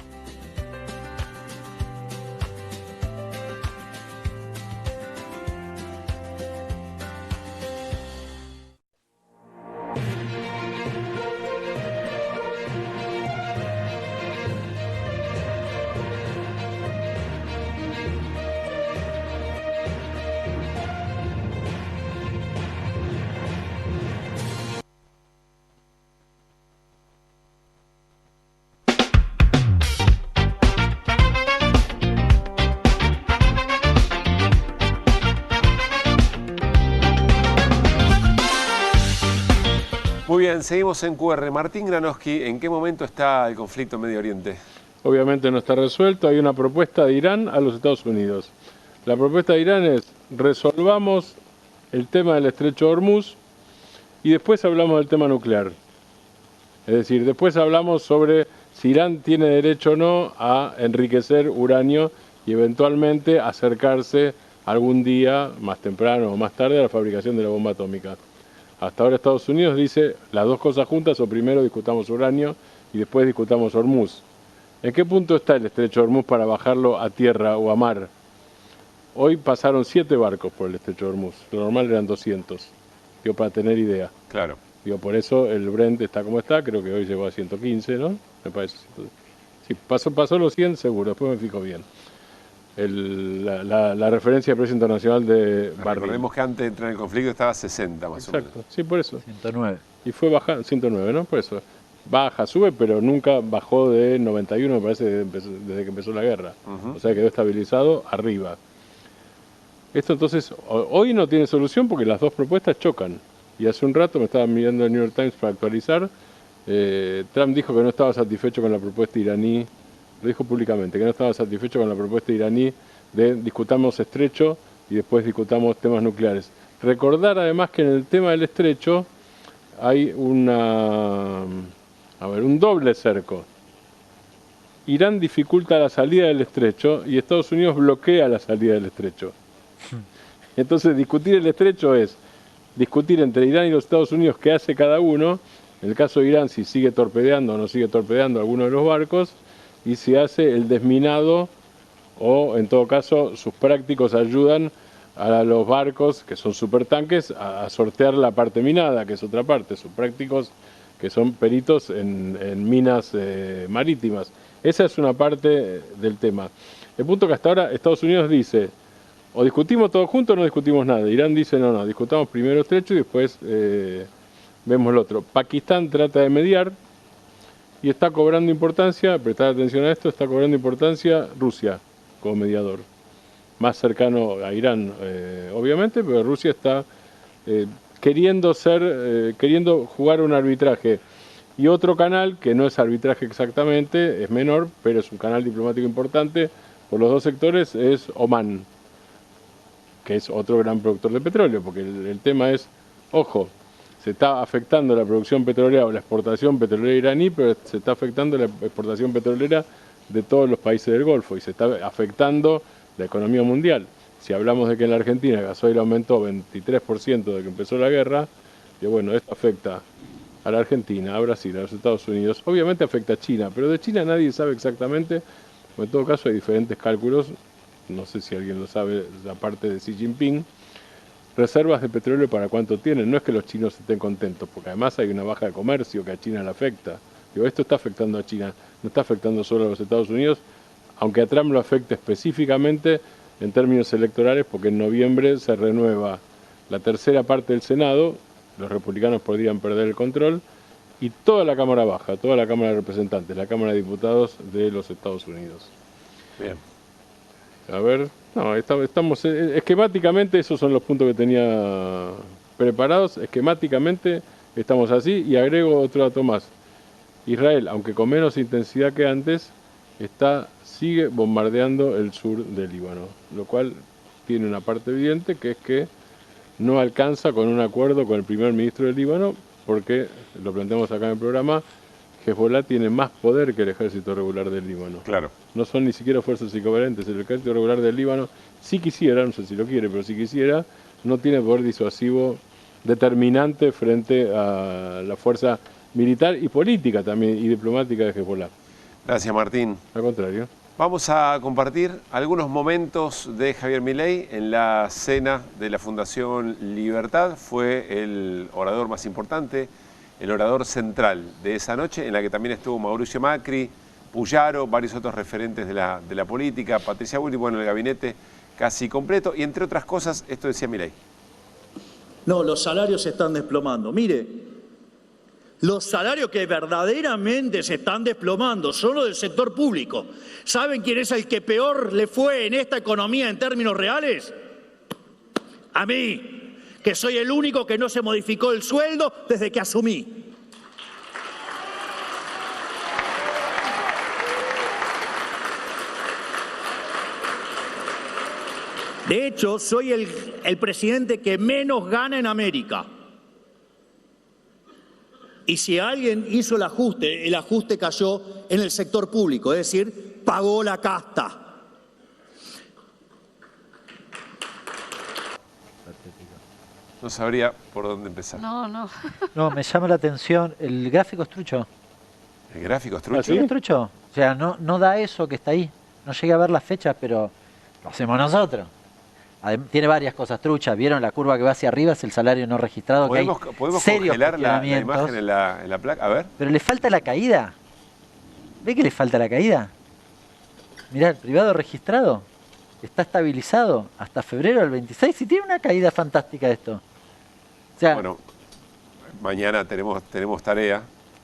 Speaker 3: Bien, seguimos en QR. Martín Granowski, ¿en qué momento está el conflicto en Medio Oriente?
Speaker 4: Obviamente no está resuelto, hay una propuesta de Irán a los Estados Unidos. La propuesta de Irán es, resolvamos el tema del estrecho de Hormuz y después hablamos del tema nuclear. Es decir, después hablamos sobre si Irán tiene derecho o no a enriquecer uranio y eventualmente acercarse algún día, más temprano o más tarde, a la fabricación de la bomba atómica. Hasta ahora Estados Unidos dice las dos cosas juntas, o primero discutamos uranio y después discutamos Hormuz. ¿En qué punto está el estrecho de Hormuz para bajarlo a tierra o a mar? Hoy pasaron 7 barcos por el estrecho de Hormuz, lo normal eran 200, digo, para tener idea.
Speaker 3: Claro.
Speaker 4: Digo, por eso el Brent está como está, creo que hoy llegó a 115, ¿no? Me parece. Sí, pasó los 100 seguro, después me fijo bien. La referencia de precio internacional de barril.
Speaker 3: Recordemos que antes de entrar en el conflicto estaba a 60 más o menos.
Speaker 4: Exacto, sí, por eso.
Speaker 6: 109.
Speaker 4: Y fue bajando, 109, ¿no? Por eso. Baja, sube, pero nunca bajó de 91, me parece, desde que empezó la guerra. O sea, quedó estabilizado arriba. Esto entonces, hoy no tiene solución porque las dos propuestas chocan. Y hace un rato me estaba mirando el New York Times para actualizar. Trump dijo que no estaba satisfecho con la propuesta iraní, lo dijo públicamente, que no estaba satisfecho con la propuesta iraní de discutamos estrecho y después discutamos temas nucleares. Recordar además que en el tema del estrecho hay un doble cerco. Irán dificulta la salida del estrecho y Estados Unidos bloquea la salida del estrecho. Entonces discutir el estrecho es discutir entre Irán y los Estados Unidos qué hace cada uno, en el caso de Irán si sigue torpedeando o no sigue torpedeando alguno de los barcos, y si hace el desminado o en todo caso sus prácticos ayudan a los barcos que son supertanques a sortear la parte minada, que es otra parte, sus prácticos que son peritos en minas marítimas. Esa es una parte del tema. El punto que hasta ahora Estados Unidos dice, o discutimos todo juntos o no discutimos nada. Irán dice, no, discutamos primero estrecho y después vemos el otro. Pakistán trata de mediar y está cobrando importancia, prestar atención a esto, está cobrando importancia Rusia como mediador. Más cercano a Irán, obviamente, pero Rusia está queriendo jugar un arbitraje. Y otro canal, que no es arbitraje exactamente, es menor, pero es un canal diplomático importante por los dos sectores, es Omán, que es otro gran productor de petróleo, porque el tema es, ojo, se está afectando la producción petrolera o la exportación petrolera iraní, pero se está afectando la exportación petrolera de todos los países del Golfo y se está afectando la economía mundial. Si hablamos de que en la Argentina el gasoil aumentó 23% desde que empezó la guerra, y bueno, esto afecta a la Argentina, a Brasil, a los Estados Unidos, obviamente afecta a China, pero de China nadie sabe exactamente, o en todo caso hay diferentes cálculos, no sé si alguien lo sabe, aparte de Xi Jinping, reservas de petróleo para cuánto tienen. No es que los chinos estén contentos, porque además hay una baja de comercio que a China le afecta. Digo, esto está afectando a China, no está afectando solo a los Estados Unidos, aunque a Trump lo afecte específicamente en términos electorales, porque en noviembre se renueva la tercera parte del Senado, los republicanos podrían perder el control, y toda la Cámara Baja, toda la Cámara de Representantes, la Cámara de Diputados de los Estados Unidos.
Speaker 3: Bien.
Speaker 4: A ver, no, estamos esquemáticamente, esos son los puntos que tenía preparados, esquemáticamente estamos así, y agrego otro dato más. Israel, aunque con menos intensidad que antes, sigue bombardeando el sur del Líbano, lo cual tiene una parte evidente, que es que no alcanza con un acuerdo con el primer ministro del Líbano, porque, lo planteamos acá en el programa, Hezbollah tiene más poder que el ejército regular del Líbano.
Speaker 3: Claro.
Speaker 4: No son ni siquiera fuerzas equivalentes. El ejército regular del Líbano, si quisiera, no sé si lo quiere, pero si quisiera, no tiene poder disuasivo determinante frente a la fuerza militar y política también, y diplomática de Hezbollah.
Speaker 3: Gracias, Martín.
Speaker 4: Al contrario.
Speaker 3: Vamos a compartir algunos momentos de Javier Milei en la cena de la Fundación Libertad. Fue el orador más importante, el orador central de esa noche, en la que también estuvo Mauricio Macri, Puyaro, varios otros referentes de la política, Patricia Bullrich, bueno, el gabinete casi completo, y entre otras cosas, esto decía Milei.
Speaker 1: No, los salarios se están desplomando. Mire, los salarios que verdaderamente se están desplomando son los del sector público. ¿Saben quién es el que peor le fue en esta economía en términos reales? A mí, que soy el único que no se modificó el sueldo desde que asumí. De hecho, soy el presidente que menos gana en América. Y si alguien hizo el ajuste cayó en el sector público, es decir, pagó la casta.
Speaker 3: No sabría por dónde empezar.
Speaker 5: No.
Speaker 6: No, me llama la atención. El gráfico es trucho.
Speaker 3: ¿El gráfico es trucho?
Speaker 6: ¿Sí? ¿Es trucho? O sea, no da eso que está ahí. No llegué a ver las fechas, pero lo hacemos nosotros. Tiene varias cosas truchas. ¿Vieron la curva que va hacia arriba? Es el salario no registrado.
Speaker 3: ¿Podemos congelar la imagen en la placa? A ver.
Speaker 6: Pero le falta la caída. ¿Ve que le falta la caída? Mirá, el privado registrado está estabilizado hasta febrero del 26 y tiene una caída fantástica esto. O sea,
Speaker 3: bueno, mañana tenemos tarea.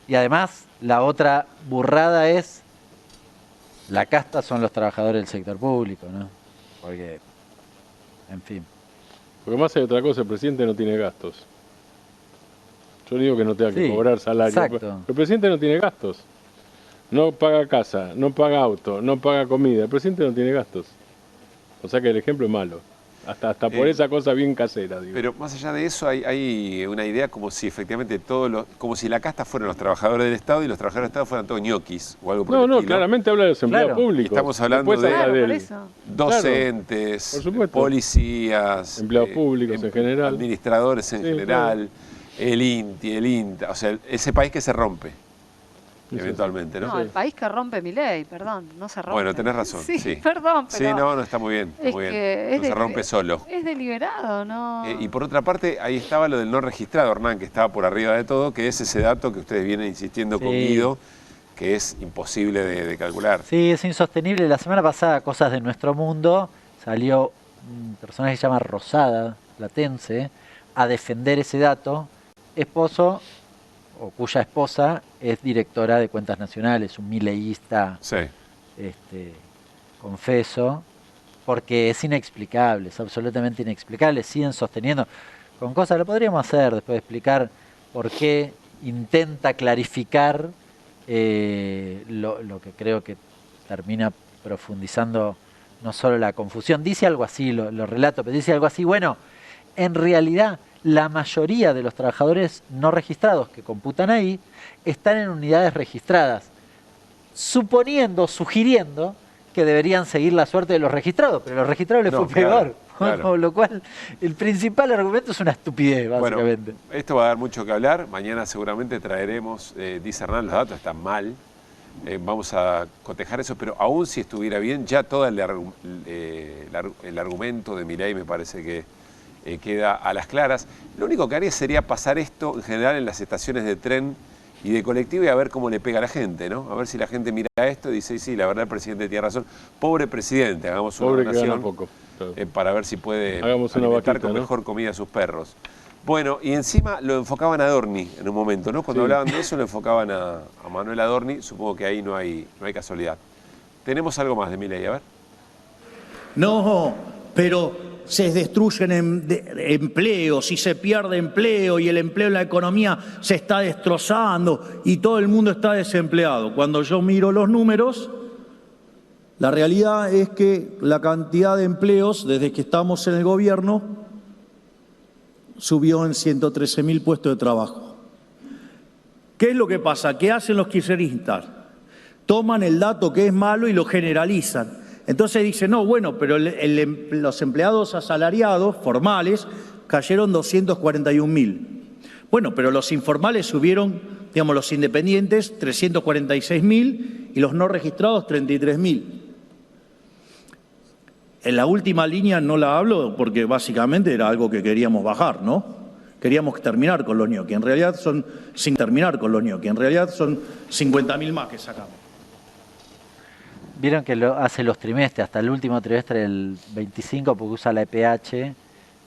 Speaker 6: Y además, la otra burrada es la casta son los trabajadores del sector público, ¿no? Porque, en fin.
Speaker 4: Porque más hay otra cosa, el presidente no tiene gastos. Yo digo que no tenga que cobrar salario.
Speaker 6: Exacto.
Speaker 4: El presidente no tiene gastos. No paga casa, no paga auto, no paga comida. El presidente no tiene gastos. O sea que el ejemplo es malo. Hasta por esa cosa bien casera, digo.
Speaker 3: Pero más allá de eso hay una idea como si efectivamente como si la casta fueran los trabajadores del Estado y los trabajadores del Estado fueran todos ñoquis o algo por el estilo.
Speaker 4: No, claramente habla de los empleados públicos.
Speaker 3: Estamos hablando de docentes, policías,
Speaker 4: empleados públicos en general,
Speaker 3: administradores en general, el INTI, el INTA, o sea, ese país que se rompe. Eventualmente, ¿no?
Speaker 5: No, el país que rompe mi ley, perdón, no se rompe.
Speaker 3: Bueno, tenés razón.
Speaker 5: Sí, perdón, pero...
Speaker 3: Sí, no está muy bien.
Speaker 5: Es
Speaker 3: muy bien.
Speaker 5: que
Speaker 3: No se rompe solo.
Speaker 5: Es deliberado, ¿no?
Speaker 3: Y por otra parte, ahí estaba lo del no registrado, Hernán, que estaba por arriba de todo, que es ese dato que ustedes vienen insistiendo con Guido, que es imposible de calcular.
Speaker 6: Sí, es insostenible. La semana pasada, Cosas de Nuestro Mundo, salió un personaje que se llama Rosada, platense, a defender ese dato, esposo o cuya esposa es directora de Cuentas Nacionales, un mileísta, confeso, porque es inexplicable, es absolutamente inexplicable. Siguen sosteniendo con cosas, lo podríamos hacer después de explicar por qué intenta clarificar lo que creo que termina profundizando no solo la confusión. Dice algo así, lo relato, pero dice algo así, bueno, en realidad la mayoría de los trabajadores no registrados que computan ahí están en unidades registradas, sugiriendo que deberían seguir la suerte de los registrados, pero a los registrados les fue peor. Claro. Con lo cual, el principal argumento es una estupidez, básicamente.
Speaker 3: Bueno, esto va a dar mucho que hablar. Mañana seguramente traeremos, dice Hernán, los datos están mal. Vamos a cotejar eso, pero aún si estuviera bien, ya todo el argumento de Milei me parece que queda a las claras. Lo único que haría sería pasar esto en general en las estaciones de tren y de colectivo y a ver cómo le pega a la gente, ¿no? A ver si la gente mira esto y dice, sí, la verdad el presidente tiene razón. Pobre presidente, hagamos una donación para ver si puede alimentar con mejor comida a sus perros. Bueno, y encima lo enfocaban a Adorni en un momento, ¿no? Cuando hablaban de eso lo enfocaban a Manuel Adorni, supongo que ahí no hay casualidad. ¿Tenemos algo más de Milei? A ver.
Speaker 1: No, pero se destruyen empleos y se pierde empleo y el empleo en la economía se está destrozando y todo el mundo está desempleado. Cuando yo miro los números, la realidad es que la cantidad de empleos desde que estamos en el gobierno subió en 113.000 puestos de trabajo. ¿Qué es lo que pasa? ¿Qué hacen los kirchneristas? Toman el dato que es malo y lo generalizan. Entonces dicen, no, bueno, pero los empleados asalariados, formales, cayeron 241.000. Bueno, pero los informales subieron, digamos, los independientes, 346.000 y los no registrados, 33.000. En la última línea no la hablo porque básicamente era algo que queríamos bajar, ¿no? Queríamos terminar con los ñoqui. En realidad son, sin terminar con los ñoqui, en realidad son 50.000 más que sacamos.
Speaker 6: Vieron que hace los trimestres, hasta el último trimestre del 25, porque usa la EPH,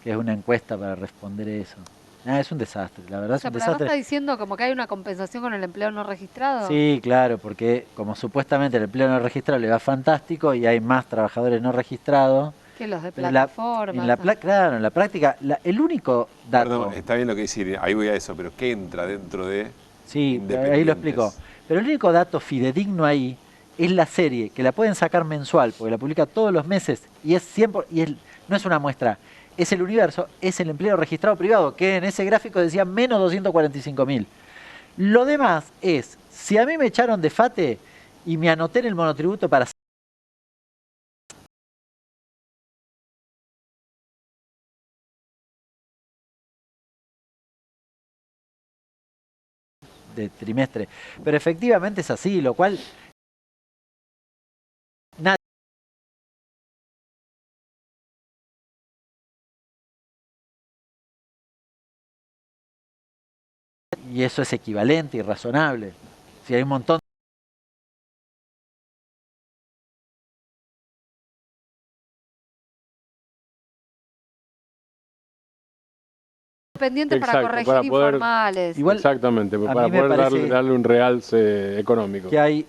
Speaker 6: que es una encuesta para responder eso. Es un desastre, la verdad es un desastre.
Speaker 5: ¿Pero está diciendo como que hay una compensación con el empleo no registrado?
Speaker 6: Sí, claro, porque como supuestamente el empleo no registrado le va fantástico y hay más trabajadores no registrados.
Speaker 5: Que los de plataformas.
Speaker 6: Claro, en la práctica, el único dato...
Speaker 3: Perdón, está bien lo que dice, ahí voy a eso, pero ¿qué entra dentro de...?
Speaker 6: Sí, ahí lo explico. Pero el único dato fidedigno ahí es la serie, que la pueden sacar mensual, porque la publica todos los meses, y es 100%, no es una muestra, es el universo, es el empleo registrado privado, que en ese gráfico decía menos 245.000. Lo demás es, si a mí me echaron de FATE y me anoté en el monotributo para de trimestre, pero efectivamente es así, lo cual nadie. Y eso es equivalente y razonable. Si hay un montón
Speaker 5: pendientes para corregir
Speaker 4: para poder,
Speaker 5: informales.
Speaker 6: Igual,
Speaker 4: exactamente, para poder darle un realce económico.
Speaker 6: Que hay,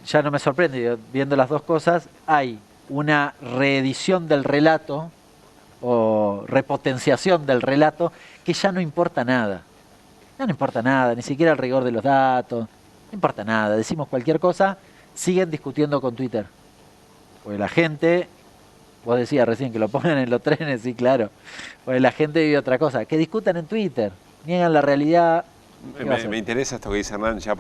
Speaker 6: ya no me sorprende, viendo las dos cosas, hay una reedición del relato o repotenciación del relato que ya no importa nada. Ya no importa nada, ni siquiera el rigor de los datos, no importa nada, decimos cualquier cosa, siguen discutiendo con Twitter. Porque la gente, vos decías recién que lo pongan en los trenes, sí, claro. Porque la gente vive otra cosa, que discutan en Twitter, niegan la realidad.
Speaker 3: Me interesa esto que dice Hernán ya para